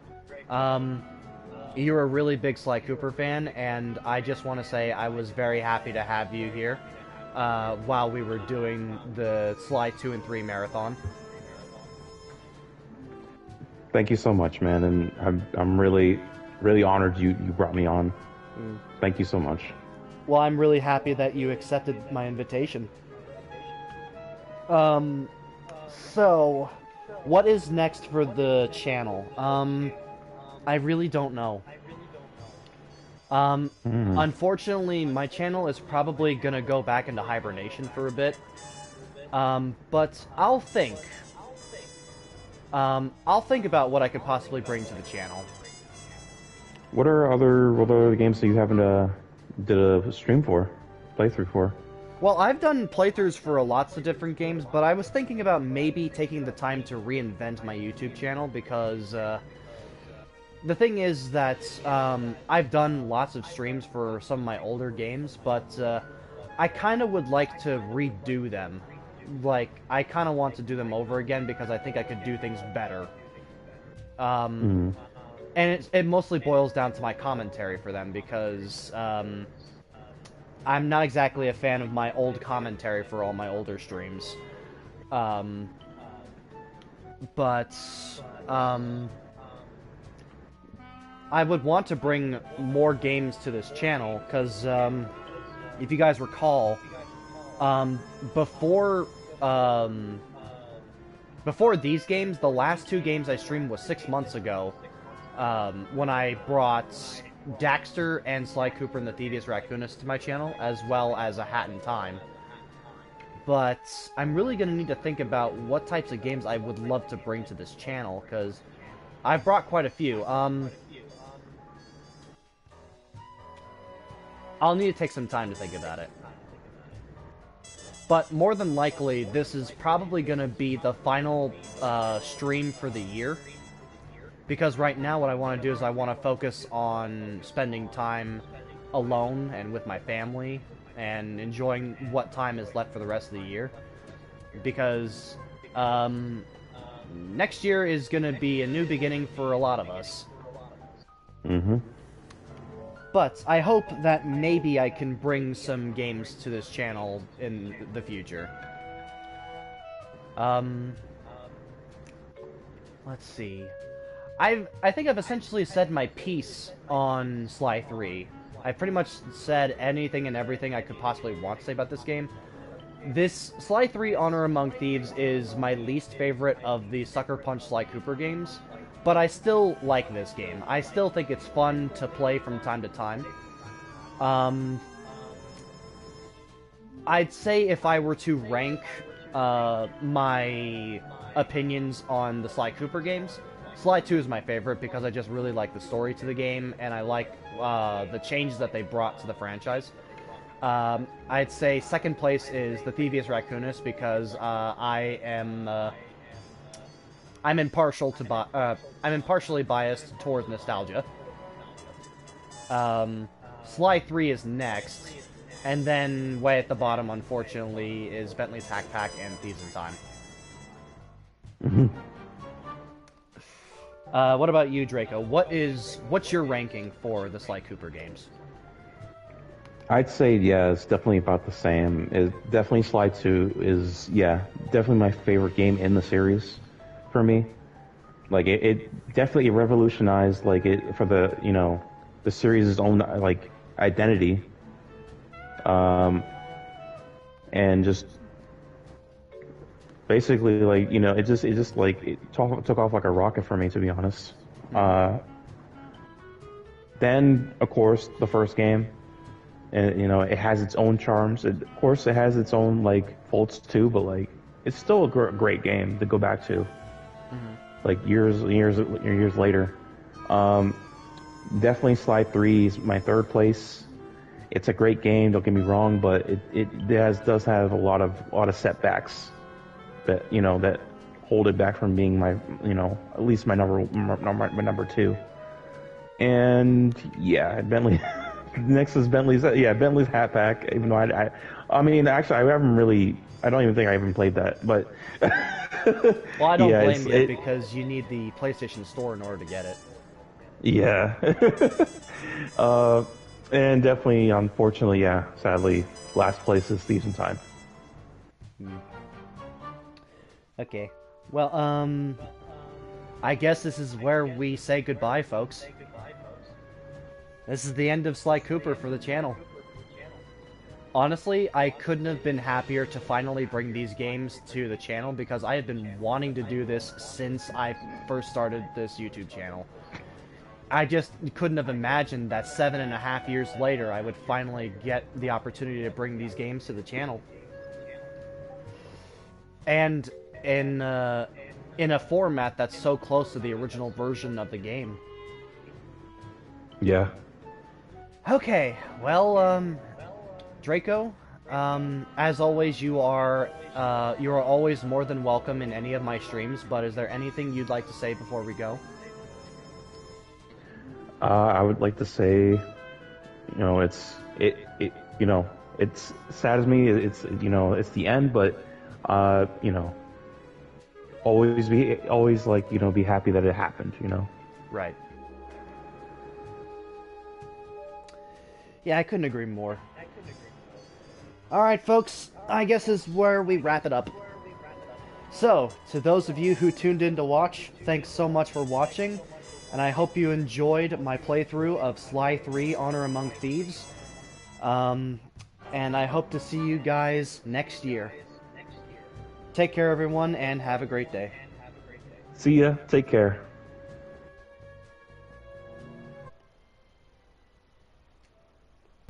you're a really big Sly Cooper fan, and I just want to say I was very happy to have you here while we were doing the Sly 2 and 3 marathon. Thank you so much, man, and I'm really honored you brought me on. Thank you so much. Well, I'm really happy that you accepted my invitation. So, what is next for the channel? I really don't know. Unfortunately, my channel is probably gonna go back into hibernation for a bit. But I'll think. I'll think about what I could possibly bring to the channel. What are other games that you haven't did a stream for, playthrough for? Well, I've done playthroughs for lots of different games, but I was thinking about maybe taking the time to reinvent my YouTube channel, because the thing is that I've done lots of streams for some of my older games, but I kind of would like to redo them. Like, I kind of want to do them over again because I think I could do things better. And it mostly boils down to my commentary for them, because I'm not exactly a fan of my old commentary for all my older streams. But I would want to bring more games to this channel, because if you guys recall, before these games, the last two games I streamed was 6 months ago. When I brought Daxter and Sly Cooper and the Thieves Raccoonist to my channel, as well as A Hat in Time. But I'm really going to need to think about what types of games I would love to bring to this channel, because I've brought quite a few. I'll need to take some time to think about it. But more than likely, this is probably going to be the final stream for the year. Because right now what I want to do is I want to focus on spending time alone and with my family and enjoying what time is left for the rest of the year. Because next year is going to be a new beginning for a lot of us. Mm-hmm. But I hope that maybe I can bring some games to this channel in the future. Let's see. I think I've essentially said my piece on Sly 3. I've pretty much said anything and everything I could possibly want to say about this game. This Sly 3 Honor Among Thieves is my least favorite of the Sucker Punch Sly Cooper games, but I still like this game. I still think it's fun to play from time to time. I'd say if I were to rank my opinions on the Sly Cooper games, Sly 2 is my favorite because I just really like the story to the game, and I like the changes that they brought to the franchise. I'd say second place is the Thievius Raccoonus because I'm impartially biased towards nostalgia. Sly 3 is next, and then way at the bottom, unfortunately, is Bentley's Hack Pack and Thieves in Time. What about you, Draco? What's your ranking for the Sly Cooper games? I'd say, yeah, it's definitely about the same. Definitely Sly 2 is, yeah, definitely my favorite game in the series for me. Like, it definitely revolutionized, like, it for the, you know, the series' own, like, identity. And just basically, like, you know, it just like, it took off like a rocket for me, to be honest. Then, of course, the first game. And, you know, it has its own charms. Of course, it has its own, like, faults, too, but, like, it's still a great game to go back to. Like, years later. Definitely Sly 3 is my third place. It's a great game, don't get me wrong, but it does have a lot of setbacks that, you know, that hold it back from being my, you know, at least my number two. And, yeah, Bentley... Next is Bentley's Hat Pack. Even though I mean, actually, I don't even think I even played that. But well, I don't blame you because you need the PlayStation Store in order to get it. Yeah, and definitely, unfortunately, yeah, sadly, last place is Thieves in Time. Okay, well, I guess this is where we say goodbye, folks. This is the end of Sly Cooper for the channel. Honestly, I couldn't have been happier to finally bring these games to the channel because I have been wanting to do this since I first started this YouTube channel. I just couldn't have imagined that 7.5 years later I would finally get the opportunity to bring these games to the channel. And in a format that's so close to the original version of the game. Yeah. Okay, well, Draco, as always, you are always more than welcome in any of my streams, but is there anything you'd like to say before we go? I would like to say, you know, it saddens me, you know, it's the end, but, you know, always like, you know, be happy that it happened, you know? Right. Yeah, I couldn't agree more. Alright, folks, I guess this is where we wrap it up. So, to those of you who tuned in to watch, thanks so much for watching, and I hope you enjoyed my playthrough of Sly 3 Honor Among Thieves. And I hope to see you guys next year. Take care, everyone, and have a great day. See ya. Take care.